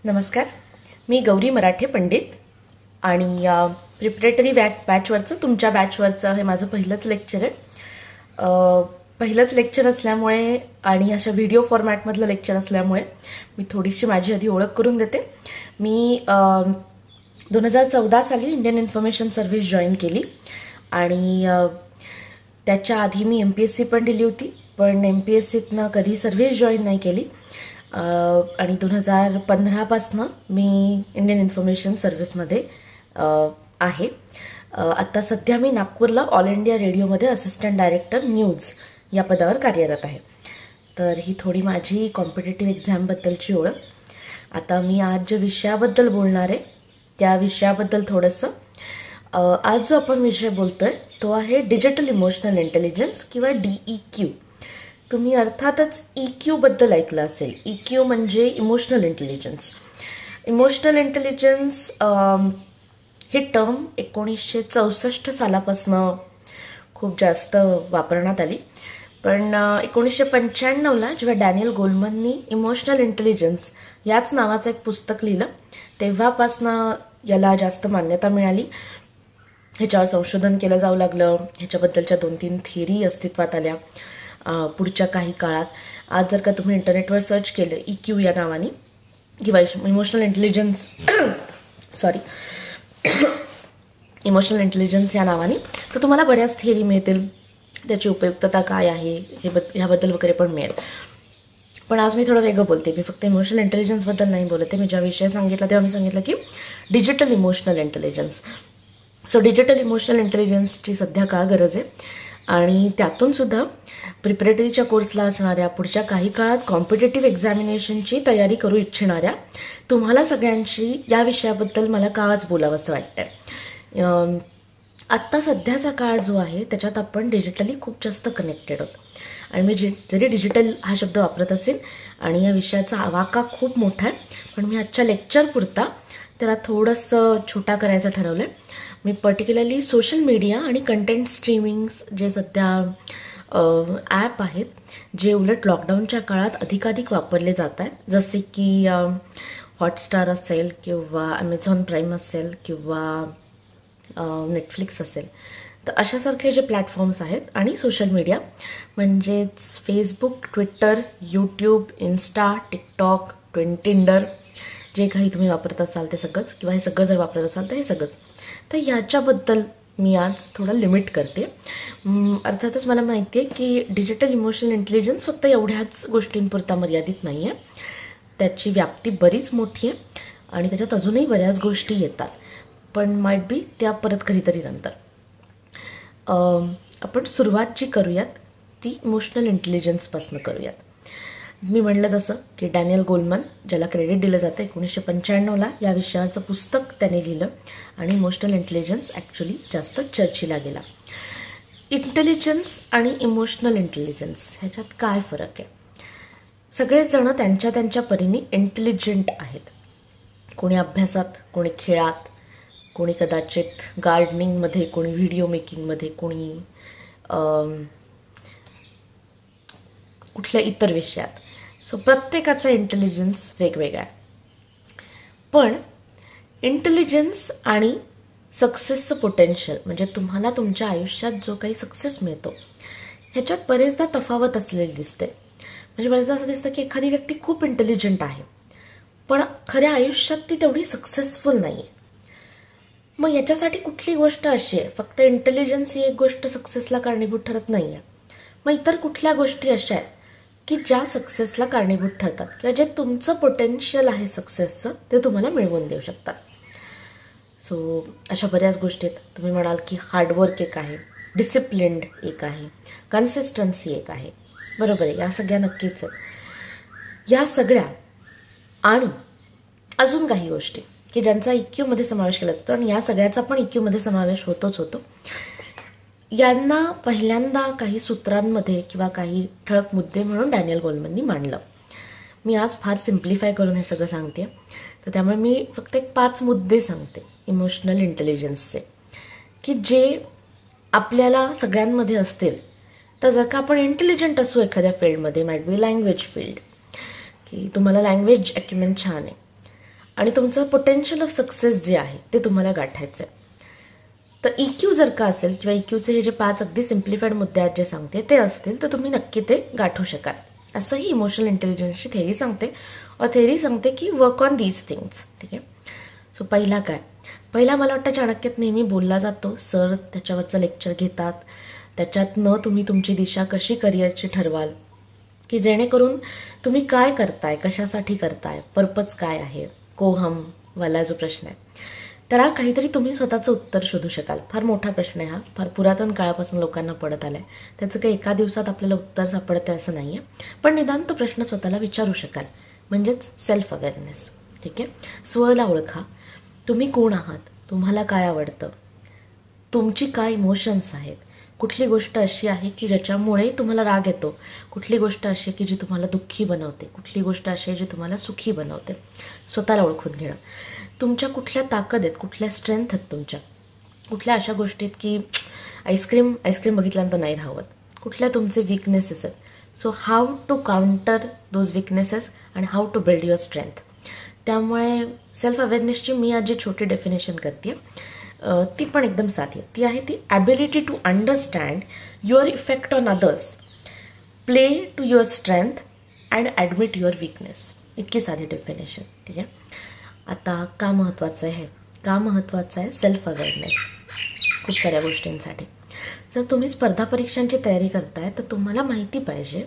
नमस्कार, मी गौरी मराठे पंडित आणि प्रिपरेटरी बॅचवरचं तुमच्या बॅचवरचं हे माझं पहिलंच लेक्चर आहे. पहिलंच लेक्चर असल्यामुळे आणि अशा व्हिडिओ फॉर्मॅटमधलं लेक्चर असल्यामुळे मी थोडीशी माझी आधी ओळख करून देते. मी 2014 साली इंडियन इन्फॉर्मेशन सर्व्हिस जॉईन केली आणि त्याच्या आधी मी MPSC पण दिली होती, पण MPSCतनं कधी सर्व्हिस जॉईन नाही केली आणि 2015 पासून मी इंडियन इन्फॉर्मेशन सर्व्हिसमध्ये आहे. आता सध्या मी नागपूरला ऑल इंडिया रेडिओमध्ये असिस्टंट डायरेक्टर न्यूज या पदावर कार्यरत आहे. तर ही थोडी माझी कॉम्पिटेटिव्ह एक्झामबद्दलची ओळख. आता मी आज ज्या विषयाबद्दल बोलणार आहे त्या विषयाबद्दल थोडंसं. आज जो आपण विषय बोलतोय तो आहे डिजिटल इमोशनल इंटेलिजन्स किंवा DEQ. तुम्ही अर्थातच EQ बद्दल ऐकलं असेल. EQ म्हणजे इमोशनल इंटेलिजन्स. इमोशनल इंटेलिजन्स ही टर्म 1964 सालापासून खूप जास्त वापरण्यात आली, पण 1995ला जेव्हा डॅनियल गोलमननी इमोशनल इंटेलिजन्स याच नावाचं एक पुस्तक लिहिलं तेव्हापासनं याला जास्त मान्यता मिळाली. ह्याच्यावर संशोधन केलं जाऊ लागलं, ह्याच्याबद्दलच्या 2-3 थिअरी अस्तित्वात आल्या. पुढच्या काही काळात आज जर का तुम्ही इंटरनेटवर सर्च केलं EQ या नावाने किंवा इमोशनल इंटेलिजन्स इमोशनल इंटेलिजन्स या नावाने, तर तुम्हाला बऱ्याच थिअरी मिळतील. त्याची उपयुक्तता काय आहे ह्याबद्दल वगैरे पण मिळेल. पण आज मी थोडं वेगळं बोलते. मी फक्त इमोशनल इंटेलिजन्सबद्दल नाही बोलते. मी ज्या विषय सांगितला तेव्हा मी सांगितलं की digital emotional intelligence. So digital emotional इंटेलिजन्सची सध्या काय गरज आहे आणि त्यातून सुद्धा प्रिपरेटरीच्या कोर्सला असणाऱ्या पुढच्या काही काळात कॉम्पिटेटिव्ह एक्झामिनेशनची तयारी करू इच्छिणाऱ्या तुम्हाला सगळ्यांशी या विषयाबद्दल मला का आज बोलावंसं वाटतंय. आत्ता सध्याचा काळ जो आहे त्याच्यात आपण डिजिटली खूप जास्त कनेक्टेड आहोत आणि मी जरी डिजिटल हा शब्द वापरत असेल आणि या विषयाचा आवाका खूप मोठा आहे, पण मी आजच्या लेक्चर पुरता त्याला थोडंसं छोटा करायचं ठरवलंय. मी पर्टिक्युलरली सोशल मीडिया आणि कंटेंट स्ट्रीमिंग्स जे सध्या ॲप आहेत जे उलट लॉकडाऊनच्या काळात अधिकाधिक वापरले जात आहेत, जसे की हॉटस्टार असेल किंवा Amazon प्राईम असेल किंवा नेटफ्लिक्स असेल, तर अशासारखे जे प्लॅटफॉर्म्स आहेत आणि सोशल मीडिया म्हणजेच Facebook, Twitter, YouTube, Insta, TikTok, Tinder जे काही तुम्ही वापरत असाल ते सगळंच किंवा हे सगळं जर वापरत असाल तर हे सगळंच. तर याच्याबद्दल मी आज थोडं लिमिट करते. अर्थातच मला माहिती आहे की डिजिटल इमोशनल इंटेलिजन्स फक्त एवढ्याच गोष्टींपुरता मर्यादित नाही आहे. त्याची व्याप्ती बरीच मोठी आहे आणि त्याच्यात अजूनही बऱ्याच गोष्टी येतात, पण माइट बी त्या परत कधीतरी नंतर. आपण सुरुवात जी करूयात ती इमोशनल इंटेलिजन्सपासून करूयात. मी म्हणलं जसं की डॅनियल गोलमन, ज्याला क्रेडिट दिलं जातं, 1995ला या विषयाचं पुस्तक त्याने लिहिलं आणि इमोशनल इंटेलिजन्स ॲक्च्युली जास्त चर्चेला गेला. इंटेलिजन्स आणि इमोशनल इंटेलिजन्स ह्याच्यात काय फरक आहे? सगळेच जण त्यांच्या त्यांच्या परीने इंटेलिजंट आहेत. कोणी अभ्यासात, कोणी खेळात, कोणी कदाचित गार्डनिंगमध्ये, कोणी व्हिडिओ मेकिंगमध्ये, कोणी कुठल्या इतर विषयात. सो प्रत्येकाचा इंटेलिजन्स वेगवेगळा आहे. पण इंटेलिजन्स आणि सक्सेसचं पोटेन्शियल म्हणजे तुम्हाला तुमच्या आयुष्यात जो काही सक्सेस मिळतो ह्याच्यात बरेचदा तफावत असलेली दिसते. म्हणजे बरेचदा असं दिसतं की एखादी व्यक्ती खूप इंटेलिजंट आहे पण खऱ्या आयुष्यात ती तेवढी सक्सेसफुल नाहीये. मग याच्यासाठी कुठली गोष्ट अशी आहे, फक्त इंटेलिजन्स ही एक गोष्ट सक्सेसला कारणीभूत ठरत नाहीये. मग इतर कुठल्या गोष्टी अशा आहेत की ज्या सक्सेसला कारणीभूत ठरतात किंवा जे तुमचं पोटेन्शियल आहे सक्सेसचं ते तुम्हाला मिळवून देऊ शकतात. सो अशा बऱ्याच गोष्टी आहेत. तुम्ही म्हणाल की हार्डवर्क एक आहे, डिसिप्लिन्ड एक आहे, कन्सिस्टन्सी एक आहे. बरोबर आहे, या सगळ्या नक्कीच आहेत. या सगळ्या आणि अजून काही गोष्टी की ज्यांचा EQ मध्ये समावेश केला जातो आणि या सगळ्याचा पण EQ मध्ये समावेश होतोच होतो. यांना पहिल्यांदा काही सूत्रांमध्ये किंवा काही ठळक मुद्दे म्हणून डॅनियल गोलमननी मांडलं. मी आज फार सिम्प्लिफाय करून हे सगळं सांगते, तर त्यामुळे मी फक्त 5 मुद्दे सांगते इमोशनल इंटेलिजन्सचे की जे आपल्याला सगळ्यांमध्ये असतील. तर जर का आपण इंटेलिजंट असू एखाद्या फील्डमध्ये, माइट बी लँग्वेज फील्ड, की तुम्हाला लँग्वेज अॅक्युमेंट छान आहे, आणि तुमचं पोटेन्शियल ऑफ सक्सेस जे आहे ते तुम्हाला गाठायचं आहे. तर EQ जर का असेल किंवा EQचे हे जे 5 अगदी सिम्प्लिफाईड मुद्दे आहेत जे सांगते ते असतील तर तुम्ही नक्की ते गाठू शकाल. असंही इमोशनल इंटेलिजन्सची थेरी सांगते. और थेरी सांगते की वर्क ऑन दीज थिंग्स. ठीक आहे. सो पहिला काय, पहिला मला वाटतं चाणक्यात नेहमी बोलला जातो. सर त्याच्यावरचं लेक्चर घेतात, त्याच्यातनं तुम्ही तुमची दिशा कशी करिअरची ठरवाल, की जेणेकरून तुम्ही काय करताय, कशासाठी करताय, पर्पज काय आहे, कोहम वाला जो प्रश्न आहे त्याला काहीतरी तुम्ही स्वतःचं उत्तर शोधू शकाल. फार मोठा प्रश्न आहे हा, फार पुरातन काळापासून लोकांना पडत आलाय. त्याचं काही एका दिवसात आपल्याला उत्तर सापडतं असं नाहीये, पण निदान तो प्रश्न स्वतःला विचारू शकाल. म्हणजेच सेल्फ अवेअरनेस. ठीक आहे. स्वला ओळखा. तुम्ही कोण आहात, तुम्हाला काय आवडतं, तुमची काय इमोशन्स आहेत, कुठली गोष्ट अशी आहे की ज्याच्यामुळे तुम्हाला राग येतो, कुठली गोष्ट अशी की जी तुम्हाला दुःखी बनवते, कुठली गोष्ट अशी आहे जी तुम्हाला सुखी बनवते. स्वतःला ओळखून घेणं. तुमच्या कुठल्या ताकद आहेत, कुठल्या स्ट्रेंथ आहेत तुमच्या, कुठल्या अशा गोष्टी आहेत की आईस्क्रीम बघितल्यानंतर नाही राहत, कुठल्या तुमचे विकनेसेस आहेत. So how to counter those weaknesses and how to build your strength. त्यामुळे सेल्फ अवेअरनेसची मी आज जी छोटी डेफिनेशन करते ती पण एकदम साधी आहे. ती आहे ती ability to understand your effect on others, play to your strength and admit your weakness. इतकी साधी डेफिनेशन. ठीक आहे. आता का महत्वाचं आहे, का महत्वाचं आहे सेल्फ अवेअरनेस खूप साऱ्या गोष्टींसाठी. जर तुम्ही स्पर्धा परीक्षांची तयारी करताय तर तुम्हाला माहिती पाहिजे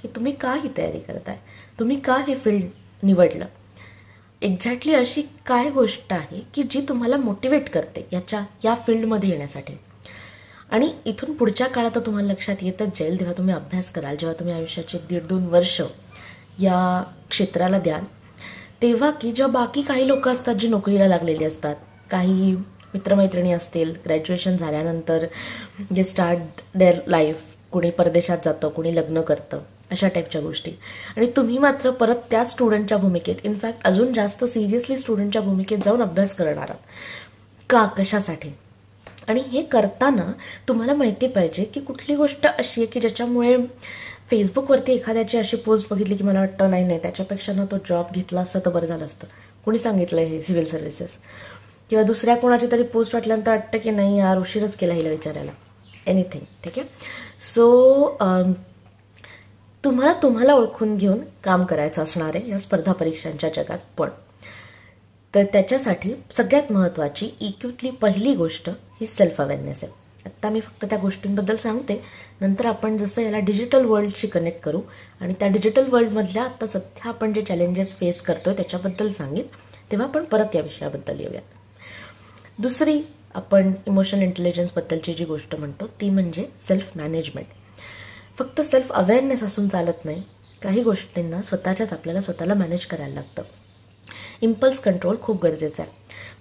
की तुम्ही का ही तयारी करताय, तुम्ही का हे फील्ड निवडलं, एक्झॅक्टली अशी काय गोष्ट आहे की जी तुम्हाला मोटिवेट करते या फील्डमध्ये येण्यासाठी. आणि इथून पुढच्या काळात तुम्हाला लक्षात येतच जाईल जेव्हा तुम्ही अभ्यास कराल, जेव्हा तुम्ही आयुष्याचे 1.5-2 वर्ष या क्षेत्राला द्याल, तेव्हा की जेव्हा बाकी काही लोक असतात जी नोकरीला लागलेली असतात, काही मित्रमैत्रिणी असतील ग्रॅज्युएशन झाल्यानंतर जे स्टार्ट देअर लाईफ, कुणी परदेशात जातं, कुणी लग्न करतं, अशा टाईपच्या गोष्टी. आणि तुम्ही मात्र परत त्या स्टुडंटच्या भूमिकेत, इनफॅक्ट अजून जास्त सिरियसली स्टुडंटच्या भूमिकेत जाऊन अभ्यास करणार आहात. का, कशासाठी. आणि हे करताना तुम्हाला माहिती पाहिजे की कुठली गोष्ट अशी आहे की ज्याच्यामुळे फेसबुकवरती एखाद्याची अशी पोस्ट बघितली की मला वाटतं नाही त्याच्यापेक्षा ना तो जॉब घेतला असता तर बरं झालं असतं, कुणी सांगितलंय हे सिव्हिल सर्व्हिसेस, किंवा दुसऱ्या कोणाची तरी पोस्ट वाटल्यानंतर वाटतं की नाही यार उशीरच केला हिला विचारायला, एनिथिंग. ठीक आहे. सो तुम्हाला ओळखून घेऊन काम करायचं असणार आहे या स्पर्धा परीक्षांच्या जगात. पण तर त्याच्यासाठी सगळ्यात महत्वाची EQतली पहिली गोष्ट ही सेल्फ अवेअरनेस आहे. आत्ता मी फक्त त्या गोष्टींबद्दल सांगते, नंतर आपण जसं याला डिजिटल वर्ल्डशी कनेक्ट करू आणि त्या डिजिटल वर्ल्डमधल्या आता सध्या आपण जे चॅलेंजेस फेस करतोय त्याच्याबद्दल सांगेन, तेव्हा आपण परत या विषयाबद्दल येऊयात. दुसरी आपण इमोशनल इंटेलिजन्सबद्दलची जी गोष्ट म्हणतो ती म्हणजे सेल्फ मॅनेजमेंट. फक्त सेल्फ अवेअरनेस असून चालत नाही, काही गोष्टींना आपल्याला स्वतःला मॅनेज करायला लागतं. इम्पल्स कंट्रोल खूप गरजेचं आहे.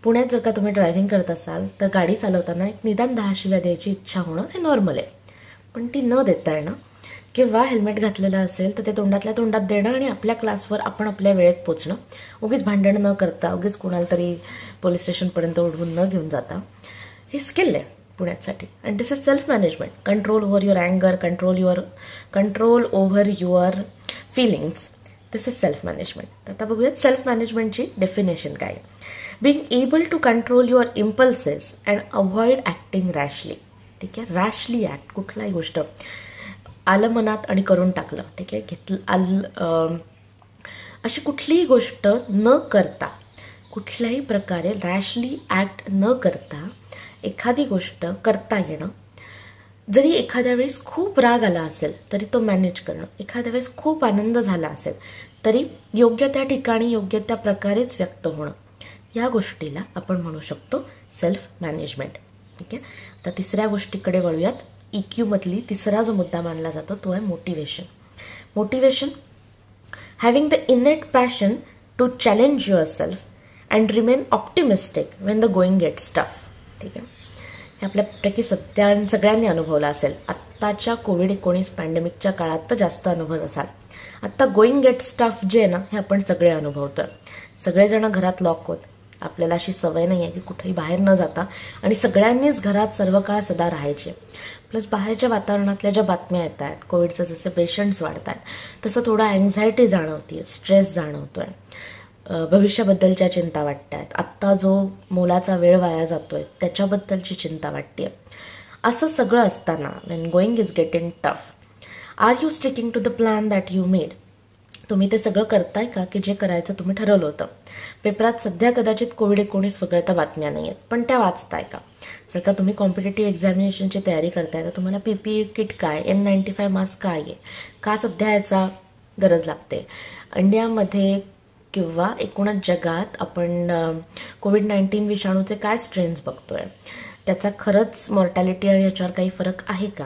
पुण्यात जर का तुम्ही ड्रायव्हिंग करत असाल तर गाडी चालवताना एक निदान 10 शिव्या द्यायची इच्छा होणं हे नॉर्मल आहे, पण ती न देता येणं, किंवा हेल्मेट घातलेलं असेल तर ते तोंडातल्या तोंडात देणं आणि आपल्या क्लासवर आपण आपल्या वेळेत पोचणं, उगीच भांडण न करता, उगीच कोणाला तरी पोलीस स्टेशनपर्यंत ओढवून न घेऊन जाता, हे स्किल आहे पुण्यासाठी. And this is self management. Control over your अँगर, control over your feelings, this is self management. तर आता बघूयात सेल्फ मॅनेजमेंटची डेफिनेशन काय. Being able to control your impulses and avoid acting rashly. ठीक आहे. रॅशली ऍक्ट, कुठलाही गोष्ट आलं मनात आणि करून टाकलं, ठीक आहे, अशी कुठलीही गोष्ट न करता, कुठल्याही प्रकारे रॅशली ऍक्ट न करता एखादी गोष्ट करता येणं. जरी एखाद्या वेळेस खूप राग आला असेल तरी तो मॅनेज करणं, एखाद्या वेळेस खूप आनंद झाला असेल तरी योग्य त्या ठिकाणी योग्य त्या प्रकारेच व्यक्त होणं, या गोष्टीला आपण म्हणू शकतो सेल्फ मॅनेजमेंट. ठीक आहे. तर तिसऱ्या गोष्टीकडे वळूयात. EQ मधली तिसरा जो मुद्दा मानला जातो तो आहे motivation. Motivation, having the innate passion to challenge your self and remain optimistic when the going gets tough. ठीक आहे. हे आपल्यापैकी सगळ्यांनी अनुभवलं असेल. आत्ताच्या कोविड-19 पॅन्डेमिकच्या काळात तर जास्त अनुभव असाल. आत्ता गोइंग गेट्स टफ जे आहे ना, हे आपण सगळे अनुभवतोय. सगळेजण घरात लॉक होत, आपल्याला अशी सवय नाही आहे की कुठेही बाहेर न जाता, आणि सगळ्यांनीच घरात सर्व काळ सदा राहायचे. प्लस बाहेरच्या वातावरणातल्या ज्या बातम्या येत आहेत, कोविडचे जसे पेशंट्स वाढत आहेत तसं थोडा अँझायटी जाणवतीये, स्ट्रेस जाणवतोय, भविष्याबद्दलच्या चिंता वाटतात, आत्ता जो मोलाचा वेळ वाया जातोय त्याच्याबद्दलची चिंता वाटते. असं सगळं असताना when going is getting tough, are you sticking to the plan that you made? तुम्ही ते सगळं करताय का की जे करायचं तुम्ही ठरवलं होतं? पेपरात सध्या कदाचित कोविड-19 वगळता बातम्या नाही आहेत, पण त्या वाचताय का? जर का तुम्ही कॉम्पिटेटिव्ह एक्झामिनेशनची तयारी करताय तर तुम्हाला PPE किट काय, N95 मास्क काय आहे, का सध्या याचा गरज लागते? इंडियामध्ये किंवा एकूणच जगात आपण कोविड-19 विषाणूचे काय स्ट्रेन्स बघतोय, त्याचा खरंच मॉर्टॅलिटी आणि याच्यावर काही फरक आहे का?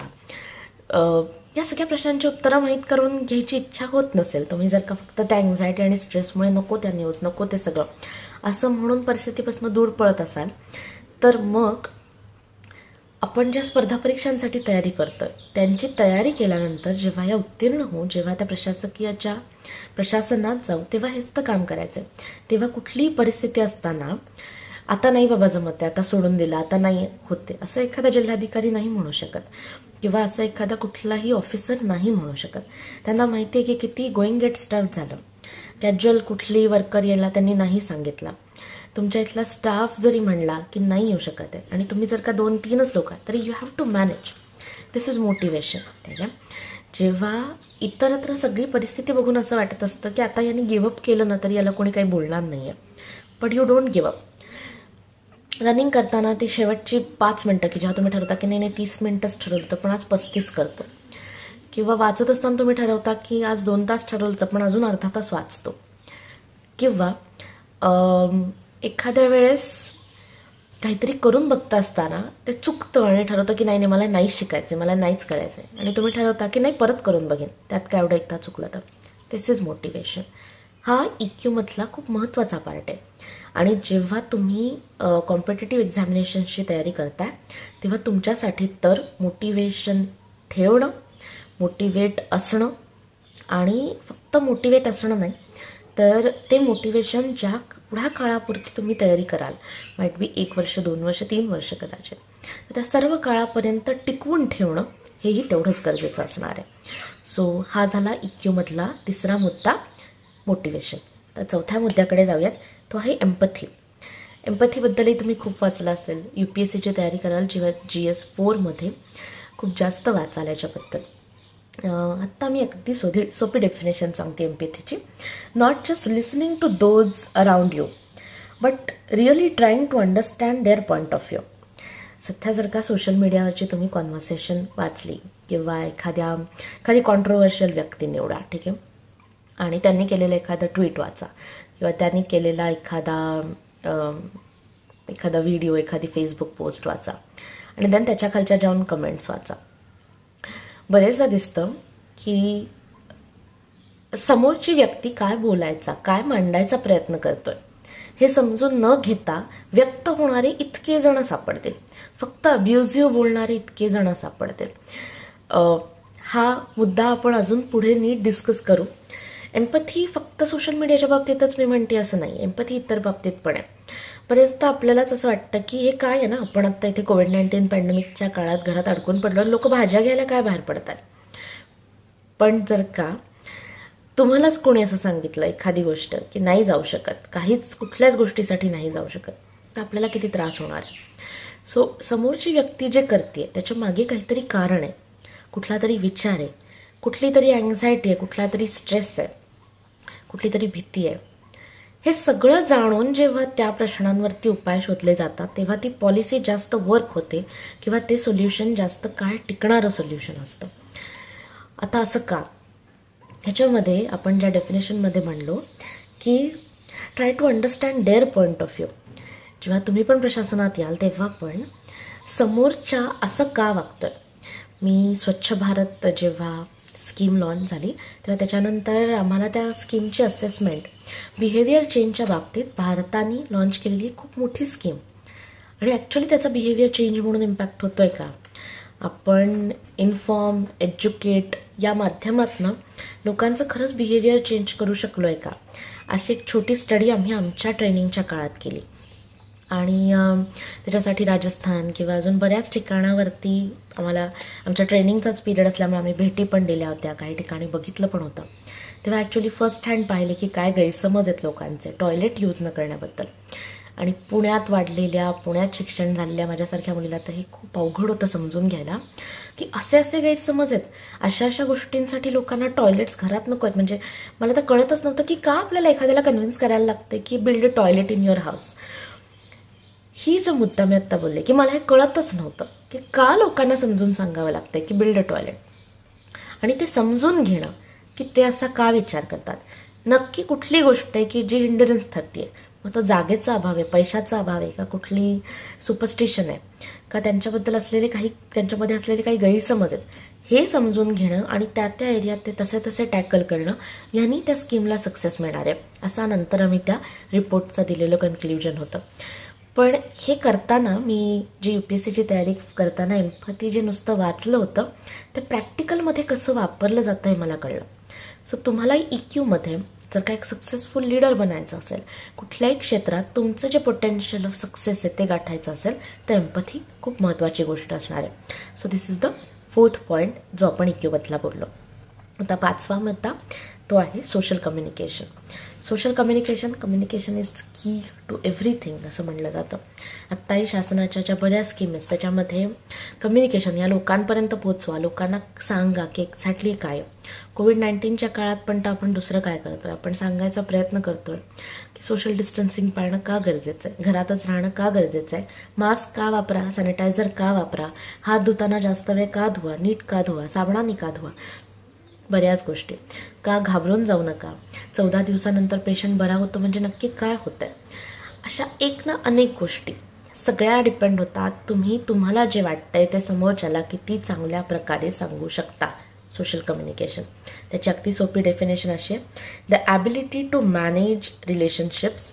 या सगळ्या प्रश्नांची उत्तरं माहीत करून घ्यायची इच्छा होत नसेल, तुम्ही जर का फक्त त्या अँझायटी आणि स्ट्रेसमुळे नको त्या न्यूज, नको ते सगळं असं म्हणून परिस्थितीपासून दूर पळत असाल, तर मग आपण ज्या स्पर्धा परीक्षांसाठी तयारी करतोय त्यांची तयारी केल्यानंतर जेव्हा या उत्तीर्ण होऊ, जेव्हा त्या प्रशासकीयच्या प्रशासनात जाऊ, तेव्हा हेच तर काम करायचंय. तेव्हा कुठलीही परिस्थिती असताना आता नाही बाबा जमते, आता सोडून दिला, आता नाही होते, असं एखादा जिल्हाधिकारी नाही म्हणू शकत किंवा असं एखादा कुठलाही ऑफिसर नाही म्हणू शकत. त्यांना माहिती आहे की किती गोईंग गेट स्टाफ झालं, कॅज्युअल कुठली वर्कर यायला त्यांनी नाही सांगितला. तुमच्या इथला स्टाफ जरी म्हणला की नाही येऊ शकत आहे आणि तुम्ही जर का 2-3च लोक तरी you have to manage. This is motivation. ठीक आहे. जेव्हा इतरत्र सगळी परिस्थिती बघून असं वाटत असतं की आता यांनी गिव्हअप केलं ना तरी याला कोणी काही बोलणार नाहीये, but you don't give up. Running करताना ती शेवटची 5 मिनिटं की जेव्हा तुम्ही ठरवता की नाही 30 मिनिटच ठरवलं होतं पण आज 35 करतो, किंवा वाचत असताना तुम्ही ठरवता की आज 2 तास ठरवलं होतं पण अजून अर्धा तास वाचतो, किंवा एखाद्या वेळेस काहीतरी करून बघता असताना ते चुकतं आणि ठरवतं की नाही मला नाहीच शिकायचं, मला नाहीच करायचंय, आणि तुम्ही ठरवता की नाही परत करून बघेन, त्यात काय एवढं एकदा चुकलं तर. दिस इज मोटिवेशन. हा EQ मधला खूप महत्त्वाचा पार्ट आहे. आणि जेव्हा तुम्ही कॉम्पिटेटिव्ह एक्झामिनेशनची तयारी करताय तेव्हा तुमच्यासाठी तर मोटिवेशन ठेवणं, मोटिवेट असणं, आणि फक्त मोटिवेट असणं नाही तर ते मोटिवेशन ज्या पुढ्या काळापुरती तुम्ही तयारी कराल, माईट बी 1 वर्ष, 2 वर्ष, 3 वर्ष कदाचित, तर त्या सर्व काळापर्यंत टिकवून ठेवणं हेही तेवढंच गरजेचं असणार आहे. सो हा झाला EQ मधला तिसरा मुद्दा, मोटिवेशन. तर चौथ्या मुद्द्याकडे जाऊयात. तो आहे एम्पथी. एम्पथीबद्दलही तुम्ही खूप वाचलं असेल. UPSCची तयारी कराल जेव्हा GS4 मध्ये खूप जास्त वाचाल याच्याबद्दल. आत्ता मी अगदी सोपी डेफिनेशन सांगते एम्पॅथीची. Not just listening to those around you but really trying to understand their point of view. सध्या जर का सोशल मीडियावरची तुम्ही कॉन्व्हर्सेशन वाचली किंवा एखादी कॉन्ट्रोवर्शियल व्यक्ती निवडा, ठीक आहे, आणि त्यांनी केलेलं एखादं ट्विट वाचा किंवा त्यांनी केलेला एखादा व्हिडिओ, एखादी फेसबुक पोस्ट वाचा आणि देन त्याच्या खालच्या जाऊन कमेंट्स वाचा. बरेचदा दिसतं की समोरची व्यक्ती काय बोलायचा, काय मांडायचा प्रयत्न करतोय हे समजून न घेता व्यक्त होणारे इतके जण सापडतील, फक्त अब्युझिव्ह बोलणारे इतके जण सापडतील. हा मुद्दा आपण अजून पुढे नीट डिस्कस करू. एम्पथी फक्त सोशल मीडियाच्या बाबतीतच मी म्हणते असं नाही, एम्पथी इतर बाबतीत पण आहे. बरेचदा आपल्यालाच असं वाटतं की हे काय आहे ना, आपण आता इथे कोविड-19 पॅन्डेमिकच्या काळात घरात अडकून पडलो, लोक भाज्या घ्यायला काय बाहेर पडतात. पण जर का तुम्हालाच कोणी असं सांगितलं एखादी गोष्ट की नाही जाऊ शकत, कुठल्याच गोष्टीसाठी नाही जाऊ शकत, तर आपल्याला किती त्रास होणार. सो समोरची व्यक्ती जे करते त्याच्या मागे काहीतरी कारण आहे, कुठला तरी विचार आहे, कुठली तरी अँझायटी आहे, कुठला तरी स्ट्रेस आहे, कुठली तरी भीती आहे. हे सगळं जाणून जेव्हा त्या प्रश्नांवरती उपाय शोधले जातात तेव्हा ती पॉलिसी जास्त वर्क होते किंवा ते सोल्युशन जास्त काळ टिकणारं सोल्युशन असतं. आता असं का? ह्याच्यामध्ये आपण ज्या डेफिनेशनमध्ये म्हणलो की try to understand their point of view. जेव्हा तुम्ही पण प्रशासनात याल तेव्हा पण समोरच्या असं का वागतोय. मी स्वच्छ भारत जेव्हा स्कीम लॉन्च झाली तेव्हा त्याच्यानंतर आम्हाला त्या स्कीमची असेसमेंट, बिहेवियर चेंजच्या बाबतीत भारताने लॉन्च केलेली खूप मोठी स्कीम, आणि ॲक्च्युली त्याचा बिहेवियर चेंज म्हणून इम्पॅक्ट होतोय का, आपण इन्फॉर्म, एज्युकेट या माध्यमातून लोकांचं खरंच बिहेवियर चेंज करू शकलोय का, अशी एक छोटी स्टडी आम्ही आमच्या ट्रेनिंगच्या काळात केली. आणि त्याच्यासाठी राजस्थान किंवा अजून बऱ्याच ठिकाणावरती आम्हाला आमच्या ट्रेनिंगचाच पिरियड असल्यामुळे आम्ही भेटी पण दिल्या होत्या, काही ठिकाणी बघितलं पण होतं. तेव्हा ॲक्च्युली फर्स्ट हँड पाहिले की काय गैरसमज आहेत लोकांचे टॉयलेट यूज न करण्याबद्दल. आणि पुण्यात वाढलेल्या, पुण्यात शिक्षण झालेल्या माझ्यासारख्या मुलीला तर हे खूप अवघड होतं समजून घ्यायला की असे असे गैरसमज आहेत. अशा अशा गोष्टींसाठी लोकांना टॉयलेट्स घरात नको आहेत. म्हणजे मला तर कळतच नव्हतं की का आपल्याला एखाद्याला कन्व्हिन्स करायला लागते की build a toilet in your house. ही जो मुद्दा मी आत्ता बोलले की मला हे कळतच नव्हतं की का लोकांना समजून सांगावं लागतंय की बिल्ड अ टॉयलेट. आणि ते समजून घेणं की ते असा का विचार करतात, नक्की कुठली गोष्ट आहे की जी हिंडरन्स ठरतीये. मग तो जागेचा अभाव आहे, पैशाचा अभाव आहे, का कुठली सुपरस्टिशन आहे, का त्यांच्याबद्दल असलेले काही, त्यांच्यामध्ये असलेले काही गैरसमज आहेत, हे समजून घेणं आणि त्या त्या एरियात ते तसे तसे टॅकल करणं यांनी त्या स्कीमला सक्सेस मिळणार आहे, असा नंतर आम्ही त्या रिपोर्टचं दिलेलं कन्क्ल्युजन होतं. पण हे करताना मी जी UPSCची तयारी करताना एम्पॅथी जे नुसतं वाचलं होतं ते प्रॅक्टिकलमध्ये कसं वापरलं जातं हे मला कळलं. सो तुम्हालाही EQमध्ये जर का एक सक्सेसफुल लीडर बनायचं असेल, कुठल्याही क्षेत्रात तुमचं जे पोटेन्शियल ऑफ सक्सेस आहे ते गाठायचं असेल, तर एम्पॅथी खूप महत्त्वाची गोष्ट असणार आहे. So this is the 4th point जो आपण EQबद्दल बोललो. आता 5वा मुद्दा तो आहे social communication. Social communication is की टू एव्हरीथिंग असं म्हणलं जातं. आत्ताही शासनाच्या ज्या बऱ्याच स्कीम आहेत त्याच्यामध्ये कम्युनिकेशन या लोकांपर्यंत पोहोचवा, लोकांना सांगा की एक्झॅक्टली काय. कोविड-19च्या काळात पण तर आपण दुसरं काय करतोय, आपण सांगायचा प्रयत्न करतोय की सोशल डिस्टन्सिंग पाळणं का गरजेचं आहे, घरातच राहणं का गरजेचं आहे, मास्क का वापरा, सॅनिटायझर का वापरा, हात धुताना जास्त वेळ का धुवा, नीट का धुवा, साबणाने का धुवा, बऱ्याच गोष्टी. का घाबरून जाऊ नका, 14 दिवसानंतर पेशंट बरा होतो म्हणजे नक्की काय होतंय, अशा एक ना अनेक गोष्टी सगळ्या डिपेंड होतात तुम्ही तुम्हाला जे वाटतंय ते समोरच्याला किती चांगल्या प्रकारे सांगू शकता. सोशल कम्युनिकेशन त्याची अगदी सोपी डेफिनेशन अशी आहे, the ability to manage relationships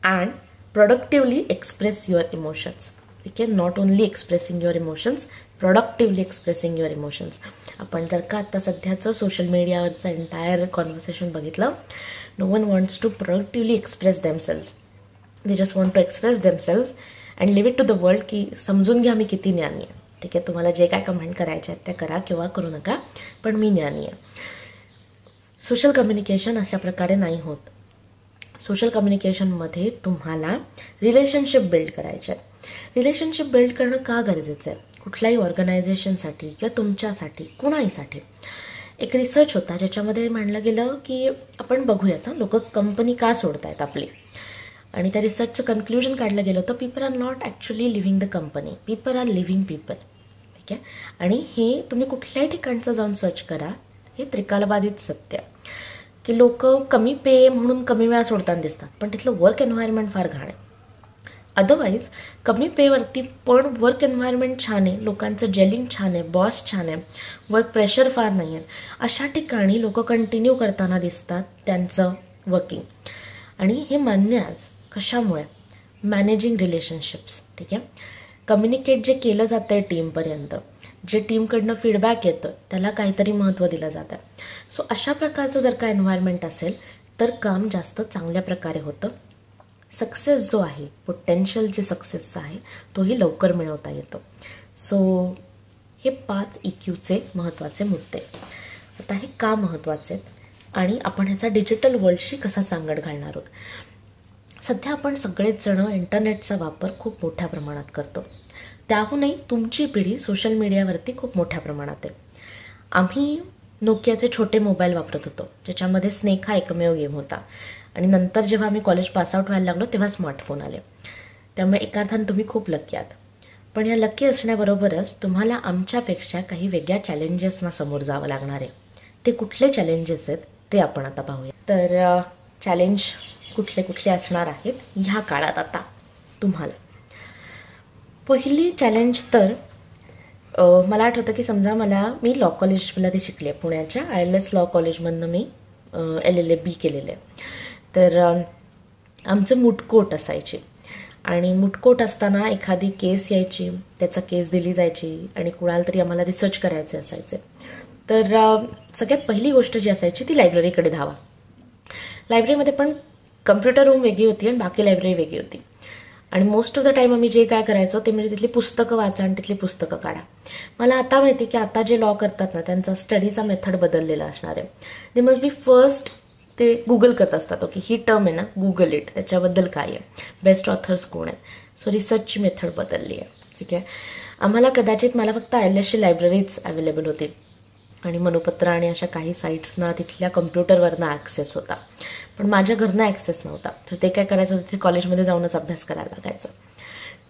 and productively express your emotions. ठीक आहे, not only expressing your emotions, productively expressing your emotions. आपण जर का आता सध्याचं सोशल मीडियावरचं एंटायर कॉन्व्हर्सेशन बघितलं, no one wants to productively express themselves, they just want to express themselves and leave it to the world की समजून घ्या मी किती ज्ञानी आहे. ठीक आहे, तुम्हाला जे काय कमेंट करायचे आहेत त्या करा किंवा करू नका, पण मी ज्ञानी आहे. सोशल कम्युनिकेशन अशा प्रकारे नाही होत. सोशल कम्युनिकेशनमध्ये तुम्हाला रिलेशनशिप बिल्ड करायचे आहे. रिलेशनशिप बिल्ड करणं का गरजेचं आहे, कुठल्याही ऑर्गनायझेशनसाठी किंवा तुमच्यासाठी कुणाहीसाठी. एक रिसर्च होता ज्याच्यामध्ये म्हणलं गेलं की आपण बघूयात लोक कंपनी का सोडतायत आपली, आणि त्या रिसर्चचं कन्क्ल्युजन काढलं गेलं होतं, people are not actually leaving the company, people are leaving people. ठीक आहे, आणि हे तुम्ही कुठल्याही ठिकाणचं जाऊन सर्च करा, हे त्रिकालबाधित सत्य की लोक कमी पे म्हणून कमी वेळा सोडताना दिसतात, पण तिथलं वर्क एन्व्हायरमेंट फार घाण आहे. अदरवाईज कमी पेवरती पण वर्क एन्व्हायरमेंट छान आहे, लोकांचं जेलिंग छान आहे, बॉस छान आहे, वर्क प्रेशर फार नाही आहे, अशा ठिकाणी लोक कंटिन्यू करताना दिसतात त्यांचं वर्किंग. आणि हे मान्य आज कशामुळे, मॅनेजिंग रिलेशनशिप्स. ठीक आहे, कम्युनिकेट जे केलं जातं आहे टीमपर्यंत, जे टीमकडनं फीडबॅक येतं त्याला काहीतरी महत्त्व दिलं जातं. सो अशा प्रकारचं जर का एन्व्हायरमेंट असेल तर काम जास्त चांगल्या प्रकारे होतं. सक्सेस जो आहे, पोटेन्शियल जे सक्सेसचा आहे तोही लवकर मिळवता येतो. सो हे 5 EQचे महत्त्वाचे मुद्दे. आता हे का महत्त्वाचे आहेत आणि आपण ह्याचा डिजिटल वर्ल्डशी कसा सांगड घालणार आहोत. सध्या आपण सगळेच जण इंटरनेटचा वापर खूप मोठ्या प्रमाणात करतो, त्याहूनही तुमची पिढी सोशल मीडियावरती खूप मोठ्या प्रमाणात आहे. आम्ही नोकियाचे छोटे मोबाईल वापरत होतो ज्याच्यामध्ये स्नेक हा एकमेव गेम होता, आणि नंतर जेव्हा आम्ही कॉलेज पासआउट व्हायला लागलो तेव्हा स्मार्टफोन आले. त्यामुळे एका अर्थाने तुम्ही खूप लकी आहात. पण या लकी असण्याबरोबरच तुम्हाला आमच्यापेक्षा काही वेगळ्या चॅलेंजेसना समोर जावं लागणार आहे. ते कुठले चॅलेंजेस आहेत ते आपण आता पाहूया. तर चॅलेंज कुठले कुठले असणार आहेत ह्या काळात आता तुम्हाला. पहिली चॅलेंज तर मला आठवतं की समजा मी लॉ कॉलेजला ते शिकले, पुण्याच्या ILS लॉ कॉलेजमधनं मी LLB केलेलं आहे. तर आमचं मुटकोट असायचे, आणि मुटकोट असताना एखादी केस यायची, त्याचा केस दिली जायची आणि कुणाला तरी आम्हाला रिसर्च करायचे असायचे. तर सगळ्यात पहिली गोष्ट जी असायची ती लायब्ररीकडे धावा. लायब्ररीमध्ये पण कम्प्युटर रूम वेगळी होती आणि बाकी लायब्ररी वेगळी होती. आणि मोस्ट ऑफ द टाइम आम्ही जे काय करायचो ते म्हणजे तिथली पुस्तकं वाचा आणि तिथली पुस्तकं काढा. मला आता माहिती की आता जे लॉ करतात ना त्यांचा स्टडीचा मेथड बदललेला असणार आहे. दे मस्ट बी फर्स्ट ते गुगल करत असतात, ओके ही टर्म आहे ना, गुगल इट, त्याच्याबद्दल काय आहे, बेस्ट ऑथर्स कोण आहेत. सो रिसर्चची मेथड बदलली आहे. ठीक आहे. आम्हाला कदाचित मला फक्त ILSची लायब्ररीज अवेलेबल होती आणि मनोपत्र आणि अशा काही साईट्सना तिथल्या कम्प्युटरवरनं ॲक्सेस होता, पण माझ्या घरनं ॲक्सेस नव्हता. तर ते काय करायचं होतं, ते कॉलेजमध्ये जाऊनच अभ्यास करायला लागायचं.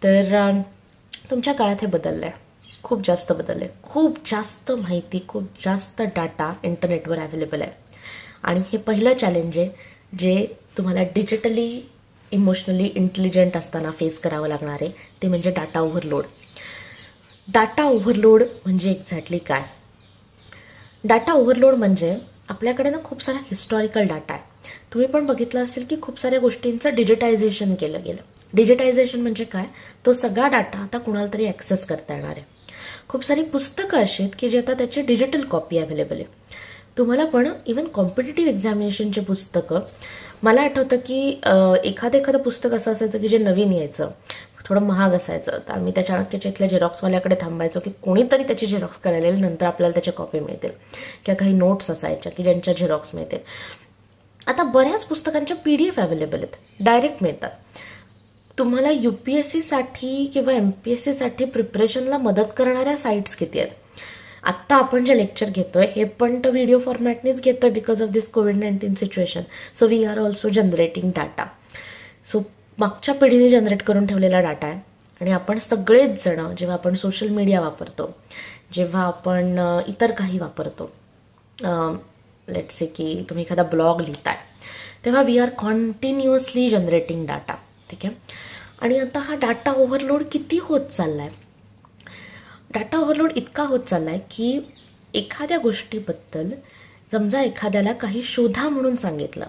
तर तुमच्या काळात हे बदललं आहे, खूप जास्त बदललं आहे. खूप जास्त माहिती, खूप जास्त डाटा इंटरनेटवर अवेलेबल आहे. आणि हे पहिलं चॅलेंज आहे जे तुम्हाला डिजिटली इमोशनली इंटेलिजंट असताना फेस करावं लागणार आहे, ते म्हणजे डाटा ओव्हरलोड. डाटा ओव्हरलोड म्हणजे एक्झॅक्टली काय? डाटा ओव्हरलोड म्हणजे आपल्याकडे ना खूप सारा हिस्टॉरिकल डाटा आहे. तुम्ही पण बघितलं असेल की खूप साऱ्या गोष्टींचं डिजिटायझेशन केलं गेलं. डिजिटायझेशन म्हणजे काय? तो सगळा डाटा आता कुणाला तरी ऍक्सेस करता येणार आहे. खूप सारी पुस्तकं अशी आहेत की जे आता त्याची डिजिटल कॉपी अवेलेबल आहे. तुम्हाला पण इव्हन कॉम्पिटेटिव्ह एक्झामिनेशनचे पुस्तकं, मला आठवतं की एखादं पुस्तक असं असायचं की जे नवीन यायचं, थोडं महाग असायचं, तर आम्ही त्या चाणक्याच्या इथल्या झेरॉक्सवाल्याकडे थांबायचो की कोणीतरी त्याची झेरॉक्स करायला येईल, नंतर आपल्याला त्याच्या कॉपी मिळतील, किंवा काही नोट्स असायच्या की ज्यांच्या झेरॉक्स मिळतील. आता बऱ्याच पुस्तकांच्या PDF अवेलेबल आहेत, डायरेक्ट मिळतात. तुम्हाला UPSC साठी किंवा MPSC साठी प्रिपरेशनला मदत करणाऱ्या साईट्स किती आहेत? आत्ता आपण जे लेक्चर घेतोय हे पण तर व्हिडिओ फॉर्मॅटनेच घेतोय because of this COVID-19 situation. So we are also generating data. So मागच्या पिढीने जनरेट करून ठेवलेला डाटा आहे. आणि आपण सगळेच जण जेव्हा आपण सोशल मीडिया वापरतो, जेव्हा आपण इतर काही वापरतो, लेट्स से की तुम्ही एखादा ब्लॉग लिहिताय, तेव्हा वी आर कॉन्टिन्युअसली जनरेटिंग डाटा. ठीक आहे. आणि आता हा डाटा ओव्हरलोड किती होत चाललाय? डाटा ओव्हरलोड इतका होत चाललाय की एखाद्या गोष्टीबद्दल समजा एखाद्याला काही शोधा म्हणून सांगितलं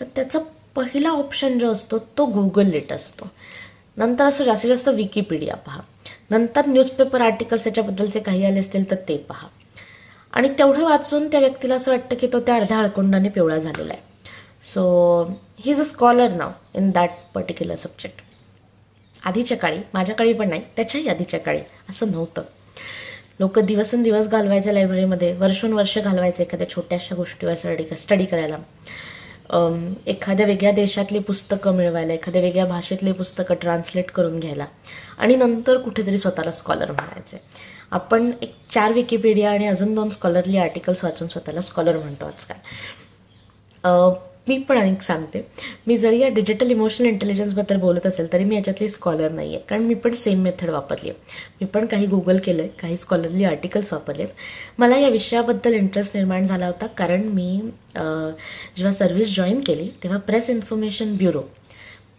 तर त्याचा पहिला ऑप्शन जो असतो तो गुगल इट असतो. नंतर असं जास्तीत जास्त विकिपीडिया पहा, नंतर न्यूजपेपर आर्टिकल्स त्याच्याबद्दलचे काही आले असतील तर ते पहा. आणि तेवढं वाचून त्या व्यक्तीला असं वाटतं की तो त्या अर्ध्या हळकुंडाने पिवळा झालेला आहे. So he is a scholar now in that particular subject. आधीच्या काळी, माझ्या काळी पण नाही, त्याच्याही आधीच्या काळी असं नव्हतं. लोक दिवसेंदिवस घालवायचे लायब्ररीमध्ये, वर्षोनवर्ष घालवायचे एखाद्या छोट्याशा गोष्टीवर स्टडी करायला, एखाद्या वेगळ्या देशातली पुस्तकं मिळवायला, एखाद्या वेगळ्या भाषेतली पुस्तकं ट्रान्सलेट करून घ्यायला, आणि नंतर कुठेतरी स्वतःला स्कॉलर म्हणायचे. आपण 4 विकिपीडिया आणि अजून 2 स्कॉलरली आर्टिकल्स वाचून स्वतःला स्कॉलर म्हणतो आजकाल. मी पण अनेक सांगते, मी जरी या डिजिटल इमोशनल इंटेलिजन्सबद्दल बोलत असेल तरी मी याच्यातली स्कॉलर नाही आहे, कारण मी पण सेम मेथड वापरली आहे. मी पण काही गुगल केलंय, काही स्कॉलरली आर्टिकल्स वापरलेत. मला या विषयाबद्दल इंटरेस्ट निर्माण झाला होता कारण मी जेव्हा सर्व्हिस जॉईन केली तेव्हा प्रेस इन्फॉर्मेशन ब्युरो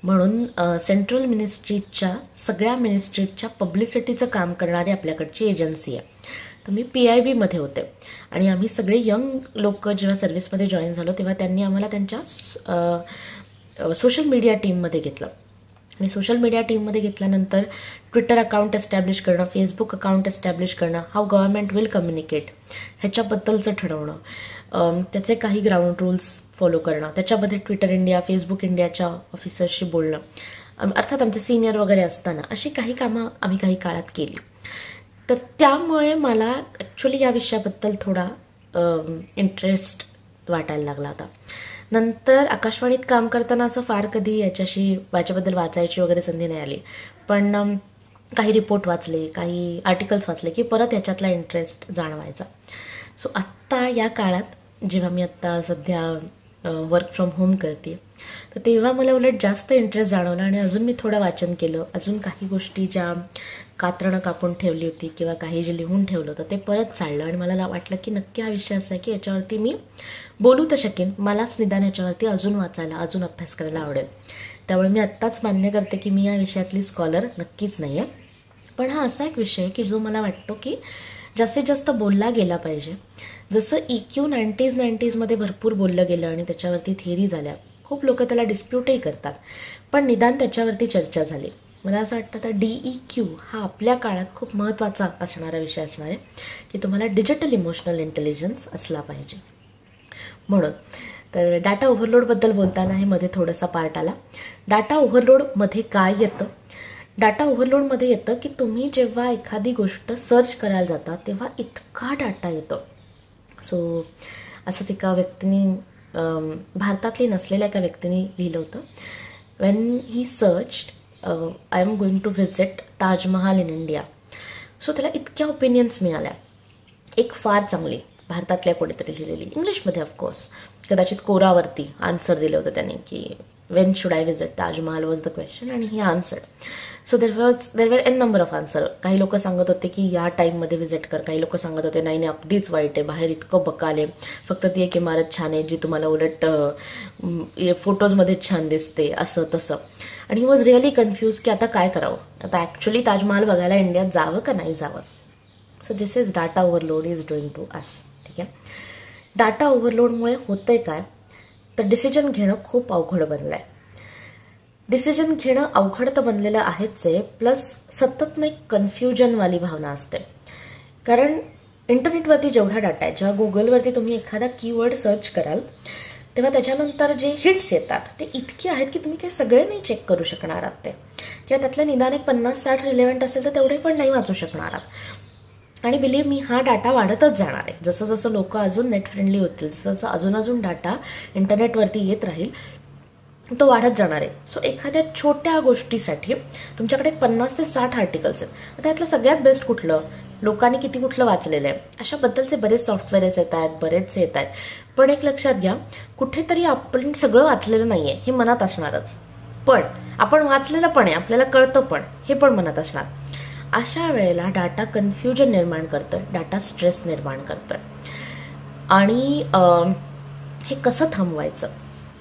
म्हणून सेंट्रल मिनिस्ट्रीच्या सगळ्या मिनिस्ट्रीच्या पब्लिसिटीचं काम करणारी आपल्याकडची एजन्सी आहे. तर मी PIB मध्ये होते आणि आम्ही सगळे यंग लोक जेव्हा सर्व्हिसमध्ये जॉईन झालो तेव्हा त्यांनी आम्हाला त्यांच्या सोशल मीडिया टीममध्ये घेतलं. आणि सोशल मीडिया टीममध्ये घेतल्यानंतर ट्विटर अकाउंट एस्टॅब्लिश करणं, फेसबुक अकाउंट एस्टॅब्लिश करणं, हाऊ गव्हर्नमेंट विल कम्युनिकेट ह्याच्याबद्दलचं ठरवणं, त्याचे काही ग्राउंड रूल्स फॉलो करणं, त्याच्यामध्ये ट्विटर इंडिया, फेसबुक इंडियाच्या ऑफिसर्सशी बोलणं, अर्थात आमचे सिनियर वगैरे असताना अशी काही कामं आम्ही काही काळात केली. तर त्यामुळे मला ॲक्च्युली या विषयाबद्दल थोडा इंटरेस्ट वाटायला लागला होता. नंतर आकाशवाणीत काम करताना असं फार कधी याच्याबद्दल वाचायची वगैरे संधी नाही आली, पण काही रिपोर्ट वाचले, काही आर्टिकल्स वाचले की परत ह्याच्यातला इंटरेस्ट जाणवायचा. सो आत्ता या काळात जेव्हा मी आत्ता सध्या वर्क फ्रॉम होम करते तर तेव्हा मला उलट जास्त इंटरेस्ट जाणवला आणि अजून मी थोडं वाचन केलं. अजून काही गोष्टी ज्या कात्रणं कापून ठेवली होती किंवा काही जे लिहून ठेवलं होतं ते परत चाललं आणि मला वाटलं की नक्की हा विषय असा आहे की याच्यावरती मी बोलू तर शकेन, मलाच निदान याच्यावरती अजून वाचायला, अजून अभ्यास करायला आवडेल. त्यामुळे मी आत्ताच मान्य करते की मी या विषयातली स्कॉलर नक्कीच नाही आहे, पण हा असा एक विषय आहे की जो मला वाटतो की जास्तीत जास्त बोलला गेला पाहिजे. जसं EQ 90s मध्ये भरपूर बोललं गेलं आणि त्याच्यावरती थिअरी झाल्या, खूप लोक त्याला डिस्प्यूटही करतात, पण निदान त्याच्यावरती चर्चा झाली. मला असं वाटतं आता DEQ हा आपल्या काळात खूप महत्त्वाचा असणारा विषय असणार आहे की तुम्हाला डिजिटल इमोशनल इंटेलिजन्स असला पाहिजे. म्हणून तर डाटा ओव्हरलोडबद्दल बोलताना हे मध्ये थोडासा पार्ट आला. डाटा ओव्हरलोडमध्ये काय येतं, डाटा ओव्हरलोडमध्ये येतं की तुम्ही जेव्हा एखादी गोष्ट सर्च करायला जाता तेव्हा इतका डाटा येतो. सो असंच एका व्यक्तीने भारतातली नसलेल्या एका व्यक्तीने लिहिलं होतं, when he searched I am going to visit Taj Mahal in India. So त्याला इतक्या ओपिनियन्स मिळाल्या. एक फार चांगली भारतातल्या कोणीतरी लिहिलेली, इंग्लिशमध्ये ऑफकोर्स, कदाचित कोरावरती आन्सर दिलं होतं त्यांनी की Wien should I visit Taj Mahal was the question, आणि ही आन्सर. सो देर वर एन नंबर ऑफ आन्सर. काही लोक सांगत होते की या टाईममध्ये व्हिजिट कर, काही लोक सांगत होते नाही नाही अगदीच वाईट आहे, बाहेर इतकं बकाल आहे, फक्त ती एक इमारत छान आहे जी तुम्हाला उलट फोटोजमध्ये छान दिसते, असं तसं. आणि ही वॉज रिअली कन्फ्यूज की आता काय करावं, आता ऍक्च्युली ताजमहाल बघायला इंडियात जावं का नाही जावं. So this is data overload is doing to us. ठीक आहे. डाटा ओव्हरलोडमुळे होतंय काय, तर डिसिजन घेणं खूप अवघड बनलंय. डिसिजन घेणं अवघड तर बनलेलं आहेच आहे, प्लस सतत ना एक कन्फ्युजनवाली भावना असते. कारण इंटरनेटवरती जेवढा डाटा आहे, जेव्हा गुगलवरती तुम्ही एखादा कीवर्ड सर्च कराल तेव्हा त्याच्यानंतर जे हिट्स येतात ते इतके आहेत की तुम्ही काही सगळे नाही चेक करू शकणार आहात ते, किंवा त्यातल्या निदान एक 50-60 रिलेव्हंट असेल तर तेवढे पण नाही वाचू शकणार आहात. आणि बिलीव्ह मी, हा डाटा वाढतच जाणार आहे. जसं जसं लोक अजून नेट फ्रेंडली होतील, जसं जसं अजून डाटा इंटरनेटवरती येत राहील तो वाढत जाणार आहे. सो एखाद्या छोट्या गोष्टीसाठी तुमच्याकडे 50 ते 60 आर्टिकल्स आहेत, त्यातलं सगळ्यात बेस्ट कुठलं, लोकांनी किती कुठलं वाचलेलं आहे, अशाबद्दलचे बरेच सॉफ्टवेअर्स येत आहेत, बरेचसे येत आहेत. पण एक लक्षात घ्या, कुठेतरी आपण सगळं वाचलेलं नाहीये हे मनात असणारच, पण आपण वाचलेलं पण आहे, आपल्याला कळतं पण, हे पण मनात असणार. अशा वेळेला डाटा कन्फ्युजन निर्माण करतोय, डाटा स्ट्रेस निर्माण करतोय. आणि हे कसं थांबवायचं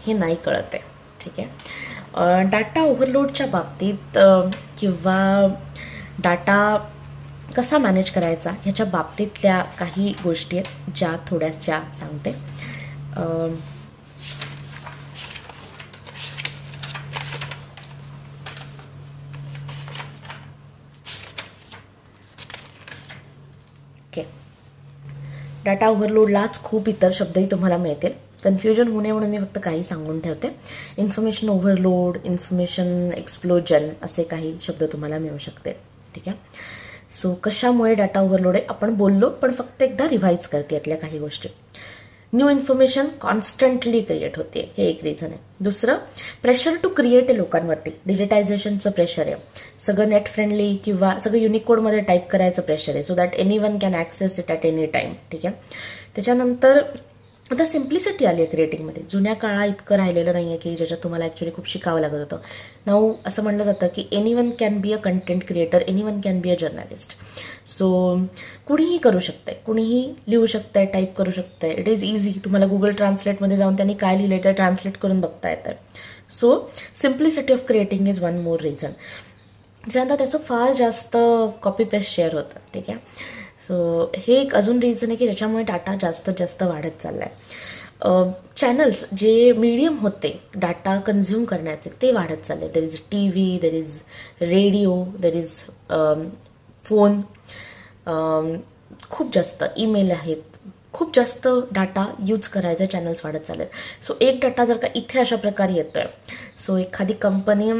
हे नाही कळत आहे. ठीक आहे. डाटा ओव्हरलोडच्या बाबतीत किंवा डाटा कसा मॅनेज करायचा ह्याच्या बाबतीतल्या काही गोष्टी आहेत ज्या थोड्याशा सांगते. ओके. डाटा ओव्हरलोडलाच खूप इतर शब्दही तुम्हाला मिळतील. कन्फ्युजन होऊ नये म्हणून मी फक्त काही सांगून ठेवते. इन्फॉर्मेशन ओव्हरलोड, इन्फॉर्मेशन एक्सप्लोजन असे काही शब्द तुम्हाला मिळू शकते. ठीक आहे. सो कशामुळे डाटा ओव्हरलोड आहे आपण बोललो, पण फक्त एकदा रिव्हाइज करते यातल्या काही गोष्टी. न्यू इन्फॉर्मेशन कॉन्स्टंटली क्रिएट होते, हे एक रिझन आहे. दुसरं, प्रेशर टू क्रिएट आहे लोकांवरती, डिजिटायझेशनचं प्रेशर आहे, सगळं नेट फ्रेंडली किंवा सगळं युनिकोडमध्ये टाईप करायचं प्रेशर आहे, so that anyone can access it at any time. ठीक आहे. त्याच्यानंतर आता सिम्प्लिसिटी आली आहे क्रिएटिंगमध्ये. जुन्या काळा इतकं राहिलेलं नाहीये की ज्याच्यात तुम्हाला ऍक्च्युली खूप शिकावं लागत होतं. नाऊ असं म्हणलं जातं की any one can be a content creator, any one can be a journalist. So कुणीही करू शकतंय, कुणीही लिहू शकतंय, टाईप करू शकतंय. It is easy. तुम्हाला गुगल ट्रान्सलेटमध्ये जाऊन त्यांनी काय लिहिलंय ते ट्रान्सलेट करून बघता येतं. So simplicity of creating is one more reason. त्याच्यानंतर त्याचं फार जास्त कॉपी पेस्ट शेअर होतं. ठीक आहे. सो हे एक अजून रिझन आहे की ज्याच्यामुळे डाटा जास्त जास्त वाढत चाललाय. चॅनल्स जे मीडियम होते डाटा कन्झ्युम करण्याचे ते वाढत चालले. There is TV, there is radio, there is phone, खूप जास्त ईमेल आहेत, खूप जास्त डाटा यूज करायचे चॅनल्स वाढत चालले. सो एक डाटा जर का इथे अशा प्रकारे येतोय, सो एखादी कंपनी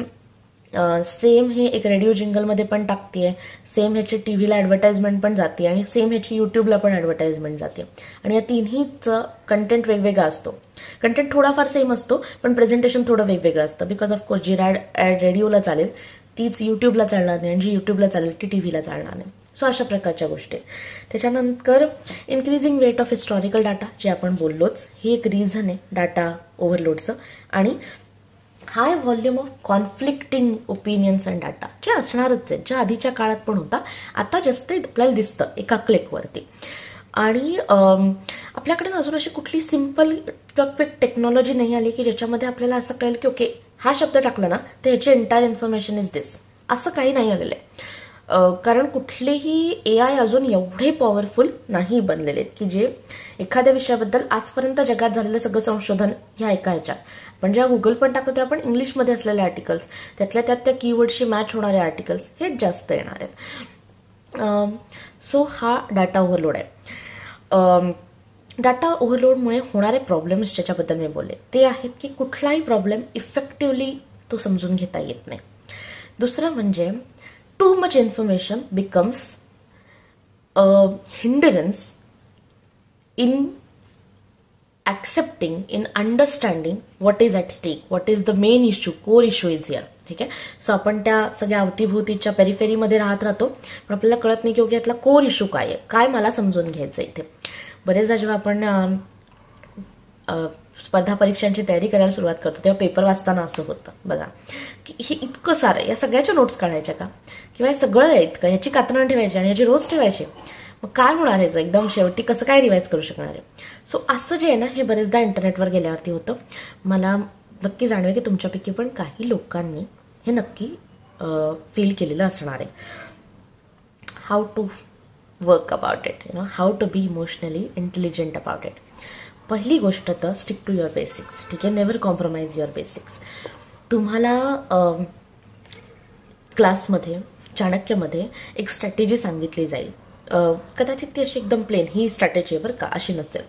सेम हे एक रेडिओ जिंगलमध्ये पण टाकतेय, सेम ह्याची टीव्हीला ऍडव्हर्टाइजमेंट पण जाते आणि सेम ह्याची युट्यूबला पण ऍडव्हर्टाइजमेंट जाते. आणि या तिन्हीचं कंटेंट वेगवेगळा असतो. कंटेंट थोडाफार सेम असतो पण प्रेझेंटेशन थोडं वेगवेगळं असतं. बिकॉज ऑफकोर्स जी ऍड रेडिओला चालेल तीच युट्यूबला चालणार नाही आणि जी युट्यूबला चालेल ती टीव्हीला चालणार नाही. सो अशा प्रकारच्या गोष्टी. त्याच्यानंतर increasing weight of historical data जे आपण बोललोच, हे एक रिझन आहे डाटा ओव्हरलोडचं. आणि high volume of conflicting opinions and data जे असणारच आहे, ज्या आधीच्या काळात पण होता, आता जास्त आपल्याला दिसतं एका क्लिकवरती. आणि आपल्याकडे अजून अशी कुठली सिम्पल क्विक टेक्नॉलॉजी नाही आली की ज्याच्यामध्ये आपल्याला असं कळेल की ओके हा शब्द टाकला ना तर ह्याची एंटायर इन्फॉर्मेशन इज दिस, असं काही नाही आलेलं आहे. कारण कुठलेही एआय अजून एवढे पॉवरफुल नाही बनलेले की जे एखाद्या विषयाबद्दल आजपर्यंत जगात झालेलं सगळं संशोधन ह्या एका ह्याच्यात. पण जेव्हा गुगल पण टाकतो आपण इंग्लिशमध्ये असलेले आर्टिकल्स, त्यातल्या त्यात त्या कीवर्डशी मॅच होणारे आर्टिकल्स हेच जास्त येणार आहेत. सो हा डाटा ओव्हरलोड आहे. डाटा ओव्हरलोडमुळे होणारे प्रॉब्लेम्स ज्याच्याबद्दल मी बोलले ते आहेत की कुठलाही प्रॉब्लेम इफेक्टिव्हली तो समजून घेता येत नाही. दुसरं म्हणजे too much information becomes a hindrance in accepting, in understanding what is at stake, what is the main issue, core issue is here. ठीक आहे. सो आपण त्या सगळ्या अवतीभोवतीच्या पेरिफेरीमध्ये राहत राहतो, पण आपल्याला कळत नाही की ओके यातला कोर इश्यू काय आहे, काय मला समजून घ्यायचं इथे. बरेचदा जेव्हा आपण स्पर्धा परीक्षांची तयारी करायला सुरुवात करतो तेव्हा पेपर वाचताना असं होतं बघा की हे इतकं सारं, या सगळ्याच्या नोट्स काढायच्या का, किंवा हे सगळं आहे इतकं, ह्याची कात्रणं ठेवायची आणि ह्याची रोज ठेवायची, मग काय होणार आहे एकदम शेवटी, कसं काय रिवाइज करू शकणार आहे. सो असं जे आहे ना हे बरेचदा इंटरनेटवर गेल्यावरती होतं. मला नक्की जाणवे की तुमच्यापैकी पण काही लोकांनी हे नक्की फील केलेलं असणार आहे. How to work about it, how to be emotionally intelligent about it. पहिली गोष्ट तर स्टिक टू युअर बेसिक्स. ठीक आहे, नेव्हर कॉम्प्रोमाइज युअर बेसिक्स. तुम्हाला क्लासमध्ये चाणक्यमध्ये एक स्ट्रॅटेजी सांगितली जाईल, कदाचित ती अशी एकदम प्लेन ही स्ट्रॅटेजी आहे बरं का, अशी नसेल,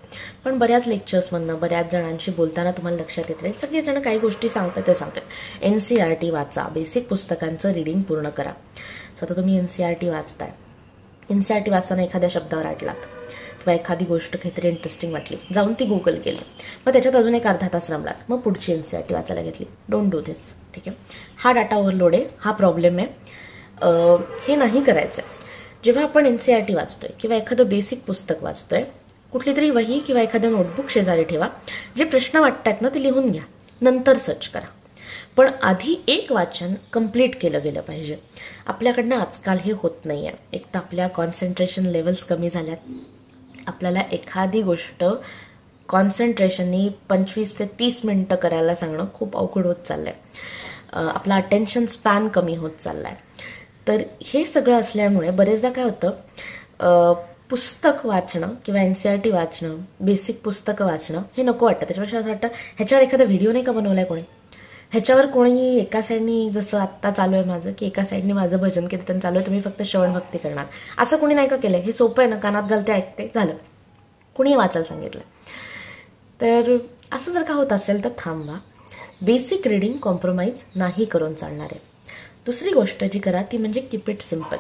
पण बऱ्याच लेक्चर्समधनं बऱ्याच जणांशी बोलताना तुम्हाला लक्षात येत राहील. सगळेजण काही गोष्टी सांगतात ते सांगतात. एनसीईआरटी वाचा, बेसिक पुस्तकांचं रिडिंग पूर्ण करा. सो आता तुम्ही एनसीईआरटी वाचताय, एनसीईआरटी वाचताना एखाद्या शब्दावर अडलात किंवा एखादी गोष्ट काहीतरी इंटरेस्टिंग वाटली, जाऊन ती गुगल केली, मग त्याच्यात अजून एक अर्धा तास रमलात, मग पुढची एनसीईआरटी वाचायला घेतली. Don't do this. ठीक आहे, हा डाटा ओव्हरलोड आहे, हा प्रॉब्लेम आहे, हे नाही करायचं. जेव्हा आपण एनसीईआरटी वाचतोय किंवा एखादं बेसिक पुस्तक वाचतोय, कुठली तरी वही किंवा एखादं नोटबुक शेजारी ठेवा, जे प्रश्न वाटतात ना ते लिहून घ्या, नंतर सर्च करा, पण आधी एक वाचन कंप्लीट केलं गेलं पाहिजे. आपल्याकडनं आजकाल हे होत नाहीये. एक तर आपल्या कॉन्सन्ट्रेशन लेवल्स कमी झाल्यात, आपल्याला एखादी गोष्ट कॉन्सन्ट्रेशननी 25 ते 30 मिनिटं करायला सांगणं खूप अवघड होत चाललंय. आपला अटेन्शन स्पॅन कमी होत चाललाय. तर हे सगळं असल्यामुळे बरेचदा काय होतं, पुस्तक वाचणं किंवा एनसीईआरटी वाचणं, बेसिक पुस्तकं वाचणं हे नको वाटतं. त्याच्यापेक्षा असं वाटतं ह्याच्यावर एखादा व्हिडिओ नाही का बनवलाय कोणी, ह्याच्यावर कोणी एका साईडनी, जसं आत्ता चालू आहे माझं की एका साईडनी माझं भजन कीर्तन चालू आहे, तुम्ही फक्त श्रवण भक्ती करणार, असं कोणी नाही का केलंय. हे सोपं आहे ना, कानात घालते ऐकते झालं, कुणी वाचायला सांगितलं. तर असं जर का होत असेल तर थांबा. बेसिक रीडिंग कॉम्प्रोमाइज नाही करून चालणार आहे. दुसरी गोष्ट जी करा ती म्हणजे कीप इट सिम्पल.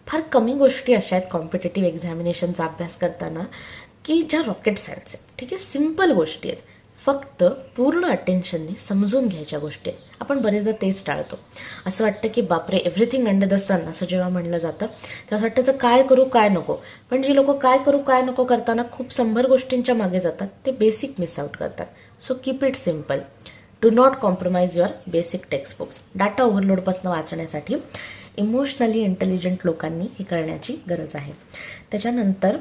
फार कमी गोष्टी अशा आहेत कॉम्पिटेटिव्ह एक्झामिनेशनचा अभ्यास करताना की ज्या रॉकेट सायन्स आहेत. ठीक आहे, सिम्पल गोष्टी आहेत, फक्त पूर्ण अटेन्शनने समजून घ्यायच्या गोष्टी आहेत. आपण बरेचदा तेच टाळतो. असं वाटतं की बापरे एव्हरीथिंग अंडर द सन असं जेव्हा म्हणलं जातं तेव्हा वाटतं काय करू काय नको, पण जी लोक काय करू काय नको करताना खूप 100 गोष्टींच्या मागे जातात ते बेसिक मिस आउट करतात. So keep it simple. Do not compromise your basic text books. Data ओव्हरलोडपासून वाचण्यासाठी इमोशनली इंटेलिजंट लोकांनी हे करण्याची गरज आहे. त्याच्यानंतर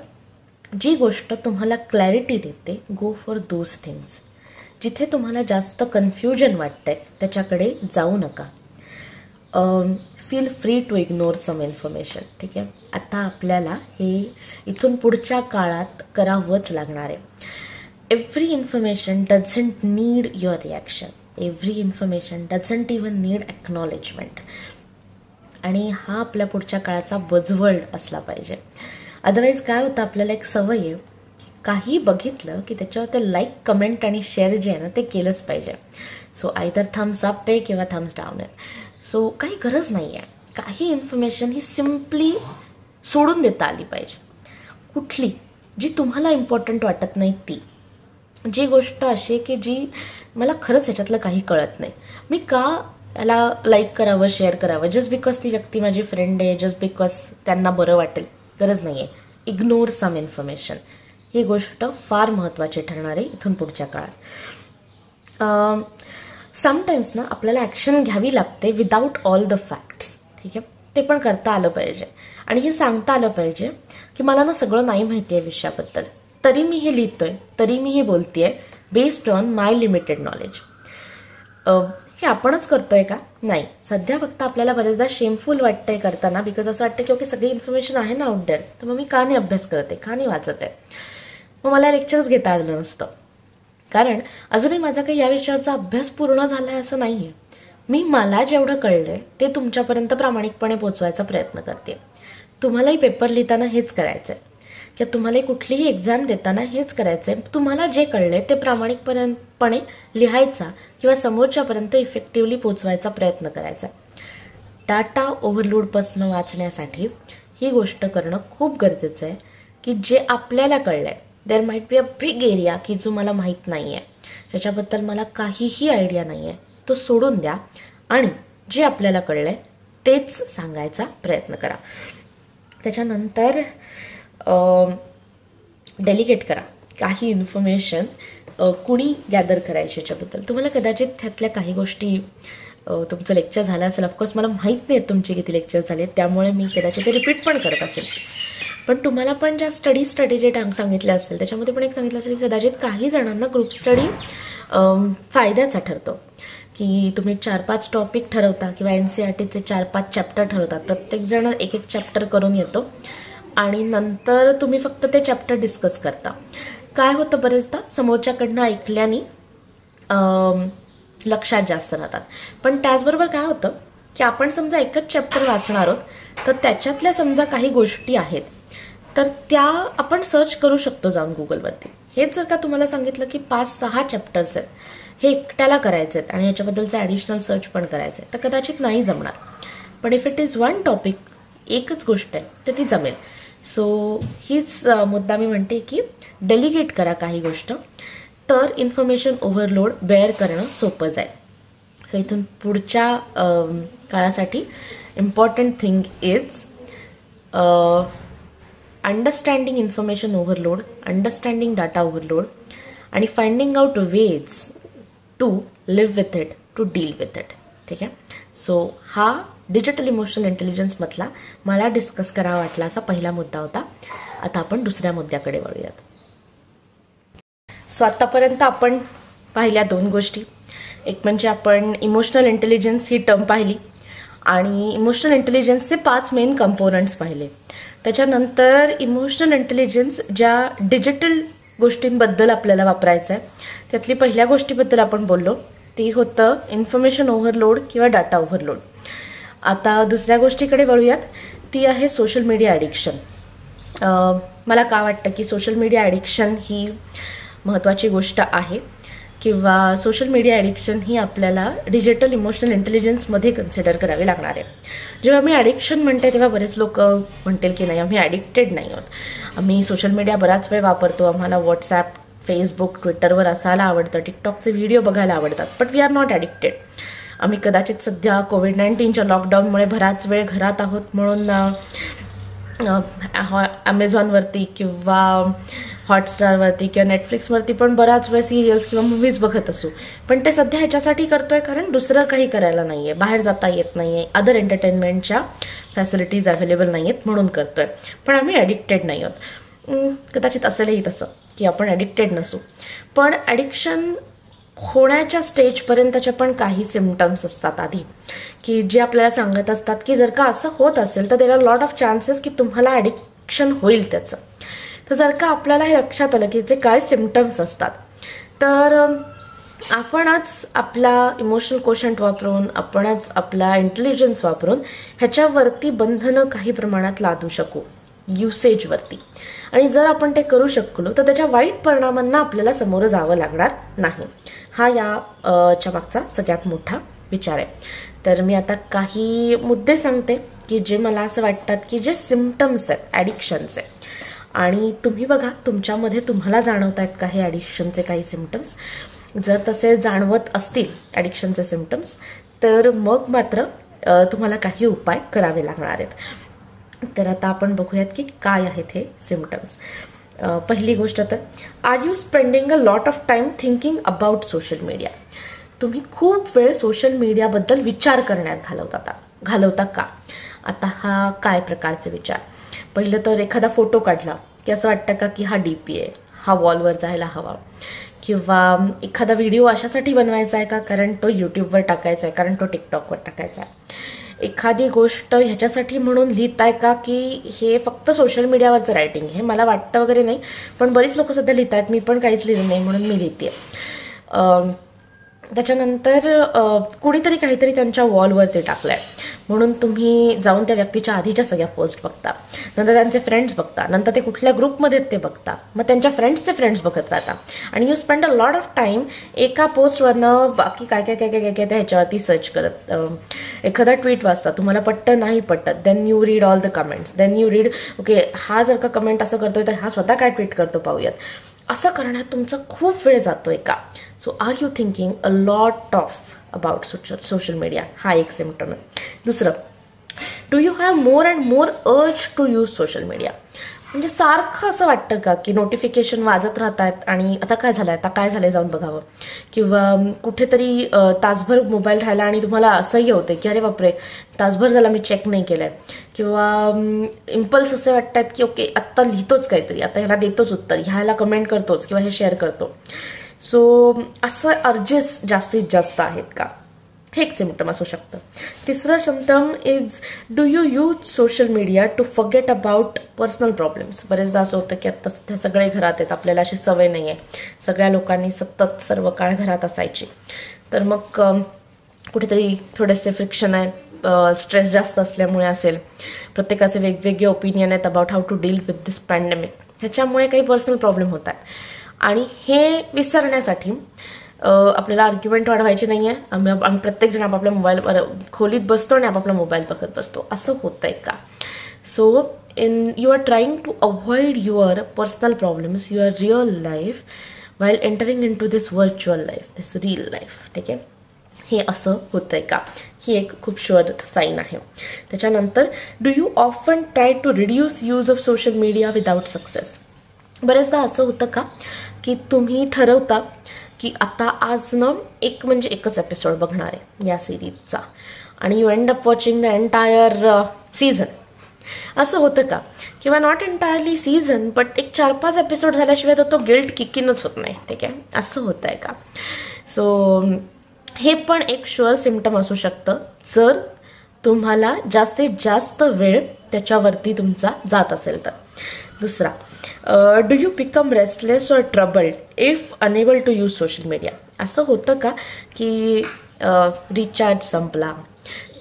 जी गोष्ट तुम्हाला क्लॅरिटी देते, गो फॉर दोज थिंग्स. जिथे तुम्हाला जास्त कन्फ्युजन वाटतंय त्याच्याकडे जाऊ नका. Feel free to ignore some information. ठीक आहे, आता आपल्याला हे इथून पुढच्या काळात करावंच लागणार आहे. Every information doesn't need your reaction. Every information doesn't even need acknowledgement. आणि हा आपल्या पुढच्या काळाचा बजवर्ड असला पाहिजे. अदरवाईज काय होतं, आपल्याला एक सवय आहे, काही बघितलं की त्याच्यावर ते लाईक कमेंट आणि शेअर जे आहे ना ते केलंच पाहिजे. सो आयदर थम्स अप आहे किंवा थम्स डाऊन आहे. सो काही गरज नाही आहे. काही इन्फॉर्मेशन ही सिम्पली सोडून देता आली पाहिजे. कुठली जी तुम्हाला इम्पॉर्टंट वाटत नाही ती. जी गोष्ट अशी की जी मला खरंच ह्याच्यातलं काही कळत नाही, मी का याला लाईक करावं शेअर करावं, जस्ट बिकॉज ती व्यक्ती माझी फ्रेंड आहे, जस्ट बिकॉज त्यांना बरं वाटेल, गरज नाही आहे. Ignore some information. ही गोष्ट फार महत्वाची ठरणार आहे इथून पुढच्या काळात. समटाइम्स ना आपल्याला ऍक्शन घ्यावी लागते विदाउट ऑल द फॅक्ट्स. ठीक आहे, ते पण करता आलं पाहिजे आणि हे सांगता आलं पाहिजे की मला ना सगळं नाही माहिती आहे विषयाबद्दल, तरी मी हे लिहितोय, तरी मी हे बोलतेय based on my limited knowledge. हे आपणच करतोय का? नाही. सध्या फक्त आपल्याला बरेचदा शेमफुल वाटतंय करताना, बिकॉज असं वाटतं की ओके सगळी इन्फॉर्मेशन आहे ना आउट देअर, तर मग मी का नाही अभ्यास करते, का नाही वाचत आहे, मग मला लेक्चर्स घेता आलं नसतं. कारण अजूनही माझा काही या विषयाचा अभ्यास पूर्ण झालाय असं नाहीये. मी मला जेवढं कळलंय ते तुमच्यापर्यंत प्रामाणिकपणे पोहोचवायचा प्रयत्न करते. तुम्हालाही पेपर लिहिताना हेच करायचंय किंवा तुम्हालाही कुठलीही एक्झाम देताना हेच करायचंय. तुम्हाला जे कळलंय ते प्रामाणिकपणे लिहायचा किंवा समोरच्यापर्यंत इफेक्टिव्हली पोहोचवायचा प्रयत्न करायचा. डाटा ओव्हरलोडपासून वाचण्यासाठी ही गोष्ट करणं खूप गरजेचं आहे की जे आपल्याला कळलंय, there might be a big area की जो मला माहीत नाहीये, ज्याच्याबद्दल मला काहीही आयडिया नाहीये, तो सोडून द्या आणि जे आपल्याला कळलंय तेच सांगायचा प्रयत्न करा. त्याच्यानंतर डेलिगेट करा. काही इन्फॉर्मेशन कुणी गॅदर करायची याच्याबद्दल. तुम्हाला कदाचित त्यातल्या काही गोष्टी, तुमचं लेक्चर झालं असेल, ऑफकोर्स मला माहीत नाही तुमचे किती लेक्चर झाले, त्यामुळे मी कदाचित ते रिपीट पण करत असेल, पण तुम्हाला पण ज्या स्टडी जे सांगितले असेल त्याच्यामध्ये पण एक सांगितलं असेल की कदाचित काही जणांना ग्रुप स्टडी फायद्याचा ठरतो, की तुम्ही 4-5 टॉपिक ठरवता किंवा NCERTचे 4-5 चॅप्टर ठरवतात. प्रत्येक जण एक चॅप्टर करून येतो आणि नंतर तुम्ही फक्त ते चॅप्टर डिस्कस करता. काय होतं, बरेचदा समोरच्याकडनं ऐकल्याने लक्षात जास्त राहतात. पण त्याचबरोबर काय होतं की आपण समजा एकच चॅप्टर वाचणार आहोत तर त्याच्यातल्या समजा काही गोष्टी आहेत तर त्या आपण सर्च करू शकतो जाऊन गुगलवरती. हेच जर का तुम्हाला सांगितलं की 5-6 चॅप्टर्स आहेत, हे एकट्याला करायचे आहेत आणि याच्याबद्दलचं ॲडिशनल सर्च पण करायचं आहे, तर कदाचित नाही जमणार. पण if it is one topic, एकच गोष्ट आहे, तर ती जमेल. सो हीच मुद्दा मी म्हणते की डेलिगेट करा काही गोष्ट, तर इन्फॉर्मेशन ओव्हरलोड बेअर करणं सोपं जाईल. सो इथून पुढच्या काळासाठी important thing is understanding information overload, understanding data overload आणि finding out ways to live with it, to deal with it. ठीक आहे. सो हा डिजिटल इमोशनल इंटेलिजन्स मधला मला डिस्कस करावा वाटला असा पहिला मुद्दा होता. आता आपण दुसऱ्या मुद्द्याकडे वळूयात. सो आतापर्यंत आपण पाहिल्या 2 गोष्टी. एक म्हणजे आपण इमोशनल इंटेलिजन्स ही टर्म पाहिली आणि इमोशनल इंटेलिजन्सचे 5 मेन कंपोनंट्स पाहिले. त्याच्यानंतर इमोशनल इंटेलिजन्स ज्या डिजिटल गोष्टींबद्दल आपल्याला वापरायचं आहे त्यातली पहिल्या गोष्टीबद्दल आपण बोललो, ती होतं इन्फॉर्मेशन ओव्हरलोड किंवा डाटा ओव्हरलोड. आता दुसऱ्या गोष्टीकडे वळूयात, ती आहे सोशल मीडिया ॲडिक्शन. मला का वाटतं की सोशल मीडिया ॲडिक्शन ही महत्त्वाची गोष्ट आहे किंवा सोशल मीडिया ॲडिक्शन ही आपल्याला डिजिटल इमोशनल इंटेलिजन्समध्ये कन्सिडर करावी लागणार आहे. जेव्हा मी ॲडिक्शन म्हणते तेव्हा बरेच लोक म्हणतील की नाही, आम्ही ॲडिक्टेड नाही आहोत, आम्ही सोशल मीडिया बराच वेळ वापरतो, आम्हाला व्हॉट्सॲप, फेसबुक, ट्विटरवर असायला आवडतं, टिकटॉकचे व्हिडिओ बघायला आवडतात, but we are not addicted. आम्ही कदाचित सध्या कोविड-19च्या लॉकडाऊनमुळे बराच वेळ घरात आहोत म्हणून ॲमेझॉनवरती किंवा हॉटस्टारवरती किंवा नेटफ्लिक्सवरती पण बराच वेळ सिरियल्स किंवा मूव्हीज बघत असू, पण ते सध्या ह्याच्यासाठी करतोय कारण दुसरं काही करायला नाहीये, बाहेर जाता येत नाहीये, अदर एंटरटेनमेंटच्या फॅसिलिटीज अवेलेबल नाहीयेत म्हणून करतोय. पण आम्ही ॲडिक्टेड नाही आहोत. कदाचित असेलही तसं की आपण ॲडिक्टेड नसू, पण ॲडिक्शन होण्याच्या स्टेजपर्यंतच्या पण काही सिम्पटम्स असतात आधी की जे आपल्याला सांगत असतात की जर का असं होत असेल तर there are lot of chances की तुम्हाला ॲडिक्शन होईल त्याचं. तर जर का आपल्याला हे लक्षात आलं की जे काय सिम्पटम्स असतात तर आपणच आपला इमोशनल कोशंट वापरून, आपणच आपला इंटेलिजन्स वापरून ह्याच्यावरती बंधनं काही प्रमाणात लादू शकू युसेजवरती. आणि जर आपण ते करू शकलो तर त्याच्या वाईट परिणामांना आपल्याला समोरं जावं लागणार नाही. हा याच्या मागचा सगळ्यात मोठा विचार आहे. तर मी आता काही मुद्दे सांगते की जे मला असं वाटतात की जे सिम्पटम्स आहेत ॲडिक्शनचे, आणि तुम्ही बघा तुमच्यामध्ये तुम्हाला जाणवत आहेत का हे ॲडिक्शनचे काही सिम्पटम्स. जर तसे जाणवत असतील ॲडिक्शनचे सिम्पटम्स तर मग मात्र तुम्हाला काही उपाय करावे लागणार आहेत. तर आता आपण बघूयात की काय आहेत हे सिम्पटम्स. पहिली गोष्ट तर, are you spending a lot of time thinking about social media. तुम्ही खूप वेळ सोशल मीडियाबद्दल विचार करण्यात घालवता का? आता हा काय प्रकारचे विचार? पहिलं तर एखादा फोटो काढला की असं वाटतं का की हा डीपी आहे, हा वॉलवर जायला हवा, किंवा एखादा व्हिडिओ अशासाठी बनवायचा आहे का कारण तो यूट्यूबवर टाकायचा आहे, कारण तो टिकटॉकवर टाकायचा आहे. एखादी गोष्ट ह्याच्यासाठी म्हणून लिहिताय का की हे फक्त सोशल मीडियावरचं रायटिंग, हे मला वाटतं वगैरे नाही, पण बरीच लोक सध्या लिहित आहेत, मी पण काहीच लिहिलं नाही म्हणून मी लिहिते. त्याच्यानंतर कुणीतरी काहीतरी त्यांच्या वॉलवरती टाकलंय म्हणून तुम्ही जाऊन त्या व्यक्तीच्या आधीच्या सगळ्या पोस्ट बघता, नंतर त्यांचे फ्रेंड्स बघता, नंतर ते कुठल्या ग्रुपमध्ये ते बघता, मग त्यांच्या फ्रेंड्सचे फ्रेंड्स बघत राहता आणि you spend a lot of time एका पोस्टवरनं बाकी काय काय काय काय काय काय ह्याच्यावरती सर्च करत. एखादा ट्विट वाचता, तुम्हाला पटतं नाही पटत, then you read all the comments, then you read okay हा जर का कमेंट असं करतोय तर हा स्वतः काय ट्विट करतो पाहूयात. असं करण्यात तुमचा खूप वेळ जातोय का? So are you thinking a lot of about social media? हा एक सिम्पटम आहे. दुसरं, do you have more and more urge to use social media? म्हणजे सारखं असं वाटतं का की नोटिफिकेशन वाजत राहतात आणि आता काय झालंय, आता काय झालंय जाऊन बघावं, किंवा कुठेतरी तासभर मोबाईल राहिला आणि तुम्हाला असंही होते की अरे बापरे तासभर झाला मी चेक नाही केलंय, किंवा इम्पल्स असे वाटतात की ओके आत्ता लिहितोच काहीतरी, आता ह्याला देतोच उत्तर, ह्याला कमेंट करतोच किंवा हे शेअर करतो. सो असं अर्जेस जास्तीत जास्त आहेत का? हे एक सिम्पटम असू शकतं. तिसरं symptom is do you use social media to forget about personal problems? बरेचदा असं होतं की आता सध्या सगळे घरात आहेत, आपल्याला अशी सवय नाही आहे, सगळ्या लोकांनी सतत सर्व काळ घरात असायची, तर मग कुठेतरी थोडेसे फ्रिक्शन आहेत, स्ट्रेस जास्त असल्यामुळे असेल, प्रत्येकाचे वेगवेगळे ओपिनियन आहेत about how to deal with this pandemic, ह्याच्यामुळे काही पर्सनल प्रॉब्लेम होत आहेत आणि हे विसरण्यासाठी आपल्याला आर्ग्युमेंट वाढवायची नाहीये, आम्ही प्रत्येक जण आपापल्या मोबाईलवर खोलीत बसतो आणि आपापला मोबाईल बघत बसतो, असं होतंय का? So you are trying to avoid your personal problems, your real life while entering in to this virtual life, this real life. ठीक आहे, हे असं होतंय का? ही एक खूप शुअर साईन आहे. त्याच्यानंतर, do you often try to reduce use of social media without success? बरेचदा असं होतं का की तुम्ही ठरवता की आता आज न एकच एपिसोड बघणार आहे या सिरीजचा आणि you end up watching the entire season. असं होतं का? किंवा नॉट एंटायरली सीझन बट एक 4-5 एपिसोड झाल्याशिवाय तो गिल्ट किकिनच होत नाही. ठीक आहे, असं होत आहे का? सो हे पण एक शुअर सिम्पटम असू शकतं जर तुम्हाला जास्तीत जास्त वेळ त्याच्यावरती तुमचा जात असेल तर. दुसरा, do you become restless or troubled if unable to use social media? असं होतं का की रिचार्ज संपला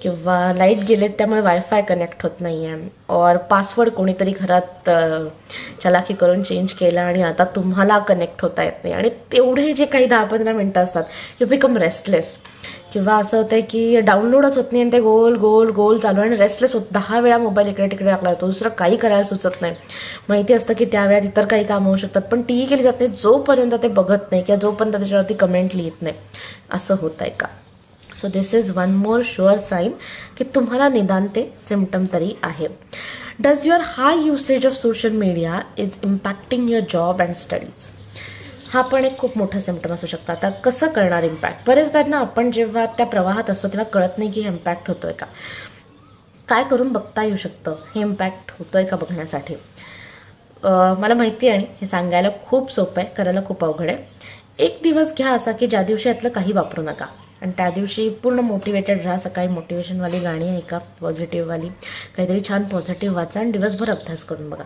किंवा लाईट गेलेत त्यामुळे वायफाय कनेक्ट होत नाहीये, और पासवर्ड कोणीतरी घरात चलाखी करून चेंज केला आणि आता तुम्हाला कनेक्ट होता येत नाही आणि तेवढे जे काही 10-15 मिनिटं असतात यू बिकम रेस्टलेस, किंवा असं होतंय की डाउनलोडच होत नाही आणि ते गोल गोल गोल चालू आणि रेस्टलेस होत 10 वेळा मोबाईल इकडे तिकडे टाकला जातो, दुसरं काही करायला सुचत नाही. माहिती असतं की त्या वेळात इतर काही कामं होऊ शकतात पण टी केली जात नाही जोपर्यंत ते बघत नाही किंवा जोपर्यंत त्याच्यावरती कमेंट लिहित नाही. असं होत आहे का? So this is one more sure sign की तुम्हाला निदान ते सिम्पटम तरी आहे. Does your high usage of social media is impacting your job and studies? हा पण एक खूप मोठा सिम्पटम असू शकतो. आता कसं कळणार इम्पॅक्ट? बरेचदा ना आपण जेव्हा त्या प्रवाहात असतो तेव्हा कळत नाही की हे इम्पॅक्ट होतोय का. काय करून बघता येऊ शकतं हे इम्पॅक्ट होतोय का बघण्यासाठी? मला माहिती आहे आणि हे सांगायला खूप सोपं आहे, करायला खूप अवघड आहे. एक दिवस घ्या असा की ज्या दिवशी यातलं काही वापरू नका आणि त्या दिवशी पूर्ण मोटिवेटेड राहा. सकाळी मोटिवेशनवाली गाणी ऐका, पॉझिटिव्हवाली काहीतरी छान पॉझिटिव्ह वाचा आणि दिवसभर अभ्यास करून बघा.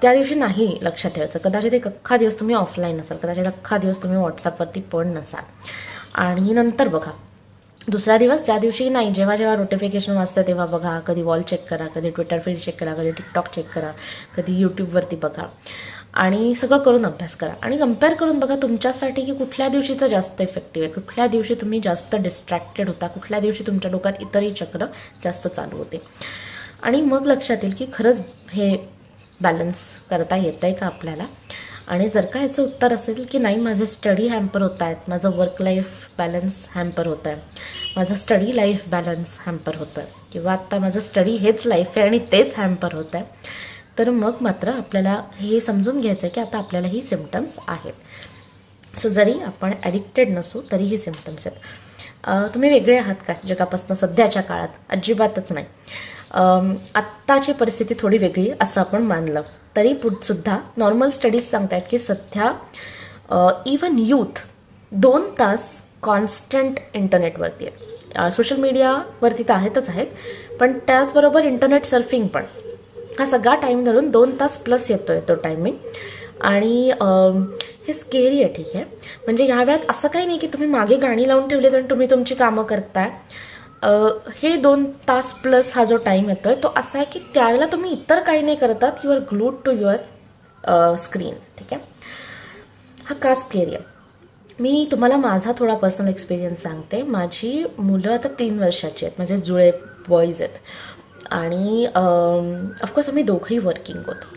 त्या दिवशी नाही लक्षात ठेवायचं, कदाचित एक अख्खा दिवस तुम्ही ऑफलाईन नसाल, कदाचित अख्खा दिवस तुम्ही व्हॉट्सअपवरती पण नसाल आणि नंतर बघा. दुसरा दिवस ज्या दिवशी नाही, जेव्हा जेव्हा नोटिफिकेशन वाजतं तेव्हा बघा, कधी वॉल चेक करा, कधी ट्विटर फीड चेक करा, कधी टिकटॉक चेक करा, कधी यूट्यूबवरती बघा आणि सगळं करून अभ्यास करा आणि कम्पेअर करून बघा तुमच्यासाठी की कुठल्या दिवशीचं जास्त इफेक्टिव्ह आहे, कुठल्या दिवशी तुम्ही जास्त डिस्ट्रॅक्टेड होता, कुठल्या दिवशी तुमच्या डोक्यात इतरही चक्र जास्त चालू होते. आणि मग लक्षात येईल की खरंच हे बॅलन्स करता येत आहे का आपल्याला. आणि जर का याचं उत्तर असेल की नाही, माझे स्टडी हॅम्पर होत आहेत, माझं वर्क लाईफ बॅलन्स हॅम्पर होत आहे, माझं स्टडी लाईफ बॅलन्स हॅम्पर होतं आहे, किंवा आता माझं स्टडी हेच लाईफ आहे आणि तेच हॅम्पर होत आहे, तर मग मात्र आपल्याला हे समजून घ्यायचं आहे की आता आपल्याला ही सिम्पटम्स आहेत. सो जरी आपण ॲडिक्टेड नसू तरी ही सिम्पटम्स आहेत. तुम्ही वेगळे आहात का जगापासून सध्याच्या काळात? अजिबातच नाही. आत्ताची परिस्थिती थोडी वेगळी असं आपण मानलं तरी सुद्धा नॉर्मल स्टडीज सांगतायत की सध्या इवन यूथ 2 तास कॉन्स्टंट इंटरनेटवरती आहे. सोशल मीडियावरती तर आहेतच आहेत, पण त्याचबरोबर इंटरनेट सर्फिंग पण, हा सगळा टाइम धरून 2 तास प्लस येतोय तो टायमिंग. आणि हे स्केरी आहे. ठीक आहे, म्हणजे ह्या वेळात असं काही नाही की तुम्ही मागे गाणी लावून ठेवली तर तुम्ही तुमची कामं करताय. हे 2 तास प्लस हा जो टाइम येतोय तो असा आहे की त्यावेळेला तुम्ही इतर काही नाही करतात, you are glued to your screen. ठीक आहे, हा का स्केरी आहे. मी तुम्हाला माझा थोडा पर्सनल एक्सपिरियन्स सांगते. माझी मुलं आता 3 वर्षाची आहेत, म्हणजे जुळे बॉईज आहेत. आणि ऑफकोर्स आम्ही दोघंही वर्किंग होतो.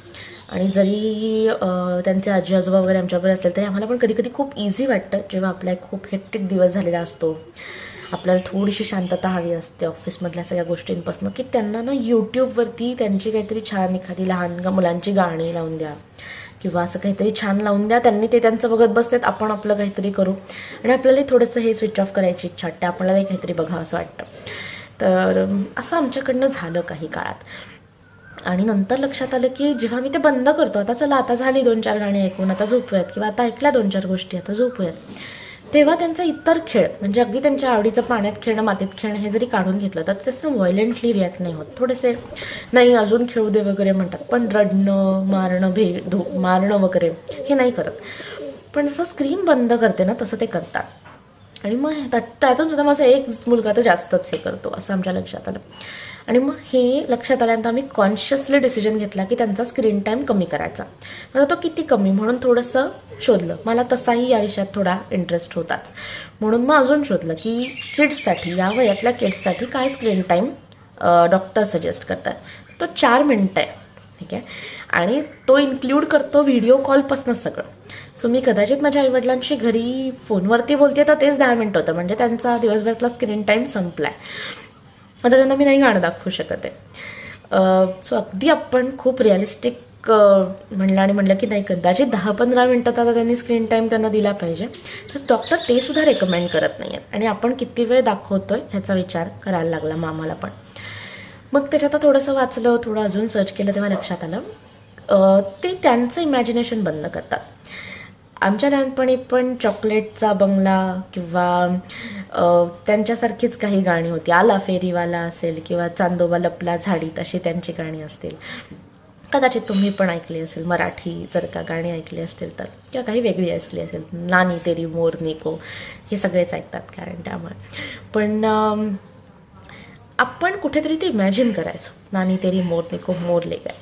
आणि जरी त्यांचे आजी आजोबा वगैरे आमच्याबरोबर असेल तरी आम्हाला पण कधी कधी खूप इझी वाटतं जेव्हा आपला एक खूप हेक्टिक दिवस झालेला असतो, आपल्याला थोडीशी शांतता हवी असते ऑफिसमधल्या सगळ्या गोष्टींपासून, की त्यांना ना यूट्यूबवरती त्यांची काहीतरी छान एखादी लहान मुलांची गाणी लावून द्या किंवा असं काहीतरी छान लावून द्या. त्यांनी ते त्यांचं बघत बसतात, आपण आपलं काहीतरी करू. आणि आपल्यालाही थोडंसं हे स्विच ऑफ करायची इच्छा वाटते, आपल्यालाही काहीतरी बघावं असं वाटतं. तर असं आमच्याकडनं झालं काही काळात. आणि नंतर लक्षात आलं की जेव्हा मी ते बंद करतो, आता चला आता झाली 2-4 गाणी ऐकून, आता झोपूयात, किंवा आता ऐकल्या 2-4 गोष्टी, आता झोपूयात, तेव्हा त्यांचा इतर खेळ म्हणजे अगदी त्यांच्या आवडीचं पाण्यात खेळणं, मातीत खेळणं हे जरी काढून घेतलं तर तसं व्हायलेंटली रिॲक्ट नाही होत. थोडेसे नाही अजून खेळू दे वगैरे म्हणतात, पण रडणं, मारणं, मारणं वगैरे हे नाही करत. पण जसं स्क्रीन बंद करते ना तसं ते करतात. आणि मग त्यातून सुद्धा माझा एक मुलगा तर जास्तच हे करतो असं आमच्या लक्षात आलं. आणि मग हे लक्षात आल्यानंतर आम्ही कॉन्शियसली डिसिजन घेतला की त्यांचा स्क्रीन टाईम कमी करायचा. मला तो किती कमी म्हणून थोडंसं शोधलं. मला तसाही या विषयात थोडा इंटरेस्ट होताच, म्हणून मग अजून शोधलं की किड्ससाठी, या वयातल्या किड्ससाठी काय स्क्रीन टाईम डॉक्टर सजेस्ट करतात. तो 4 मिनिटं आहे. ठीक आहे, आणि तो इन्क्ल्यूड करतो व्हिडिओ कॉलपासून सगळं. सो मी कदाचित माझ्या आईवडिलांशी घरी फोनवरती बोलते तर तेच 10 मिनिटं होतं, म्हणजे त्यांचा दिवसभरातला स्क्रीन टाईम संपलाय. आता त्यांना मी नाही गाणं दाखवू शकत आहे. सो अगदी आपण खूप रिअलिस्टिक म्हटलं की नाही कदाचित 10-15 मिनिटात आता त्यांनी स्क्रीन टाईम त्यांना दिला पाहिजे. तर डॉक्टर ते सुद्धा रेकमेंड करत नाही आहेत. आणि आपण किती वेळ दाखवतोय ह्याचा विचार करायला लागला मग आम्हाला पण. मग त्याच्यात थोडंसं वाचलं, थोडं अजून सर्च केलं, तेव्हा लक्षात आलं ते त्यांचं इमॅजिनेशन बंद करतात. आमच्या लहानपणी पण चॉकलेटचा बंगला किंवा त्यांच्यासारखीच काही गाणी होती. आला फेरीवाला असेल किंवा चांदोबा लपला झाडीत अशी त्यांची गाणी असतील. कदाचित तुम्ही पण ऐकली असेल, मराठी जर का गाणी ऐकली असतील तर, किंवा काही वेगळी असली असेल, नानी तेरी मोरनी को, हे सगळेच ऐकतात कारण त्यामुळे. पण आपण कुठेतरी ते इमॅजिन करायचो, नानी तेरी मोरनी को मोर ले गए.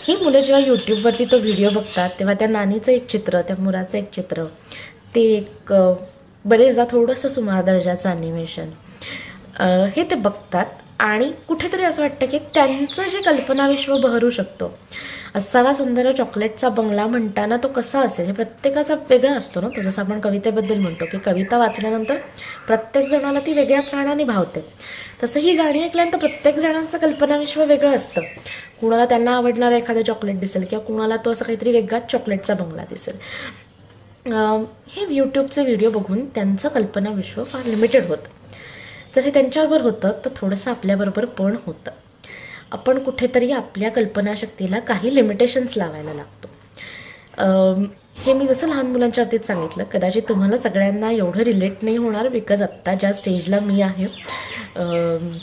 ही मुलं जेव्हा यूट्यूबवरती तो व्हिडिओ बघतात तेव्हा त्या नानीचं एक चित्र, त्या मुलाचं एक चित्र, ते एक बरेचदा थोडंसं सुमार दर्जाचं ॲनिमेशन हे ते बघतात. आणि कुठेतरी असं वाटतं की त्यांचं जे कल्पनाविश्व बहरू शकतो. असावा सुंदर चॉकलेटचा बंगला म्हणताना तो कसा असेल हे प्रत्येकाचा वेगळा असतो ना. तो जसं आपण कवितेबद्दल म्हणतो की कविता वाचल्यानंतर प्रत्येक जणाला ती वेगळ्या प्राणाने भावते, तसं ही गाणी ऐकल्यानंतर प्रत्येक जणांचं कल्पनाविश्व वेगळं असतं. कुणाला त्यांना आवडणारं एखादं चॉकलेट दिसेल किंवा कुणाला तो असं काहीतरी वेगळाच चॉकलेटचा बंगला दिसेल. हे यूट्यूबचे व्हिडिओ बघून त्यांचं कल्पनाविश्व फार लिमिटेड होतं. जर हे त्यांच्याबरोबर होतं तर थोडंसं आपल्याबरोबर पण होतं. आपण कुठेतरी आपल्या कल्पनाशक्तीला काही लिमिटेशन्स लावायला लागतो. हे मी जसं लहान मुलांच्या बाबतीत सांगितलं, कदाचित तुम्हाला सगळ्यांना एवढं रिलेट नाही होणार, बिकॉज आत्ता ज्या स्टेजला मी आहे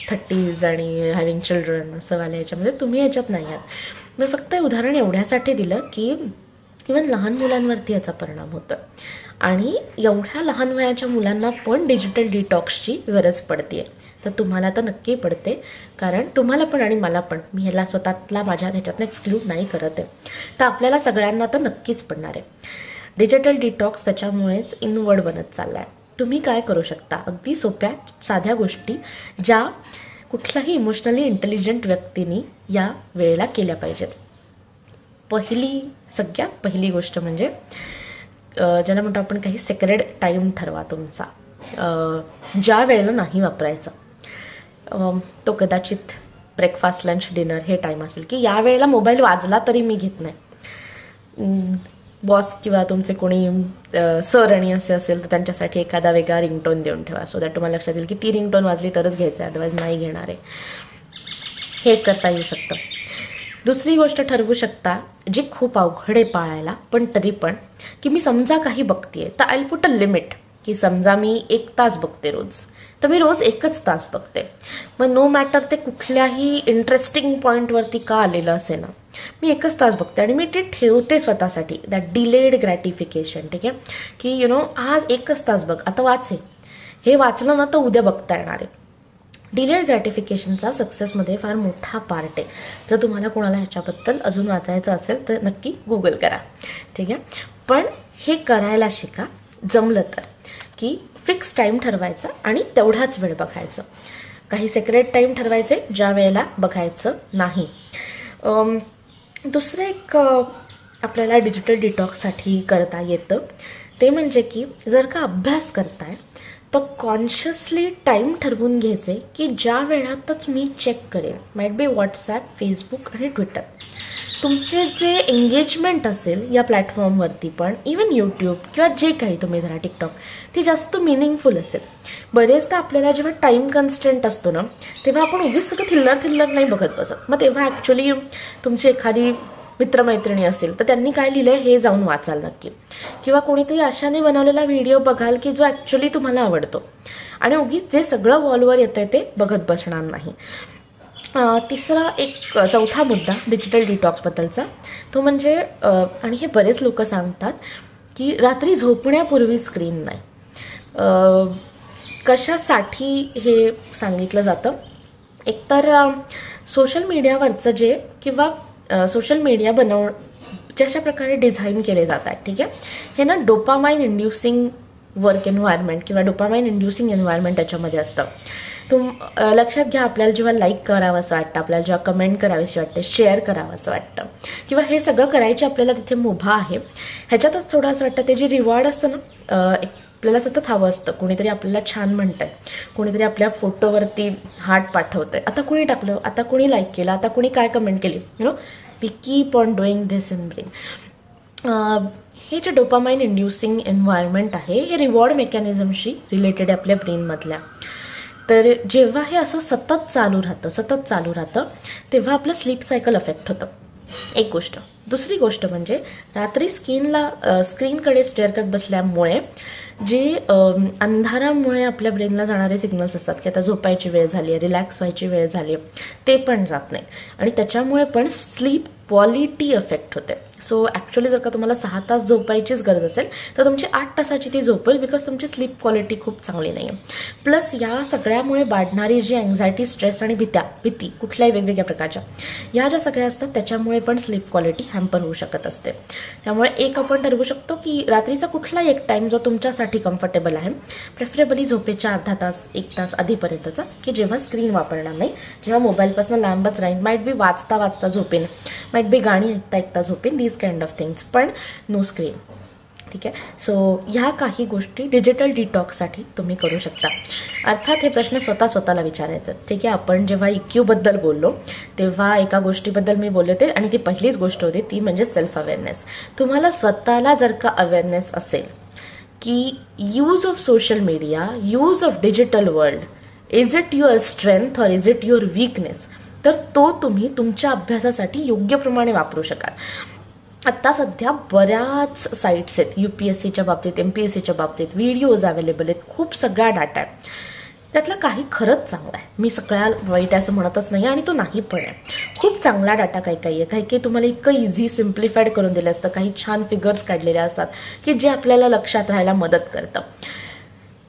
30s आणि हॅव्हिंग चिल्ड्रन असं वाल्या याच्यामध्ये, तुम्ही याच्यात नाही आहात. मी फक्त उदाहरण एवढ्यासाठी दिलं की इव्हन लहान मुलांवरती याचा परिणाम होतो. आणि एवढ्या लहान वयाच्या मुलांना पण डिजिटल डिटॉक्सची गरज पडते. तर तुम्हाला तर नक्की पडते, कारण तुम्हाला पण आणि मला पण, मी ह्याला स्वतःला माझ्या ह्याच्यातनं एक्सक्लूड नाही करत आहे, तर आपल्याला सगळ्यांना तर नक्कीच पडणार आहे. डिजिटल डिटॉक्स त्याच्यामुळेच इनवर्ड बनत चालला आहे. तुम्ही काय करू शकता, अगदी सोप्या साध्या गोष्टी ज्या कुठल्याही इमोशनली इंटेलिजंट व्यक्तीने या वेळेला केल्या पाहिजेत. सगळ्यात पहिली गोष्ट म्हणजे ज्याला म्हणतो आपण काही सेक्रेड टाईम ठरवा तुमचा, ज्या वेळेला नाही वापरायचा. तो कदाचित ब्रेकफास्ट, लंच, डिनर हे टाईम असेल की या वेळेला मोबाईल वाजला तरी मी घेत नाही. बॉस किंवा तुमचे कोणी सर आणि असे असेल तर त्यांच्यासाठी एखादा वेगळा रिंगटोन देऊन ठेवा, सो दॅट तुम्हाला लक्षात येईल की ती रिंगटोन वाजली तरच घ्यायचं आहे, अदरवाईज नाही घेणार आहे. हे करता येऊ शकतं. दुसरी गोष्ट ठरवू शकता जी खूप अवघड आहे पाळायला, पण तरी पण, की मी समजा काही बघतेय तर आय पुट अ लिमिट, की समजा मी 1 तास बघते रोज, तर मी रोज 1च तास बघते. मग नो मॅटर ते कुठल्याही इंटरेस्टिंग पॉईंटवरती का आलेलं असेल ना, मी 1च तास बघते आणि मी ते ठेवते स्वतःसाठी, दॅट डिलेड ग्रॅटिफिकेशन. ठीक आहे, की आज 1च तास बघ, आता वाच, हे वाचलं ना तर उद्या बघता येणार आहे. डिलेड ग्रॅटिफिकेशनचा सक्सेसमध्ये फार मोठा पार्ट आहे. जर तुम्हाला कोणाला ह्याच्याबद्दल अजून वाचायचं असेल तर नक्की गुगल करा. ठीक आहे. पण हे करायला शिका, जमलं तर, की फिक्स टाईम ठरवायचा आणि तेवढाच वेळ बघायचं. काही सेक्रेट टाईम ठरवायचे ज्या वेळेला बघायचं नाही. दुसरं एक आपल्याला डिजिटल डिटॉक्ससाठी करता येतं ते म्हणजे की जर का अभ्यास करताय तर कॉन्शियसली टाईम ठरवून घ्यायचे की ज्या वेळातच मी चेक करेन. माइट बी व्हॉट्सॲप, फेसबुक आणि ट्विटर. तुमचे जे एंगेजमेंट असेल या प्लॅटफॉर्मवरती पण, इवन यूट्यूब किंवा जे काही तुम्ही धरा, टिकटॉक, ती जास्त मिनिंगफुल असेल. बरेचदा आपल्याला जेव्हा टाईम कन्स्टंट असतो ना तेव्हा आपण उगीच सगळं थिल्लर नाही बघत बसत. मग तेव्हा ॲक्च्युली तुमची एखादी मित्रमैत्रिणी असेल तर त्यांनी काय लिहिलंय हे जाऊन वाचाल नक्की. किंवा कोणीतरी आशाने बनवलेला व्हिडिओ बघाल की जो ॲक्च्युली तुम्हाला आवडतो. आणि उगीच जे सगळं वॉलवर येतंय ते बघत बसणार नाही. तिसरा एक चौथा मुद्दा डिजिटल डिटॉक्सबद्दलचा तो म्हणजे, आणि हे बरेच लोक सांगतात की रात्री झोपण्यापूर्वी स्क्रीन नाही. कशासाठी हे सांगितलं जातं? एकतर सोशल मीडियावरचं जे किंवा सोशल मीडिया जशा प्रकारे डिझाईन केले जातात, ठीक आहे, हे ना डोपामाइन इंड्युसिंग वर्क एन्व्हायरमेंट किंवा डोपामाइन इंड्युसिंग एन्व्हायरमेंट त्याच्यामध्ये असतं. लक्षात घ्या, आपल्याला जेव्हा लाईक करावं असं वाटतं, आपल्याला जेव्हा कमेंट करावीशी वाटते, शेअर करावं असं वाटतं, किंवा हे सगळं करायची आपल्याला तिथे मुभा आहे, ह्याच्यातच थोडं असं वाटतं ते जे रिवॉर्ड असतं ना, आपल्याला सतत हवं असतं. कोणीतरी आपल्याला छान म्हणतंय, कोणीतरी आपल्या फोटोवरती हार्ट पाठवतंय, आता कुणी टाकलं, आता कुणी लाईक केलं, आता कुणी काय कमेंट केली, we keep on doing this in brain. हे जे डोपामाइन इंड्युसिंग एन्व्हायरमेंट आहे हे रिवॉर्ड मेकॅनिझमशी रिलेटेड आहे आपल्या ब्रेनमधल्या. तर जेव्हा हे असं सतत चालू राहतं तेव्हा आपलं स्लीप सायकल अफेक्ट होतं. एक गोष्ट. दुसरी गोष्ट म्हणजे रात्री स्क्रीनकडे स्टेअर करत बसल्यामुळे जे अंधारामुळे आपल्या ब्रेनला जाणारे सिग्नल्स असतात की आता झोपायची वेळ झाली आहे, रिलॅक्स व्हायची वेळ झाली आहे, ते पण जात नाही. आणि त्याच्यामुळे पण स्लीप क्वालिटी अफेक्ट होते. सो ॲक्च्युली जर का तुम्हाला 6 तास झोपायचीच गरज असेल तर तुमची 8 तासाची ती झोपेल, बिकॉज तुमची स्लीप क्वालिटी खूप चांगली नाही आहे. प्लस या सगळ्यामुळे वाढणारी जी अँझायटी, स्ट्रेस आणि भीती कुठल्याही वेगवेगळ्या प्रकारच्या, या ज्या सगळ्या असतात त्याच्यामुळे पण स्लीप क्वालिटी हॅम्पर होऊ शकत असते. त्यामुळे एक आपण ठरवू शकतो की रात्रीचा कुठलाही एक टाईम जो तुमच्यासाठी कम्फर्टेबल आहे, प्रेफरेबली झोपेच्या अर्धा तास 1 तास आधीपर्यंतचा, की जेव्हा स्क्रीन वापरणार नाही, जेव्हा मोबाईलपासून लांबच राहील. माइट बी वाचता झोपेन, माइट बी गाणी ऐकता झोपेन, दीज काइंड ऑफ थिंग्स, पण नो स्क्रीन. ठीक आहे. सो ह्या काही गोष्टी डिजिटल डिटॉक्ससाठी तुम्ही करू शकता. अर्थात हे प्रश्न स्वतःला विचारायचं. ठीक आहे. आपण जेव्हा EQ बद्दल बोललो तेव्हा एका गोष्टीबद्दल मी बोलले होते आणि ती पहिलीच गोष्ट होती ती म्हणजे सेल्फ अवेअरनेस. तुम्हाला स्वतःला जर का अवेअरनेस असेल की use of social media, use of digital world, is it your strength और इज इट युअर वीकनेस, तर तो तुम्ही तुमच्या अभ्यासासाठी योग्य प्रमाणे वापरू शकाल. आता सध्या बऱ्याच साईट्स आहेत UPSCच्या बाबतीत, MPSCच्या बाबतीत, व्हिडिओज अवेलेबल आहेत, खूप सगळा डाटा आहे. त्यातला काही खरंच चांगला आहे, मी सगळ्या वाईट असं म्हणतच नाही आणि तो नाही पण आहे. खूप चांगला डाटा काही आहे, काही तुम्हाला इतकं इझी सिम्प्लिफाईड करून दिलं असतं, काही छान फिगर्स काढलेले असतात की जे आपल्याला लक्षात राहायला मदत करतं.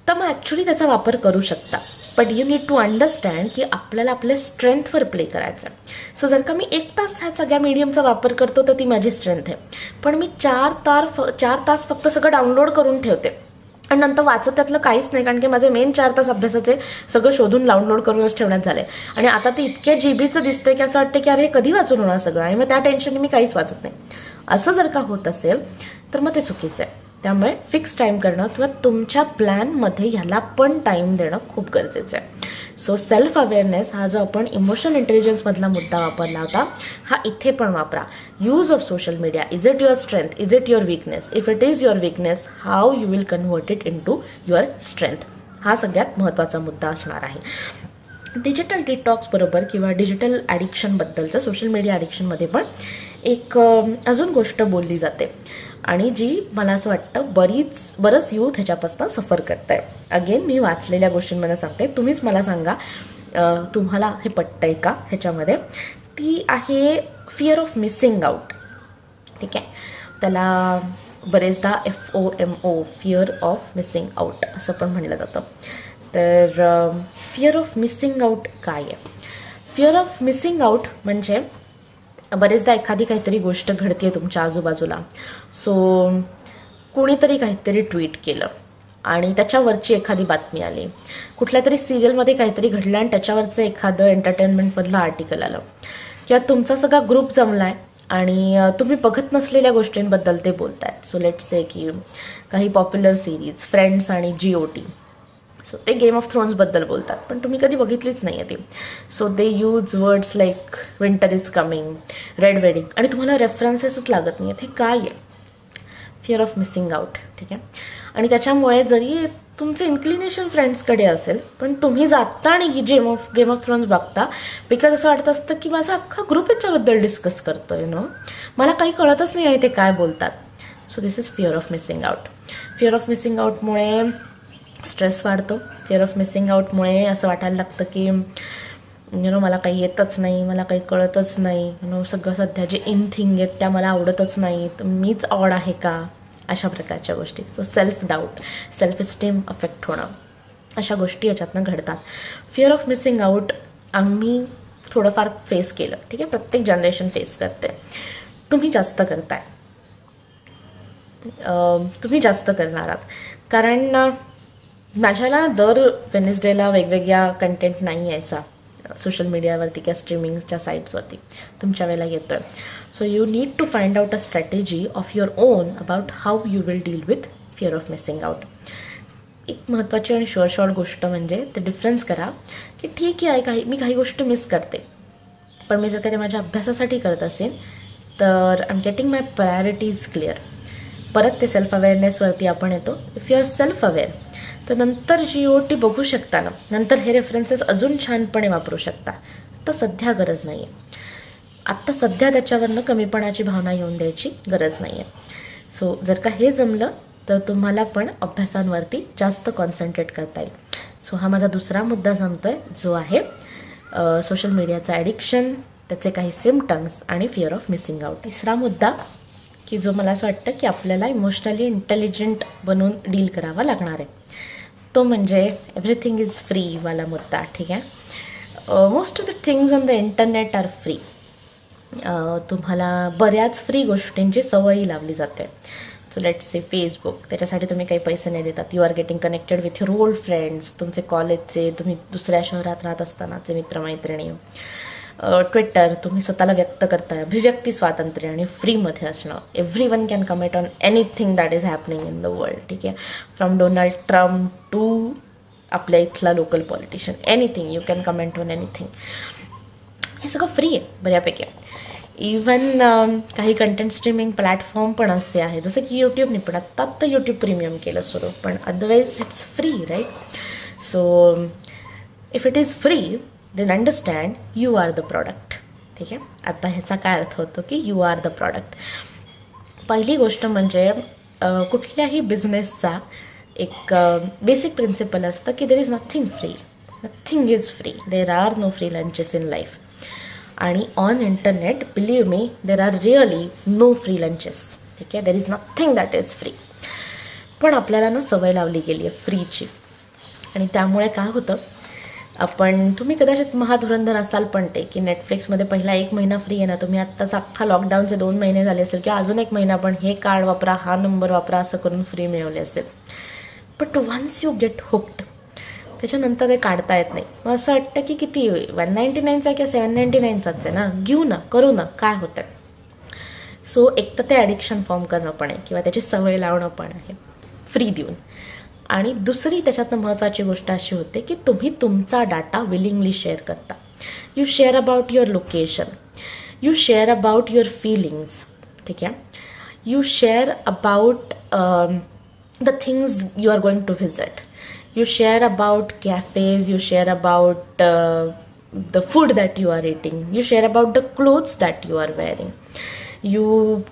तर मग ॲक्च्युली त्याचा वापर करू शकता. But you need to understand की आपल्याला आपल्या स्ट्रेंथवर प्ले करायचं आहे. सो जर का मी 1 तास ह्या सगळ्या मीडियमचा वापर करतो तर ती माझी स्ट्रेंथ आहे. पण मी 4 तास फक्त सगळं डाउनलोड करून ठेवते आणि नंतर वाचत त्यातलं काहीच नाही, कारण की माझे मेन 4 तास अभ्यासाचे सगळं शोधून डाउनलोड करूनच ठेवण्यात झाले. आणि आता ते इतक्या जीबीचं दिसतंय की असं वाटतं की अरे कधी वाचून होणार सगळं, आणि मग त्या टेन्शनने मी काहीच वाचत नाही. असं जर का होत असेल तर मग ते चुकीचं आहे. त्यामुळे फिक्स टाइम करणं किंवा तुमच्या प्लॅनमध्ये ह्याला पण टाइम देणं खूप गरजेचं आहे. सो सेल्फ अवेअरनेस हा जो आपण इमोशनल इंटेलिजन्समधला मुद्दा वापरला होता हा इथे पण वापरा. Use of social media, is it your strength, is it your weakness, if it is your weakness, how you will convert it in to your strength, हा सगळ्यात महत्त्वाचा मुद्दा असणार आहे. डिजिटल डिटॉक्स बरोबर किंवा डिजिटल ॲडिक्शनबद्दलचं, सोशल मीडिया ॲडिक्शनमध्ये पण एक अजून गोष्ट बोलली जाते आणि जी मला असं वाटतं बरंच यूथ ह्याच्यापासून सफर करत आहे. अगेन मी वाचलेल्या गोष्टींमध्ये सांगते, तुम्हीच मला सांगा तुम्हाला हे पटतंय का ह्याच्यामध्ये. ती आहे फिअर ऑफ मिसिंग आउट. ठीक आहे. त्याला बरेचदा FOMO, fear of missing out असं पण म्हणलं जातं. तर फिअर ऑफ मिसिंग आउट काय आहे? फिअर ऑफ मिसिंग आउट म्हणजे बरेचदा एखादी काहीतरी गोष्ट घडते तुमच्या आजूबाजूला, सो कोणीतरी काहीतरी ट्विट केलं आणि त्याच्यावरची एखादी बातमी आली, कुठल्या तरी सिरियलमध्ये काहीतरी घडलं आणि त्याच्यावरचं एखादं एंटरटेनमेंटमधलं आर्टिकल आलं, किंवा तुमचा सगळा ग्रुप जमलाय आणि तुम्ही बघत नसलेल्या गोष्टींबद्दल ते बोलतायत. सो लेट्स से की काही पॉप्युलर सिरीज फ्रेंड्स आणि GOT, सो ते गेम ऑफ थ्रोन्सबद्दल बोलतात पण तुम्ही कधी बघितलीच नाही आहे ती. So they use words like winter is coming, red wedding, आणि तुम्हाला रेफरन्सेसच लागत नाही आहेत. हे काय आहे? Fear of missing out. ठीक आहे. आणि त्याच्यामुळे जरी तुमचं इन्क्लिनेशन फ्रेंड्सकडे असेल पण तुम्ही जाता आणि गेम ऑफ थ्रोन्स बघता बिकॉज असं वाटत असतं की माझा अख्खा ग्रुप याच्याबद्दल डिस्कस करतोय नो, मला काही कळतच नाही आणि ते काय बोलतात. So this is fear of missing out. Fear of missing आउटमुळे स्ट्रेस वाढतो. फिअर ऑफ मिसिंग आउटमुळे असं वाटायला लागतं की मला काही येतच नाही, मला काही कळतच नाही, सगळं सध्या जे इन थिंग आहेत त्या मला आवडतच नाहीत, मीच ऑड आहे का, अशा प्रकारच्या गोष्टी. So self doubt, self esteem affect होणं, अशा गोष्टी याच्यातनं घडतात. फिअर ऑफ मिसिंग आउट आम्ही थोडंफार फेस केलं. ठीक आहे. प्रत्येक जनरेशन फेस करते. तुम्ही जास्त करताय, तुम्ही जास्त करणार आहात. कारण माझ्याला दर वेनेसडेला वेगवेगळ्या कंटेंट नाही यायचा सोशल मीडियावरती किंवा स्ट्रीमिंगच्या साईट्सवरती. तुमच्या वेळेला येतोय. So you need to find out a strategy of your own about how you will deal with fear of missing out. एक महत्त्वाची आणि शॉर्ट गोष्ट म्हणजे ते डिफरन्स करा की ठीक आहे मी काही गोष्ट मिस करते, पण मी जर का ते माझ्या अभ्यासासाठी करत असेल तर I am getting my priorities clear. परत ते सेल्फ अवेअरनेसवरती आपण येतो. If you are self aware तर नंतर GOT बघू शकता ना, नंतर हे रेफरन्सेस अजून छानपणे वापरू शकता. तर सध्या गरज नाही आहे. आत्ता सध्या त्याच्यावरनं कमीपणाची भावना येऊन द्यायची गरज नाही आहे. सो जर का हे जमलं तर तुम्हाला पण अभ्यासांवरती जास्त कॉन्सन्ट्रेट करता येईल. सो हा माझा दुसरा मुद्दा सांगतोय जो आहे सोशल मीडियाचं ॲडिक्शन, त्याचे काही सिम्पटम्स आणि फिअर ऑफ मिसिंग आउट. तिसरा मुद्दा की जो मला असं वाटतं की आपल्याला इमोशनली इंटेलिजंट बनून डील करावा लागणार आहे, तो म्हणजे एव्हरीथिंग इज फ्री वाला मुद्दा. ठीक आहे. Most of the things on the internet are free. तुम्हाला बऱ्याच फ्री गोष्टींची सवयी लावली जाते. सो लेट्स से फेसबुक, त्याच्यासाठी तुम्ही काही पैसे नाही देतात. You are getting connected with your old friends, तुमचे कॉलेजचे, तुम्ही दुसऱ्या शहरात राहत असतानाचे मित्रमैत्रिणी. ट्विटर, तुम्ही स्वतःला व्यक्त करताय, अभिव्यक्ती स्वातंत्र्य आणि फ्रीमध्ये असणं. Everyone can comment on anything that is happening in the world. ठीक आहे. फ्रॉम डोनाल्ड ट्रम्प टू आपल्या इथला local politician, anything you can comment on anything. हे सगळं फ्री आहे बऱ्यापैकी. इव्हन काही कंटेंट स्ट्रीमिंग प्लॅटफॉर्म पण असे आहे जसं की यूट्यूबने, पण आत्ता यूट्यूब प्रीमियम केलं सुरू, पण otherwise it's free right. So if it is free then understand you are the product. ठीक आहे. आता ह्याचा काय अर्थ होतो की यू आर द प्रॉडक्ट. पहिली गोष्ट म्हणजे कुठल्याही बिझनेसचा एक बेसिक प्रिन्सिपल असतं की there is nothing free, nothing is free, there are no free lunches in life. आणि on internet believe me there are really no free lunches. ठीक आहे. There is nothing that is free. पण आपल्याला ना सवय लावली गेली आहे फ्रीची, आणि त्यामुळे काय होतं, तुम्ही कदाचित महाधुरंधर असाल पण ते की नेटफ्लिक्समध्ये पहिला 1 महिना फ्री आहे ना, तुम्ही आत्ताच अख्खा लॉकडाऊनचे 2 महिने झाले असेल किंवा अजून 1 महिना पण हे कार्ड वापरा, हा नंबर वापरा, असं करून फ्री मिळवले असेल. But once you get hooked त्याच्यानंतर ते काढता येत नाही. मग असं वाटतं की किती 199चा किंवा 799चाच आहे ना, घेऊ ना, करू ना, काय होतंय. सो एक तर ते ॲडिक्शन फॉर्म करणं पण आहे किंवा त्याची सवय लावणं पण आहे फ्री देऊन. आणि दुसरी त्याच्यातनं महत्त्वाची गोष्ट अशी होते की तुम्ही तुमचा डाटा विलिंगली शेअर करता. You share about your location, you share about your feelings. ठीक आहे. You share about the things you are going to visit. You share about cafes, you share about the food that you are eating, you share about the clothes that you are wearing, you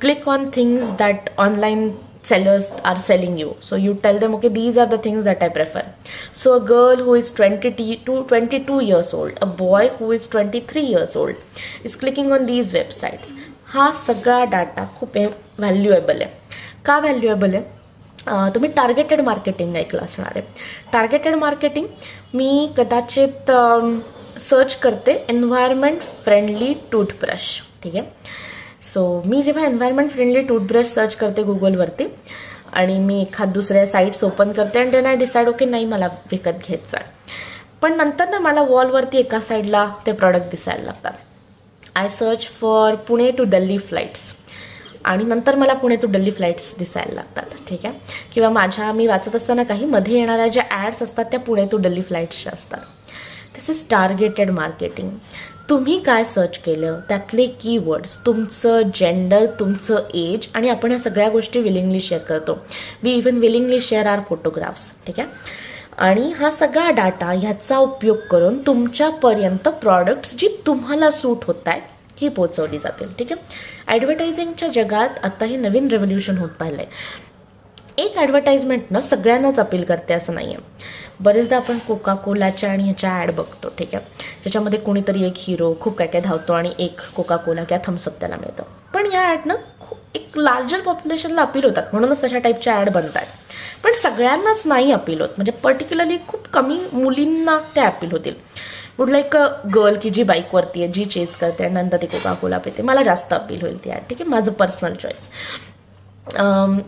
click on things that online sellers are selling you, so you tell them okay these are the things that I prefer. So a girl who is 22 years old, a boy who is 23 years old is clicking on these websites. हा सगळा data खूप valuable आहे. का valuable आहे? तुम्ही targeted marketing ऐकलं असणार आहे. टार्गेटेड मार्केटिंग मी कदाचित सर्च करते एन्व्हायरमेंट फ्रेंडली टूथब्रश. ठीक आहे. सो मी जेव्हा एन्व्हायरमेंट फ्रेंडली टूथब्रश सर्च करते गुगलवरती आणि मी एखाद दुसऱ्या साईट्स ओपन करते आणि देन आय डिसाईड ओके नाही मला विकत घ्यायचं आहे. पण नंतर ना मला वॉलवरती एका साईडला ते प्रॉडक्ट दिसायला लागतात. I search for Pune to Delhi flights आणि नंतर मला पुणे टू दिल्ली फ्लाइट्स दिसायला लागतात. ठीक आहे. किंवा मी वाचत असताना काही मध्ये येणाऱ्या ज्या ॲड्स असतात त्या पुणे टू दिल्ली फ्लाइट्सच्या असतात. दिस इज टार्गेटेड मार्केटिंग. तुम्ही काय सर्च केलं, त्यातले कीवर्ड्स, तुमचं जेंडर, तुमचं एज, आणि आपण या सगळ्या गोष्टी विलिंगली शेअर करतो. We even willingly share our photographs. ठीक आहे. आणि हा सगळा डाटा ह्याचा उपयोग करून तुमच्यापर्यंत प्रॉडक्ट्स जी तुम्हाला सूट होत आहेत ही पोहोचवली जातील. ठीक आहे. ॲडव्हर्टायझिंगच्या जगात आता हे नवीन रेव्होल्युशन होत पाहिलंय. एक ॲडव्हर्टाइजमेंट सगळ्यांनाच अपील करते असं नाहीये. बरेचदा आपण कोका कोलाच्या आणि ह्याच्या ॲड बघतो. ठीक आहे. ज्याच्यामध्ये कोणीतरी एक हिरो खूप काय काय धावतो आणि एक कोका कोला किंवा थम्सअप त्याला मिळतं. पण या ॲडनं एक लार्जर पॉप्युलेशनला अपील होतात म्हणूनच तशा टाईपच्या ॲड बनतात. पण सगळ्यांनाच नाही अपील होत. म्हणजे पर्टिक्युलरली खूप कमी मुलींना त्या अपील होतील. वुड लाईक अ गर्ल की जी बाईकवरती आहे, जी चेज करते आणि नंतर ती कोका कोला पिते, मला जास्त अपील होईल ती ॲड. ठीक आहे. माझं पर्सनल चॉईस.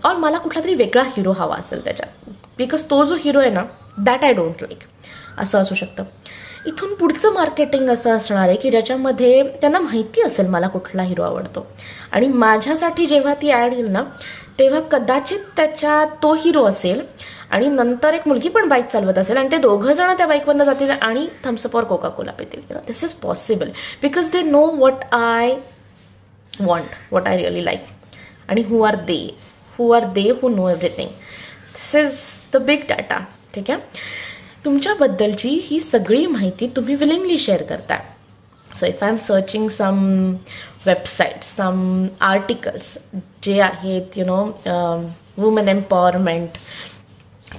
और मला कुठला तरी वेगळा हिरो हवा असेल त्याच्यात, बिकॉज तो जो हिरो आहे ना दॅट आय डोंट लाईक, असं असू शकतं. इथून पुढचं मार्केटिंग असं असणार आहे की ज्याच्यामध्ये त्यांना माहिती असेल मला कुठला हिरो आवडतो आणि माझ्यासाठी जेव्हा ती ॲड येईल ना तेव्हा कदाचित त्याच्या तो हिरो असेल आणि नंतर एक मुलगी पण बाईक चालवत असेल आणि ते दोघं जण त्या बाईकवरनं जातील आणि थम्सअप और कोका कोला पितील. This is possible because they know what I want, what I really like, आणि who are they who know everything. This is the big data. ठीक आहे. तुमच्याबद्दलची ही सगळी माहिती तुम्ही विलिंगली शेअर करताय. So if I am searching some website, some articles जे आहेत वुमेन एम्पॉवरमेंट,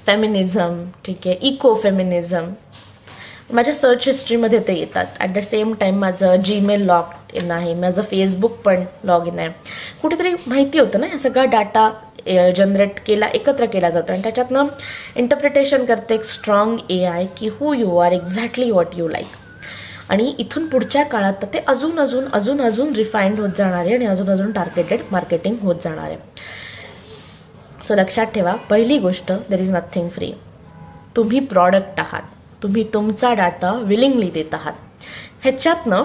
फेमिनिझम, ठीक आहे, इको फेमिनिझम, माझ्या सर्च हिस्ट्रीमध्ये ते येतात. ॲट द सेम टाइम माझं जीमेल लॉग इन आहे, माझं फेसबुक पण लॉग इन आहे. कुठेतरी माहिती होतं ना या सगळा डाटा जनरेट एकत्र केला जातो आणि त्याच्यातनं इंटरप्रिटेशन करते एक स्ट्रॉंग AI की who you are, exactly what you like. आणि इथून पुढच्या काळात तर ते अजून अजून अजून अजून रिफाईंड होत जाणार आहे आणि अजून अजून टार्गेटेड मार्केटिंग होत जाणार आहे. सो लक्षात ठेवा, पहिली गोष्ट, देर इज नथिंग फ्री. तुम्ही प्रॉडक्ट आहात, तुम्ही तुमचा डाटा विलिंगली देत आहात. ह्याच्यातनं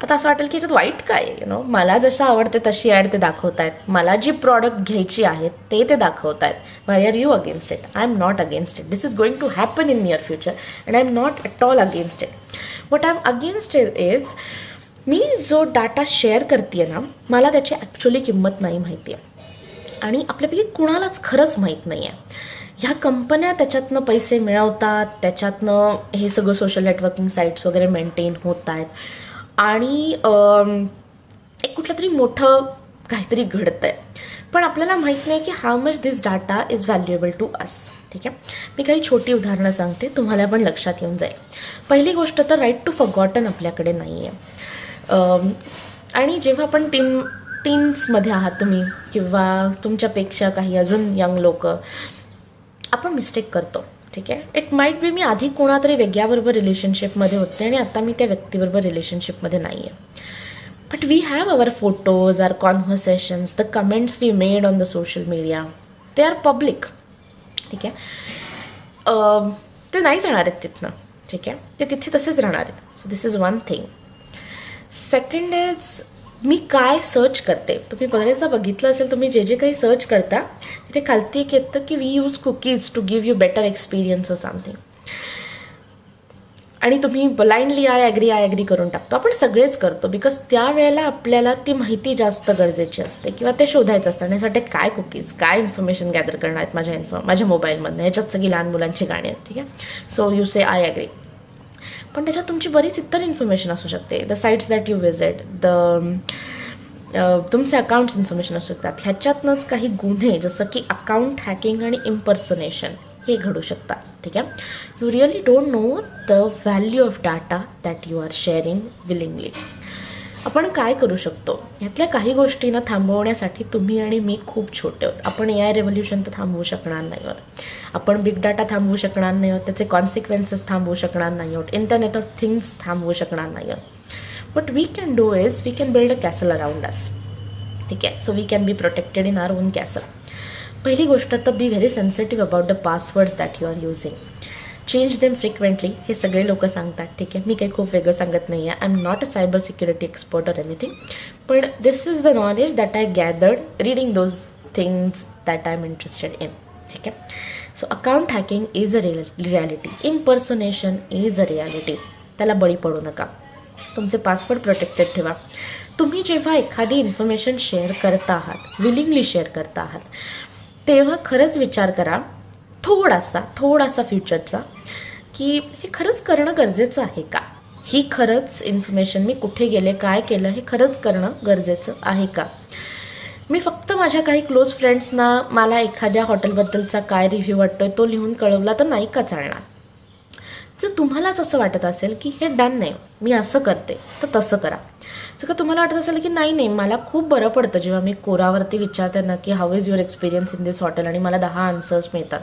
आता असं वाटेल की ह्याच्यात वाईट काय मला जसं आवडते तशी ॲड ते दाखवतायत, मला जी प्रॉडक्ट घ्यायची आहेत ते दाखवतायत. Why are you against it? I am not against it. This is going to happen in near future and I am not at all against it. What I am against is मी जो data share करते ना मला त्याची actually किंमत नाही माहिती आहे आणि आपल्यापैकी कुणालाच खरंच माहीत नाही आहे. ह्या कंपन्या त्याच्यातनं पैसे मिळवतात, त्याच्यातनं हे सगळं सोशल नेटवर्किंग साईट्स वगैरे मेंटेन होत आहेत आणि एक कुठलं तरी मोठं काहीतरी घडतंय. पण आपल्याला माहित नाही की how much this data is valuable to us. ठीक आहे. मी काही छोटी उदाहरणं सांगते, तुम्हाला पण लक्षात येऊन जाईल. पहिली गोष्ट तर राईट टू फॉरगॉटन आपल्याकडे नाही आहे. आणि जेव्हा आपण टीन्समध्ये आहात तुम्ही किंवा तुमच्यापेक्षा काही अजून यंग लोक, आपण मिस्टेक करतो. ठीक आहे. इट माइट बी मी आधी कोणातरी वेगळ्याबरोबर रिलेशनशिपमध्ये होते आणि आता मी त्या व्यक्तीबरोबर रिलेशनशिपमध्ये नाही आहे. But we have our photos, our conversations, the comments we made on the social media, they are public. ठीक आहे. ते नाही जाणार आहेत तिथनं. ठीक आहे. ते तिथे तसेच राहणार आहेत. So this is one thing. Second is me काय सर्च करते. तुम्ही बरेचदा बघितलं असेल, तुम्ही जे काही सर्च करता तिथे खालती एक येतं की we use cookies to give you better experience or something, आणि तुम्ही ब्लाइंडली आय ॲग्री करून टाकतो. आपण सगळेच करतो बिकॉज त्यावेळेला आपल्याला ती माहिती जास्त गरजेची असते किंवा ते शोधायचं असतं. यासाठी काय कुकीज, काय इन्फॉर्मेशन गॅदर करणार आहेत माझ्या मोबाईलमधनं, ह्याच्यात सगळी लहान मुलांची गाणी आहेत. ठीक आहे. So you say I agree. पण त्याच्यात तुमची बरीच इतर इन्फॉर्मेशन असू शकते. The sites that you visit, तुमचे अकाउंट्स इन्फॉर्मेशन असू शकतात. ह्याच्यातनंच काही गुन्हे जसं की अकाउंट हॅकिंग आणि इम्पर्सोनेशन हे घडू शकतात. ठीक आहे. You really don't know the value of data that you are sharing willingly. आपण काय करू शकतो, यातल्या काही गोष्टींना थांबवण्यासाठी तुम्ही आणि मी खूप छोटे आहोत. आपण AI रेव्होल्युशन तर थांबवू शकणार नाही आहोत, आपण बिग डाटा थांबवू शकणार नाही आहोत, त्याचे कॉन्सिक्वेन्सेस थांबवू शकणार नाही आहोत, इंटरनेट ऑफ थिंग्स थांबवू शकणार नाही आहोत. What we can do is we can build a castle around us. ठीक आहे, so we can be protected in our own castle. पहिली गोष्ट तर be very sensitive about the passwords that you are using. Change them frequently, हे सगळे लोक सांगतात. ठीक आहे, मी काही खूप वेगळं सांगत नाही आहे. I am not a cyber security expert or anything, पण this is the knowledge that I gathered reading those things that I am interested in. ठीक आहे, so account hacking is a reality, impersonation is a reality. त्याला बळी पडू नका. तुमचे password protected ठेवा. तुम्ही जेव्हा एखादी इन्फॉर्मेशन शेअर करता आहात, विलिंगली शेअर करता आहात, तेव्हा खरंच विचार करा थोडासा फ्युचरचा, की हे खरंच करणं गरजेचं आहे का? ही खरंच इन्फॉर्मेशन मी कुठे गेले, काय केलं, हे खरंच करणं गरजेचं आहे का? मी फक्त माझ्या काही क्लोज फ्रेंड्सना मला एखाद्या हॉटेलबद्दलचा काय रिव्ह्यू वाटतोय तो लिहून कळवला तर नाही का चालणार? जर तुम्हालाच असं वाटत असेल की हे डन नाही, मी असं करते, तर तसं करा. जर का तुम्हाला वाटत असेल की नाही मला खूप बरं पडतं जेव्हा मी कोरावरती विचारते ना की how is your experience in this hotel आणि मला 10 आन्सर्स मिळतात,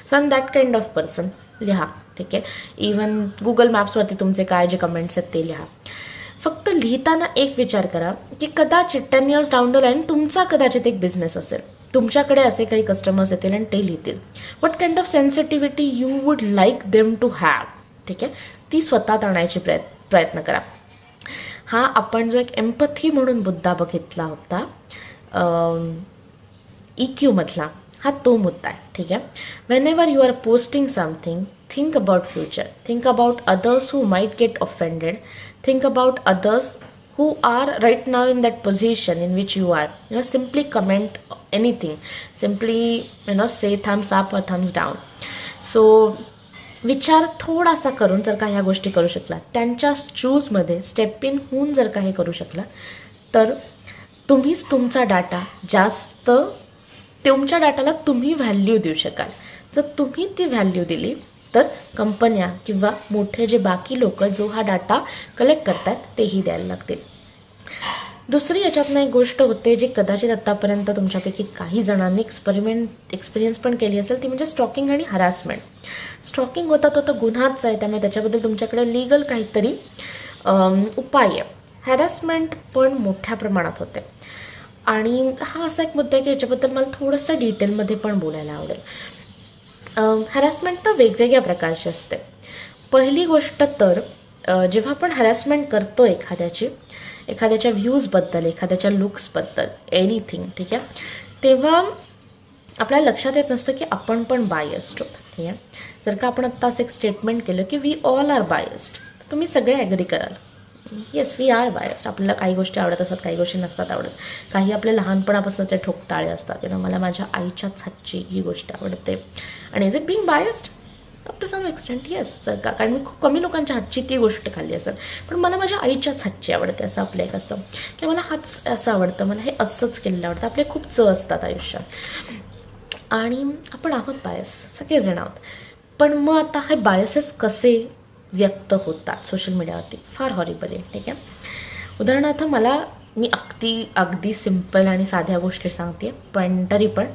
so I am that kind of person, लिहा. ठीक आहे, इवन गुगल मॅप्सवरती तुमचे काय जे कमेंट्स आहेत ते लिहा. फक्त लिहिताना एक विचार करा की कदाचित 10 years डाऊन द लाईन तुमचा कदाचित एक बिझनेस असेल, तुमच्याकडे असे काही कस्टमर्स येतील आणि ते लिहितील. What kind of sensitivity you would like them to have. ठीक आहे, ती स्वतःत आणायची प्रयत्न करा. हा आपण जो एक एम्पथी म्हणून मुद्दा बघितला होता EQ मधला, हा तो मुद्दा आहे. ठीक आहे, whenever you are posting something, think about future, think about others who might get offended, think about others who are right now in that position in which you are. Simply comment anything, simply say thumbs up or thumbs down. So विचार थोडासा करून जर का ह्या गोष्टी करू शकला, त्यांच्या शूजमध्ये स्टेप इन होऊन जर का हे करू शकला, तर तुम्हीच तुमचा डाटा जास्त, तुमच्या डाटाला तुम्ही व्हॅल्यू देऊ शकाल. जर तुम्ही ती व्हॅल्यू दिली तर कंपन्या किंवा मोठे जे बाकी लोक जो हा डाटा कलेक्ट करतात तेही द्यायला लागतील. दुसरी याच्यातनं एक गोष्ट होते जी कदाचित आतापर्यंत तुमच्यापैकी काही जणांनी एक्सपिरियन्स पण केली असेल, ती म्हणजे स्टॉकिंग आणि हॅरासमेंट. स्टॉकिंग होता तो गुन्हाच आहे, त्यामुळे त्याच्याबद्दल तुमच्याकडे लीगल काहीतरी उपाय आहे. हॅरासमेंट पण मोठ्या प्रमाणात होते आणि हा असा एक मुद्दा आहे की याच्याबद्दल मला थोडंसं डिटेलमध्ये पण बोलायला आवडेल. हॅरासमेंट तर वेगवेगळ्या प्रकारची असते. पहिली गोष्ट तर जेव्हा आपण हॅरासमेंट करतो एखाद्याच्या व्ह्यूजबद्दल, एखाद्याच्या लुक्सबद्दल, एनिथिंग, ठीक आहे, तेव्हा आपल्याला लक्षात येत नसतं की आपण पण बायस्ड आहोत. ठीक आहे, जर का आपण आत्ता असं एक स्टेटमेंट केलं की वी ऑल आर बायस्ड, तुम्ही सगळे ॲग्री कराल, येस वी आर बायस्ड. आपल्याला काही गोष्टी आवडत असतात, काही गोष्टी नसतात आवडत, काही आपले लहानपणापासूनचे ठोकताळे असतात. मला माझ्या आईच्याच हातची ही गोष्ट आवडते. आणि is it being biased? Up to some extent yes, जर का, कारण मी खूप कमी लोकांच्या हातची ती गोष्ट खाल्ली असेल, पण मला माझ्या आईच्याच हातची आवडते. असं आपलं एक असतं की मला हाच असं आवडतं, मला हे असंच केलेलं आवडतं. आपले खूप चव असतात आयुष्यात आणि आपण आहोत बायस, सगळेजण आहोत. पण मग आता हे बायसेस कसे व्यक्त होतात सोशल मीडियावरती? फार हॉरिबल आहे. ठीक आहे, उदाहरणार्थ मी अगदी सिम्पल आणि साध्या गोष्टी सांगते, पण तरी पण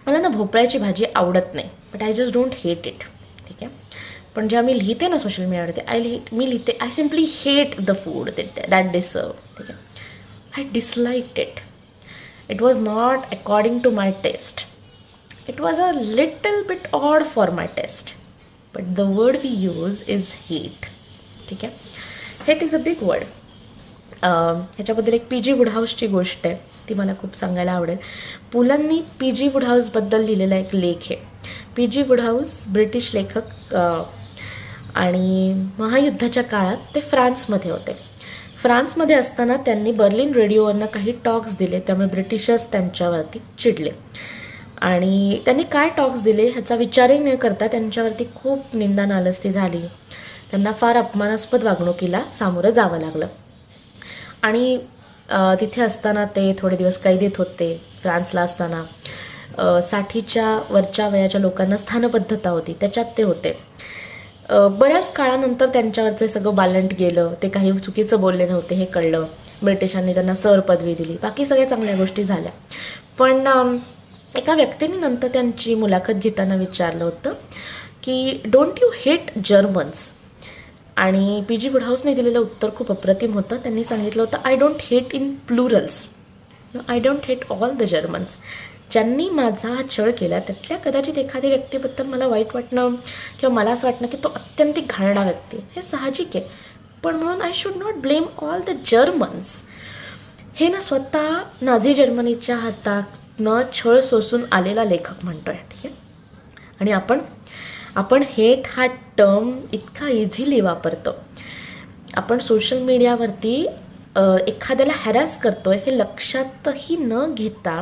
मला ना भोपळ्याची भाजी आवडत नाही, but I just don't hate it. ठीक आहे, पण जेव्हा मी लिहिते ना सोशल मीडियावरती, मी लिहिते I simply hate the food that deserve. ठीक आहे, I disliked it. It was not according to my taste. It was a little bit odd for my taste, but the word we use is hate. ठीक आहे, hate is a big word. ह्याच्याबद्दल एक PG वुडहाऊसची गोष्ट आहे, ती मला खूप सांगायला आवडेल. पुलंनी PG वुडहाऊसबद्दल लिहिलेला एक लेख आहे. PG वुडहाऊस ब्रिटिश लेखक आणि महायुद्धाच्या काळात ते फ्रान्समध्ये होते. फ्रान्समध्ये असताना त्यांनी बर्लिन रेडिओवरनं काही टॉक्स दिले, त्यामुळे ब्रिटिशर्स त्यांच्यावरती चिडले आणि त्यांनी काय टॉक्स दिले ह्याचा विचारही न करता त्यांच्यावरती खूप निंदा नालस्ती झाली. त्यांना फार अपमानास्पद वागणुकीला सामोरं जावं लागलं आणि तिथे असताना ते थोडे दिवस कैदेत होते. फ्रान्सला असताना 60च्या वरच्या वयाच्या लोकांना स्थानबद्धता होती, त्याच्यात ते होते. बऱ्याच काळानंतर त्यांच्यावरचं सगळं बालंट गेलं, ते काही चुकीचं बोलले नव्हते हे कळलं. ब्रिटिशांनी त्यांना सर पदवी दिली, बाकी सगळ्या चांगल्या गोष्टी झाल्या. पण एका व्यक्तीने नंतर त्यांची मुलाखत घेताना विचारलं होतं की डोंट यू हेट जर्मन्स. आणि पी जी वुडहाऊसने दिलेलं उत्तर खूप अप्रतिम होतं. त्यांनी सांगितलं होतं I don't hate in Plurals, I don't hate all the Germans. ज्यांनी माझा हा छळ केला त्यातल्या कदाचित एखाद्या व्यक्तीबद्दल मला वाईट वाटणं किंवा मला असं वाटणं की तो अत्यंतिक घाणेरडा व्यक्ती, हे साहजिक आहे. पण म्हणून I should not blame all the Germans. हे ना स्वतः नाझी जर्मनीच्या हातातनं छळ सोसून आलेला लेखक म्हणतोय. ठीक आहे. आणि आपण हेट हा टर्म इतका इझिली वापरतो. आपण सोशल मीडियावरती एखाद्याला हॅरॅस करतोय हे लक्षातही न घेता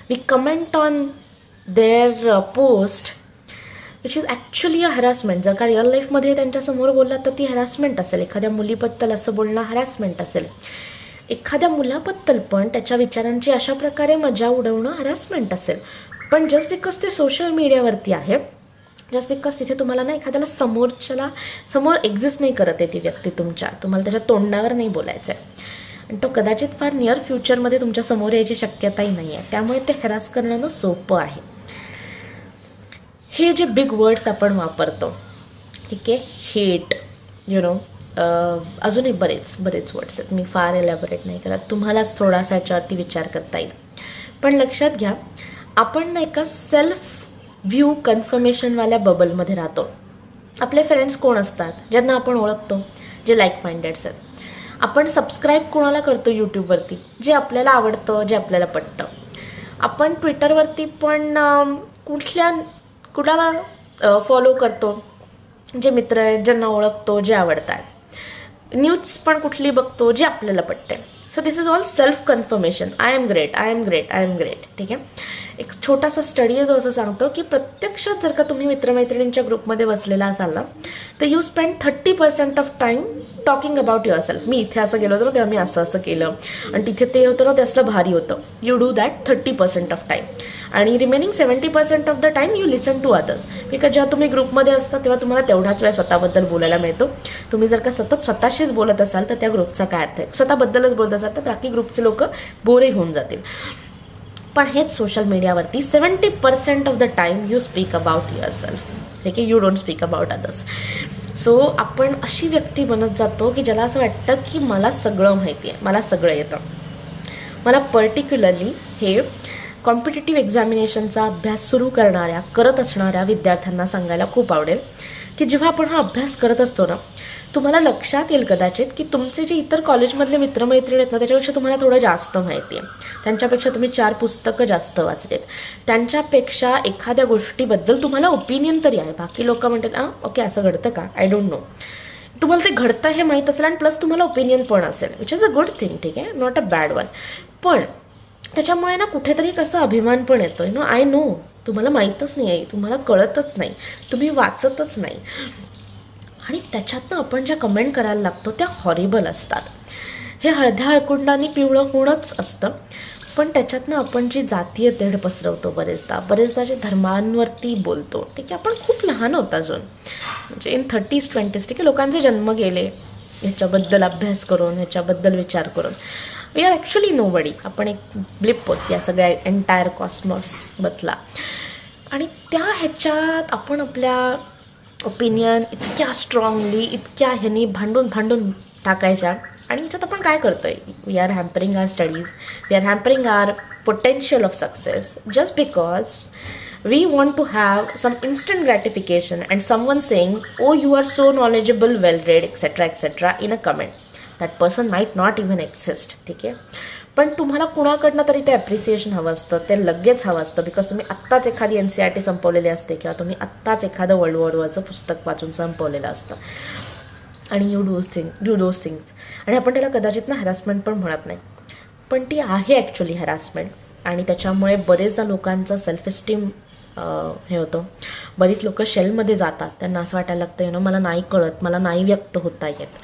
we comment on their post which is actually a harassment. जर का रिअल लाईफमध्ये त्यांच्यासमोर बोलला तर ती हॅरॅसमेंट असेल. एखाद्या मुलीबद्दल असं बोलणं हॅरॅसमेंट असेल. एखाद्या मुलाबद्दल पण त्याच्या विचारांची अशा प्रकारे मजा उडवणं हॅरॅसमेंट असेल. पण जस्ट बिकॉज ते सोशल मीडियावरती आहे, जस्ट बिकॉज तिथे तुम्हाला ना एखाद्याला समोर एक्झिस्ट नाही करत आहे ती व्यक्ती, तुम्हाला त्याच्या तोंडावर नाही बोलायचं आहे आणि तो कदाचित फार नियर फ्युचरमध्ये तुमच्या समोर यायची शक्यताही नाही आहे. त्यामुळे ते हॅरास करणं सोपं आहे. हे जे बिग वर्ड्स आपण वापरतो, ठीक आहे, हेट, यु नो, अजूनही बरेच वर्ड्स आहेत. मी फार एलॅबोरेट नाही करत, तुम्हालाच थोडासा याच्यावरती विचार करता येईल. पण लक्षात घ्या, आपण एका सेल्फ व्ह्यू कन्फर्मेशनवाल्या बबलमध्ये राहतो. आपले फ्रेंड्स कोण असतात? ज्यांना आपण ओळखतो, जे लाईक माइंडेड्स आहेत. आपण सबस्क्राईब कोणाला करतो यूट्यूबवरती? जे आपल्याला आवडतं, जे आपल्याला पटतं. आपण ट्विटरवरती पण कुणाला फॉलो करतो? जे मित्र आहेत, ज्यांना ओळखतो, जे आवडतात. न्यूज पण कुठली बघतो? जे आपल्याला पटते. So this is all self confirmation. I am great, I am great, I am great. ठीक आहे. एक छोटासा स्टडी आहे जो असं सांगतो की प्रत्यक्षात जर का तुम्ही मित्रमैत्रिणींच्या ग्रुपमध्ये बसलेला असाल ना, तर you spend 30% of time talking about your self. मी इथे असं गेलो होतो ना, तेव्हा मी असं केलं, आणि तिथे ते होतं ना, ते असलं भारी होतं. You do that 30% of time, आणि remaining 70% of the time you listen to others. Because जेव्हा तुम्ही ग्रुपमध्ये असता तेव्हा तुम्हाला तेवढाच वेळ स्वतःबद्दल बोलायला मिळतो. तुम्ही जर का सतत स्वतःशीच बोलत असाल तर त्या ग्रुपचा काय अर्थ आहे? स्वतःबद्दलच बोलत असाल तर बाकी ग्रुपचे लोक बोरही होऊन जातील. पण हेच सोशल मीडियावरती 70% of the time you speak about your self. ठीक आहे, you don't speak about others. So आपण अशी व्यक्ती बनत जातो की ज्याला असं वाटतं की मला सगळं माहिती आहे, मला सगळं येतं. मला पर्टिक्युलरली हे कॉम्पिटिटिव्ह एक्झामिनेशनचा अभ्यास सुरू करत असणाऱ्या विद्यार्थ्यांना सांगायला खूप आवडेल की जेव्हा आपण हा अभ्यास करत असतो ना, तुम्हाला लक्षात येईल कदाचित की तुमचे जे इतर कॉलेजमधले मित्रमैत्रिणी आहेत ना, त्याच्यापेक्षा तुम्हाला थोडं जास्त माहिती आहे. त्यांच्यापेक्षा तुम्ही 4 पुस्तकं जास्त वाचलेत. त्यांच्यापेक्षा एखाद्या गोष्टीबद्दल तुम्हाला ओपिनियन तरी आहे. बाकी लोक म्हणतात ओके असं घडतं का, आय डोंट नो. तुम्हाला ते घडतं हे माहीत असेल आणि प्लस तुम्हाला ओपिनियन पण असेल, which is a good thing. ठीक आहे, नॉट अ बॅड वन. पण त्याच्यामुळे ना कुठेतरी कसं अभिमान पण येतोय. नो, आय नो, तुम्हाला माहीतच नाही आहे, तुम्हाला कळतच नाही, तुम्ही वाचतच नाही. आणि त्याच्यातनं आपण ज्या कमेंट करायला लागतो त्या हॉरिबल असतात. हे हळद्या हळकुंडाने पिवळं होणंच असतं. पण त्याच्यातनं आपण जी जातीय तेढ पसरवतो बरेचदा जे धर्मांवरती बोलतो. ठीक आहे, आपण खूप लहान होतो अजून, म्हणजे इन 30s 20s. ठीक आहे, लोकांचे जन्म गेले ह्याच्याबद्दल अभ्यास करून, ह्याच्याबद्दल विचार करून. We are actually nobody. आपण एक ब्लिप होत या सगळ्या एंटायर कॉस्मॉस बदला. आणि त्या ह्याच्यात आपण आपल्या ओपिनियन इतक्या स्ट्रॉंगली, इतक्या ह्यानी भांडून टाकायच्या. आणि ह्याच्यात आपण काय करतोय? We are hampering our studies, we are hampering our potential of success just because we want to have some instant gratification and someone saying oh you are so knowledgeable, well read, etcetera etcetera in a comment. That person might not even exist. ठीक आहे, पण तुम्हाला कुणाकडनं तरी ते appreciation हवं असतं, ते लगेच हवं असतं. बिकॉज तुम्ही आत्ताच एखादी NCERT संपवलेली असते किंवा तुम्ही आत्ताच एखादं वर्ल्ड वॉर वरचं पुस्तक वाचून संपवलेलं असतं. आणि यू डू दोज थिंग्स. आणि आपण त्याला कदाचित ना हॅरासमेंट पण म्हणत नाही, पण ती आहे ॲक्च्युली हॅरासमेंट. आणि त्याच्यामुळे बरेचदा लोकांचा सेल्फ एस्टीम हे होतं. बरीच लोक शेलमध्ये जातात. त्यांना असं वाटायला लागतं मला नाही कळत, मला नाही व्यक्त होता येत,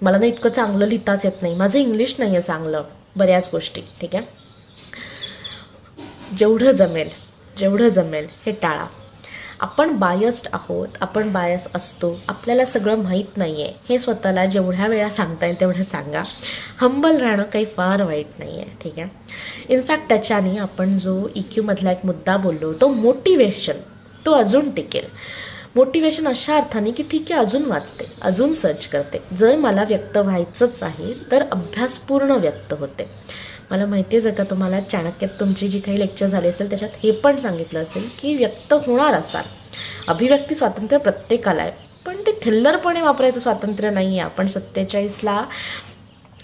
मला ना इतकं चांगलं लिहिताच येत नाही, माझं इंग्लिश नाही आहे चांगलं, बऱ्याच गोष्टी. ठीक आहे, जेवढं जमेल हे टाळा. आपण बायस्ड आहोत, आपण बायस असतो, आपल्याला सगळं माहीत नाही आहे हे स्वतःला जेवढ्या वेळा सांगता येईल तेवढं सांगा. हंबल राहणं काही फार वाईट नाही आहे, ठीक आहे. इनफॅक्ट त्याच्याने आपण जो EQ मधला एक मुद्दा बोललो तो मोटिवेशन, तो अजून टिकेल. मोटिवेशन अशा अर्थाने की ठीक आहे अजून वाचते, अजून सर्च करते, जर मला व्यक्त व्हायचंच आहे तर अभ्यासपूर्ण व्यक्त होते. मला माहिती आहे जर का तुम्हाला चाणक्यात तुमची जी काही लेक्चर झाली असेल त्याच्यात हे पण सांगितलं असेल की व्यक्त होणार असाल, अभिव्यक्ती स्वातंत्र्य प्रत्येकाला आहे, पण ते थिल्लरपणे वापरायचं स्वातंत्र्य नाही आहे. आपण 47ला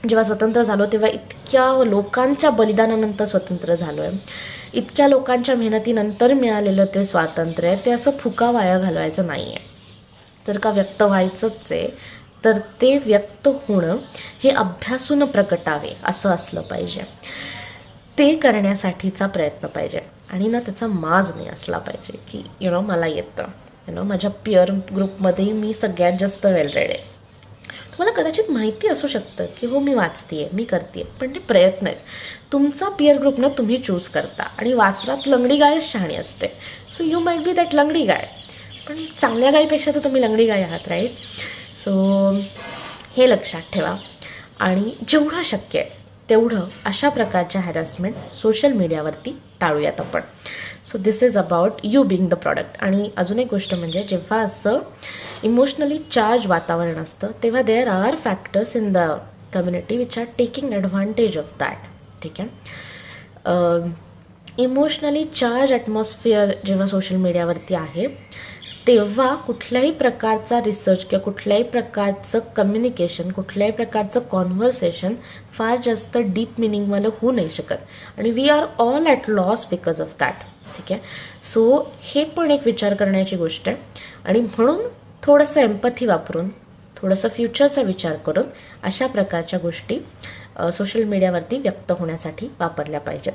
जेव्हा स्वतंत्र झालो तेव्हा इतक्या लोकांच्या बलिदानानंतर स्वतंत्र झालोय, इतक्या लोकांच्या मेहनतीनंतर मिळालेलं ते स्वातंत्र्य आहे, ते असं फुका वाया घालवायचं नाही आहे. तर का व्यक्त व्हायचंच आहे तर ते व्यक्त होणं हे अभ्यासून प्रकटावे असं असलं पाहिजे. ते करण्यासाठीचा प्रयत्न पाहिजे आणि ना त्याचा माज नाही असला पाहिजे की मला येतं, माझ्या पिअर ग्रुपमध्ये मी सगळ्यात जास्त वेल रेड आहे. तुम्हाला कदाचित माहिती असू शकतं की हो मी वाचतेय, मी करतेय, पण ते प्रयत्न आहेत. तुमचा पिअर ग्रुप ना तुम्ही चूज करता आणि वासरात लंगडी गाय शहाणी असते. So you might be that लंगडी गाय, पण चांगल्या गायीपेक्षा तर तुम्ही लंगडी गाय आहात, राईट. सो हे लक्षात ठेवा आणि जेवढं शक्य आहे तेवढं अशा प्रकारच्या हॅरॅसमेंट सोशल मीडियावरती टाळूयात आपण. So this is about you being the product. आणि अजून एक गोष्ट म्हणजे जेव्हा असं इमोशनली चार्ज वातावरण असतं तेव्हा there are factors in the community which are taking advantage of that, ठीक आहे. इमोशनली चार्ज ॲटमॉस्फिअर जेव्हा सोशल मीडियावरती आहे तेव्हा कुठल्याही प्रकारचा रिसर्च किंवा कुठल्याही प्रकारचं कम्युनिकेशन, कुठल्याही प्रकारचं कॉन्व्हर्सेशन फार जास्त डीप मिनिंगवालं होऊ नाही शकत आणि we are all at loss because of that, ठीक आहे. सो हे पण एक विचार करण्याची गोष्ट आहे आणि म्हणून थोडंसं एम्पथी वापरून, थोडंसं फ्युचरचा विचार करून अशा प्रकारच्या गोष्टी सोशल मीडियावरती व्यक्त होण्यासाठी वापरल्या पाहिजेत.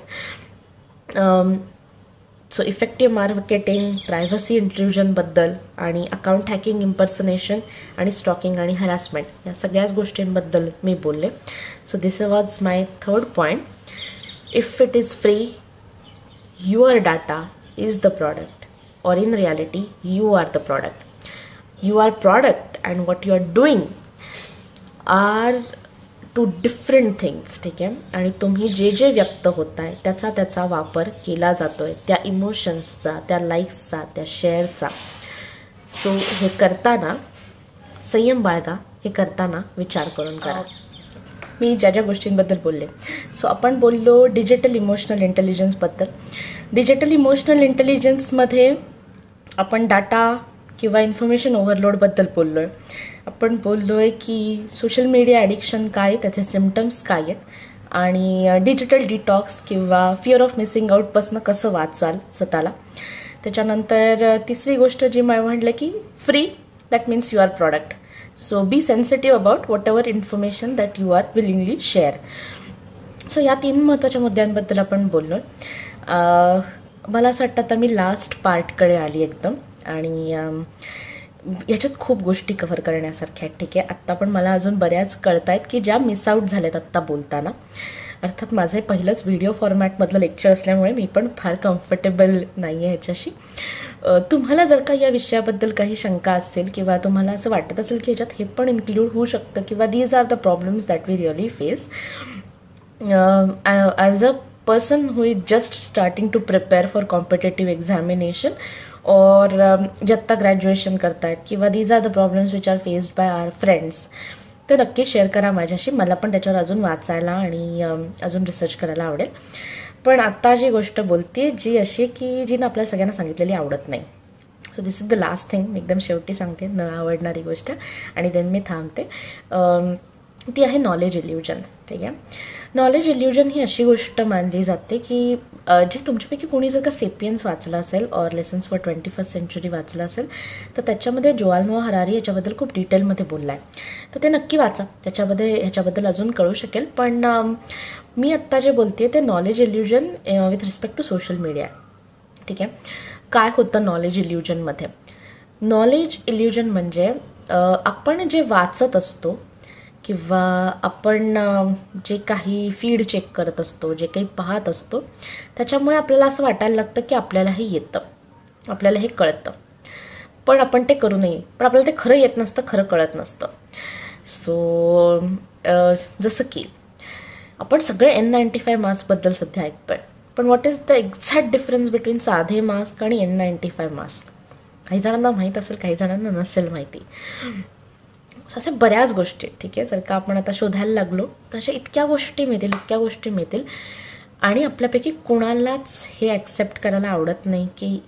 सो इफेक्टिव्ह मार्केटिंग, प्रायव्हसी इंट्रुजनबद्दल आणि अकाउंट हॅकिंग, इम्पर्सनेशन आणि स्टॉकिंग आणि हॅरॅसमेंट या सगळ्याच गोष्टींबद्दल मी बोलले. So this was my third point. If it is free, your data is the product, or in reality you are the product. You are product and what you are doing are two different things, ठीक आहे. आणि तुम्ही जे जे व्यक्त होताय त्याचा वापर केला जातोय त्या इमोशन्सचा, त्या लाईक्सचा, त्या शेअरचा. सो हे करताना संयम बाळगा, हे करताना विचार करून करा. मी ज्या ज्या गोष्टींबद्दल बोलले, सो आपण बोललो डिजिटल इमोशनल इंटेलिजन्सबद्दल. डिजिटल इमोशनल इंटेलिजन्समध्ये आपण डाटा किंवा इन्फॉर्मेशन ओव्हरलोडबद्दल बोललोय. आपण बोललोय की सोशल मीडिया ॲडिक्शन काय, त्याचे सिम्पटम्स काय आहेत आणि डिजिटल डिटॉक्स किंवा फिअर ऑफ मिसिंग आउटपासून कसं वाचाल स्वतःला. त्याच्यानंतर तिसरी गोष्ट जी मी म्हटलं की free, that means you are product. So be sensitive about whatever information that you are willingly share. So या 3 महत्त्वाच्या मुद्द्यांबद्दल आपण बोललोय. मला असं वाटतं आता मी लास्ट पार्टकडे आली एकदम आणि याच्यात खूप गोष्टी कव्हर करण्यासारख्या आहेत, ठीक आहे. आत्ता पण मला अजून बऱ्याच कळतायत की ज्या मिस आउट झाल्यात आत्ता बोलताना. अर्थात माझं हे पहिलंच व्हिडिओ फॉर्मॅटमधलं लेक्चर असल्यामुळे मी पण फार कम्फर्टेबल नाही आहे ह्याच्याशी. तुम्हाला जर का या विषयाबद्दल काही शंका असेल किंवा तुम्हाला असं वाटत असेल की ह्याच्यात हे पण इन्क्लूड होऊ शकतं किंवा these are the problems that we really face as a person who is just starting to prepare for competitive examination or जे आत्ता ग्रॅज्युएशन करतायत किंवा these are the problems which are faced by our friends, ते नक्की share करा माझ्याशी. मला पण त्याच्यावर अजून वाचायला आणि अजून रिसर्च करायला आवडेल. पण आता जी गोष्ट बोलते जी अशी की जी ना आपल्याला सगळ्यांना सांगितलेली आवडत नाही. So this is the last thing. मी एकदम शेवटी सांगते न आवडणारी गोष्ट आणि देन मी थांबते. ती आहे नॉलेज इल्युजन, ठीक आहे. नॉलेज इल्युजन ही अशी गोष्ट मानली जाते की जे तुमच्यापैकी कोणी जर का सेपियन्स वाचलं असेल और लेसन्स फॉर 21st सेंचुरी वाचलं असेल तर त्याच्यामध्ये युval नोआ हरारी याच्याबद्दल खूप डिटेलमध्ये बोलला आहे. तर ते नक्की वाचा, ह्याच्याबद्दल अजून कळू शकेल. पण मी आत्ता जे बोलते ते knowledge illusion with respect to social media, ठीक आहे. काय होतं नॉलेज इल्युजनमध्ये? नॉलेज इल्युजन म्हणजे आपण जे वाचत असतो किंवा आपण जे काही फीड चेक करत असतो, जे काही पाहत असतो त्याच्यामुळे आपल्याला असं वाटायला लागतं की आपल्याला हे येतं, आपल्याला हे कळतं. पण आपण ते करू नये, पण आपल्याला ते खरं येत नसतं, खरं कळत नसतं. सो जसं की आपण सगळे N95 मास्कबद्दल सध्या ऐकतोय, पण what is the exact difference between साधे मास्क आणि N95 मास्क? काही जणांना माहीत असेल, काही जणांना नसेल माहिती. अशा बऱ्याच गोष्टी, ठीक आहे, जर का आपण आता शोधायला लागलो तर अशा इतक्या गोष्टी मिळतील आणि आपल्यापैकी कोणालाच हे ॲक्सेप्ट करायला आवडत नाही की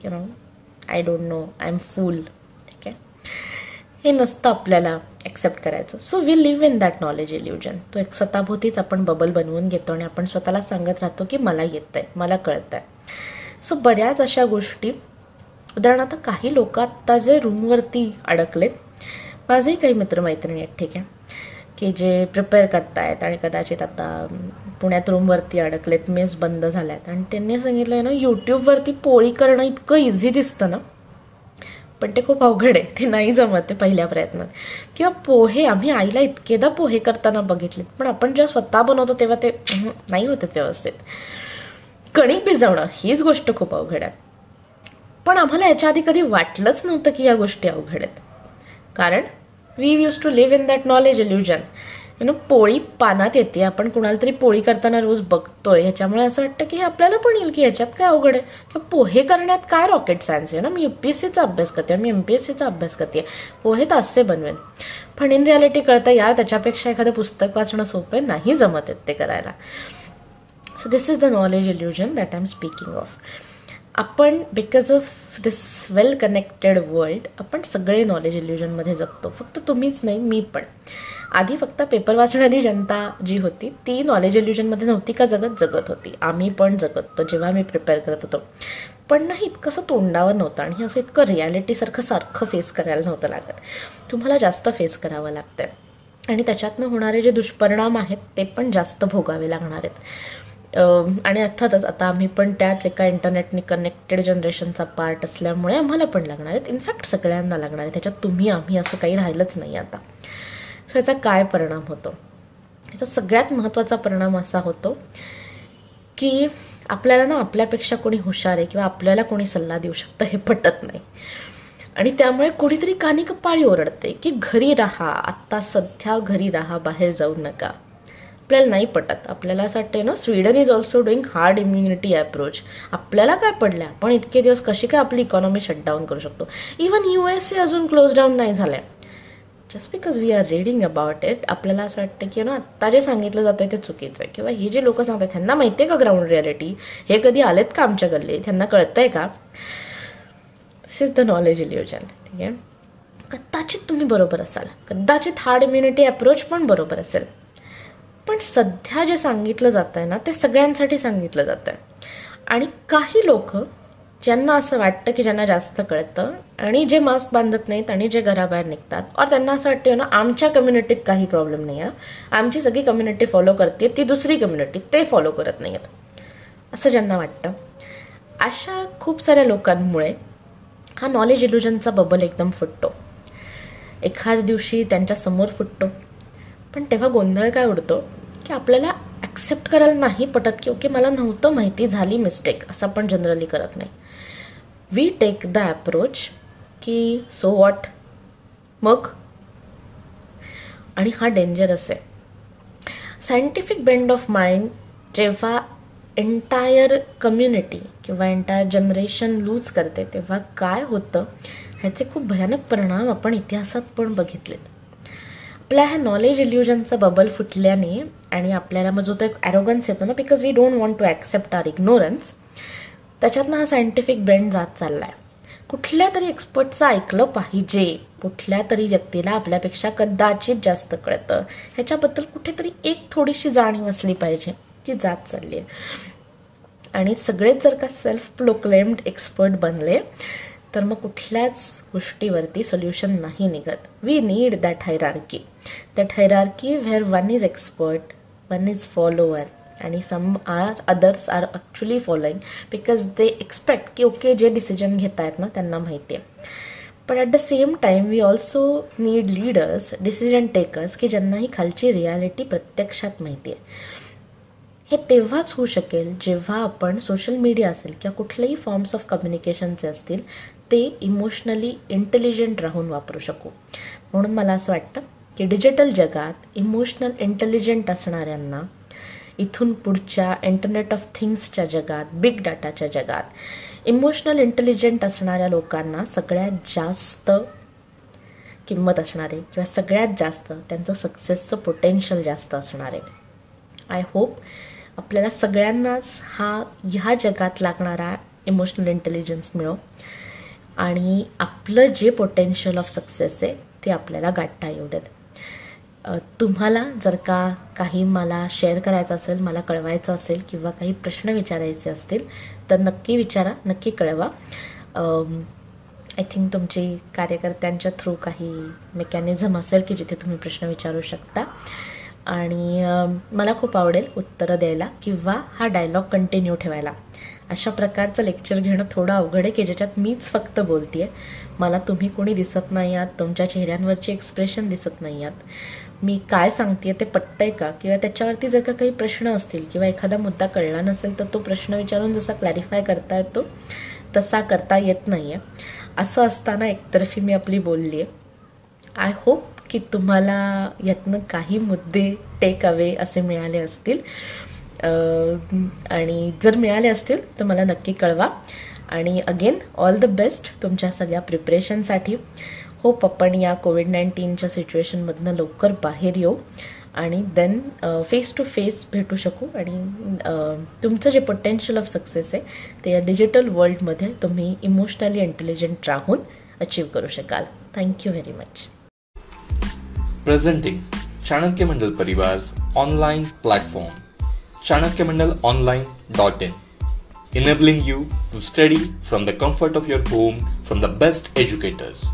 I don't know, I am fool, ठीक आहे, हे नसतं आपल्याला ॲक्सेप्ट करायचं. So we live in that knowledge illusion. तो एक स्वतःभोवतीच आपण बबल बनवून घेतो आणि आपण स्वतःला सांगत राहतो की मला येतंय, मला कळतंय. सो बऱ्याच अशा गोष्टी, उदाहरणार्थ काही लोक आत्ता जे रूमवरती अडकलेत, माझेही काही मित्रमैत्रिणी आहेत, ठीक आहे, की जे प्रिपेअर करतायत आणि कदाचित आता पुण्यात रूमवरती अडकलेत, मेस बंद झाल्यात आणि त्यांनी सांगितलं यूट्यूबवरती पोळी करणं इतकं इझी दिसतं ना, पण ते खूप अवघड आहे, ते नाही जमत ते पहिल्या प्रयत्नात. किंवा पोहे, आम्ही आईला इतकेदा पोहे करताना बघितलेत, पण आपण जेव्हा स्वतः बनवतो तेव्हा ते नाही होते व्यवस्थित. कणिक भिजवणं हीच गोष्ट खूप अवघड आहे, पण आम्हाला याच्या आधी कधी वाटलंच नव्हतं की या गोष्टी अवघड आहेत, कारण we use to live in that knowledge illusion. पोळी पानात येते, आपण कुणाला तरी पोळी करताना रोज बघतोय, ह्याच्यामुळे असं वाटतं की हे आपल्याला पण येईल, की ह्याच्यात काय अवघड आहे, किंवा पोहे करण्यात काय रॉकेट सायन्स आहे ना, मी UPSCचा अभ्यास करते, मी MPSCचा अभ्यास करते, पोहे तर असे बनवेन. पण इन रियालिटी कळतं यार त्याच्यापेक्षा एखादं पुस्तक वाचणं सोपं नाही जमत आहेत ते करायला. So this is the knowledge illusion that I am speaking of. आपण because of this well connected world आपण सगळे नॉलेज इल्युजनमध्ये जगतो. फक्त तुम्हीच नाही, मी पण. आधी फक्त पेपर वाचणारी जनता जी होती ती नॉलेज इल्युजनमध्ये नव्हती का जगत होती. आम्ही पण जगत होतो जेव्हा मी प्रिपेअर करत होतो, पण नाही इतकंसं तोंडावर नव्हतं आणि असं इतकं रियालिटीसारखं फेस करायला नव्हतं लागत. तुम्हाला जास्त फेस करावं लागतंय आणि त्याच्यातनं होणारे जे दुष्परिणाम आहेत ते पण जास्त भोगावे लागणार आहेत. आणि अर्थातच आता आम्ही पण त्याच एका इंटरनेटने कनेक्टेड जनरेशनचा पार्ट असल्यामुळे आम्हाला पण लागणार आहेत. इनफॅक्ट सगळ्यांना लागणार आहे, त्याच्यात तुम्ही आम्ही असं काही राहिलंच नाही आता. सो याचा काय परिणाम होतो? याचा सगळ्यात महत्त्वाचा परिणाम असा होतो की आपल्याला ना आपल्यापेक्षा कोणी हुशार आहे किंवा आपल्याला कोणी सल्ला देऊ शकतं हे पटत नाही, आणि त्यामुळे कोणीतरी कानी कपाळी ओरडते की घरी राहा, आत्ता सध्या घरी राहा, बाहेर जाऊ नका. आपल्याला नाही पटत. आपल्याला असं वाटतं ना, Sweden is also doing hard immunity approach. आपल्याला काय पडलं, आपण इतके दिवस कशी काय आपली इकॉनॉमी शटडाऊन करू शकतो. इव्हन USA अजून क्लोज डाऊन नाही झालंय. Just because we are reading about it आपल्याला असं वाटतं की आत्ता जे सांगितलं जातंय ते चुकीचं आहे, किंवा हे जे लोक सांगतात त्यांना माहितीये का ग्राउंड रियालिटी, हे कधी आलेत का आमच्या गल्ली, त्यांना कळतंय का. दिस इज द नॉलेज इल्युजन. ठीक आहे, कदाचित तुम्ही बरोबर असाल, कदाचित हार्ड इम्युनिटी अप्रोच पण बरोबर असेल, पण सध्या जे सांगितलं जात आहे ना ते सगळ्यांसाठी सांगितलं जात आहे. आणि काही लोक ज्यांना असं वाटतं की ज्यांना जास्त कळतं आणि जे मास्क बांधत नाहीत आणि जे घराबाहेर निघतात, और त्यांना असं वाटतं ना आमच्या कम्युनिटीत काही प्रॉब्लेम नाही आहे, आमची सगळी कम्युनिटी फॉलो करते, ती दुसरी कम्युनिटी ते फॉलो करत नाहीत, असं ज्यांना वाटतं, अशा खूप साऱ्या लोकांमुळे हा नॉलेज इल्युजनचा बबल एकदम फुटतो. एखाद्या दिवशी त्यांच्या समोर फुटतो, पण तेव्हा गोंधळ काय उडतो की आपल्याला ऍक्सेप्ट करायला नाही पटत की ओके मला नव्हतं माहिती, झाली मिस्टेक, असं आपण जनरली करत नाही. वी टेक द अप्रोच की सो वॉट मग, आणि हा डेंजरस आहे. सायंटिफिक बेंड ऑफ माइंड जेव्हा एंटायर कम्युनिटी किंवा एंटायर जनरेशन लूज करते तेव्हा काय होतं ह्याचे खूप भयानक परिणाम आपण इतिहासात पण बघितलेत. आपल्या ह्या नॉलेज इल्युजनचा बबल फुटल्याने आणि आपल्याला मग जो तो एक ॲरोगन्स येतो ना, because we don't want to accept our ignorance, त्याच्यातनं हा सायंटिफिक बेंड जात चाललाय. कुठल्या तरी एक्सपर्टचं ऐकलं पाहिजे, कुठल्या तरी व्यक्तीला आपल्यापेक्षा कदाचित जास्त कळतं, ह्याच्याबद्दल कुठेतरी एक थोडीशी जाणीव असली पाहिजे, ती जात चालली आहे. आणि सगळेच जर का सेल्फ प्रोक्लेम्ड एक्सपर्ट बनले तर मग कुठल्याच गोष्टीवरती सोल्युशन नाही निघत. We need that hierarchy where one is expert, one is follower आणि some others are actually following because they expect की ओके जे डिसिजन घेत आहेत ना त्यांना माहिती आहे. पण at the same time we also need leaders, decision takers की ज्यांना ही खालची रियालिटी प्रत्यक्षात माहिती आहे. हे तेव्हाच होऊ शकेल जेव्हा आपण सोशल मीडिया असेल किंवा कुठलेही फॉर्म्स ऑफ कम्युनिकेशनचे असतील ते इमोशनली इंटेलिजंट राहून वापरू शकू. म्हणून मला असं वाटतं की डिजिटल जगात इमोशनल इंटेलिजंट असणाऱ्यांना इथून पुढच्या इंटरनेट ऑफ थिंग्सच्या जगात, बिग डाटाच्या जगात इमोशनल इंटेलिजंट असणाऱ्या लोकांना सगळ्यात जास्त किंमत असणार आहे किंवा सगळ्यात जास्त त्यांचं सक्सेसचं पोटेन्शियल जास्त असणार आहे. आय होप आपल्याला सगळ्यांनाच ह्या जगात लागणारा इमोशनल इंटेलिजन्स मिळो आणि आपलं जे पोटेन्शियल ऑफ सक्सेस आहे ते आपल्याला गाठता येऊ देत. तुम्हाला जर का काही मला शेअर करायचं असेल, मला कळवायचं असेल किंवा काही प्रश्न विचारायचे असतील तर नक्की विचारा, नक्की कळवा. आय थिंक तुमची कार्यकर्त्यांच्या थ्रू काही मेकॅनिझम असेल की जिथे तुम्ही प्रश्न विचारू शकता आणि मला खूप आवडेल उत्तरं द्यायला किंवा हा डायलॉग कंटिन्यू ठेवायला. अशा प्रकारचं लेक्चर घेणं थोडं अवघड आहे की ज्याच्यात मीच फक्त बोलतेय, मला तुम्ही कोणी दिसत नाही आहात, तुमच्या चेहऱ्यांवरचे एक्सप्रेशन दिसत नाही आहेत. मी काय सांगतेय ते पटतंय का किंवा त्याच्यावरती जर का काही प्रश्न असतील किंवा एखादा मुद्दा कळला नसेल तर तो प्रश्न विचारून जसा क्लॅरिफाय करता येतो तसा करता येत नाहीये. असं असताना एकतर्फी मी आपली बोलली आहे. आय होप की तुम्हाला यातनं काही मुद्दे टेक अवे असे मिळाले असतील आणि जर मिळाले असतील तर मला नक्की कळवा. आणि अगेन ऑल द बेस्ट तुमच्या सगळ्या प्रिपरेशनसाठी. होप आपण या कोविड-19च्या सिच्युएशनमधनं लवकर बाहेर येऊ आणि देन फेस टू फेस भेटू शकू आणि तुमचं जे पोटेन्शियल ऑफ सक्सेस आहे ते या डिजिटल वर्ल्डमध्ये तुम्ही इमोशनली इंटेलिजंट राहून अचीव करू शकाल. Thank you very much. Presenting Chanakya Mandal Parivar's online platform, chanakyamandalonline.in, enabling you to study from the comfort of your home from the best educators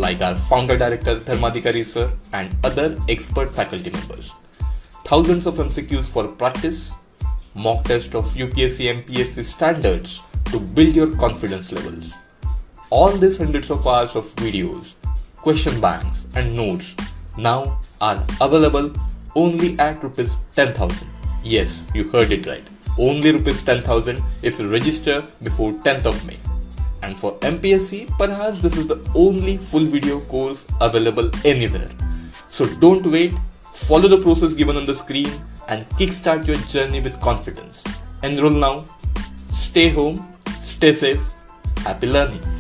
like our founder director Dharmadhikari sir and other expert faculty members. Thousands of MCQs for practice, mock test of UPSC MPSC standards to build your confidence levels. All these hundreds of hours of videos, question banks and notes now are available only at ₹10,000. Yes, you heard it right. Only ₹10,000 if you register before 10th of May. And for MPSC, perhaps this is the only full video course available anywhere. So don't wait. Follow the process given on the screen and kickstart your journey with confidence. Enroll now. Stay home. Stay safe. Happy learning.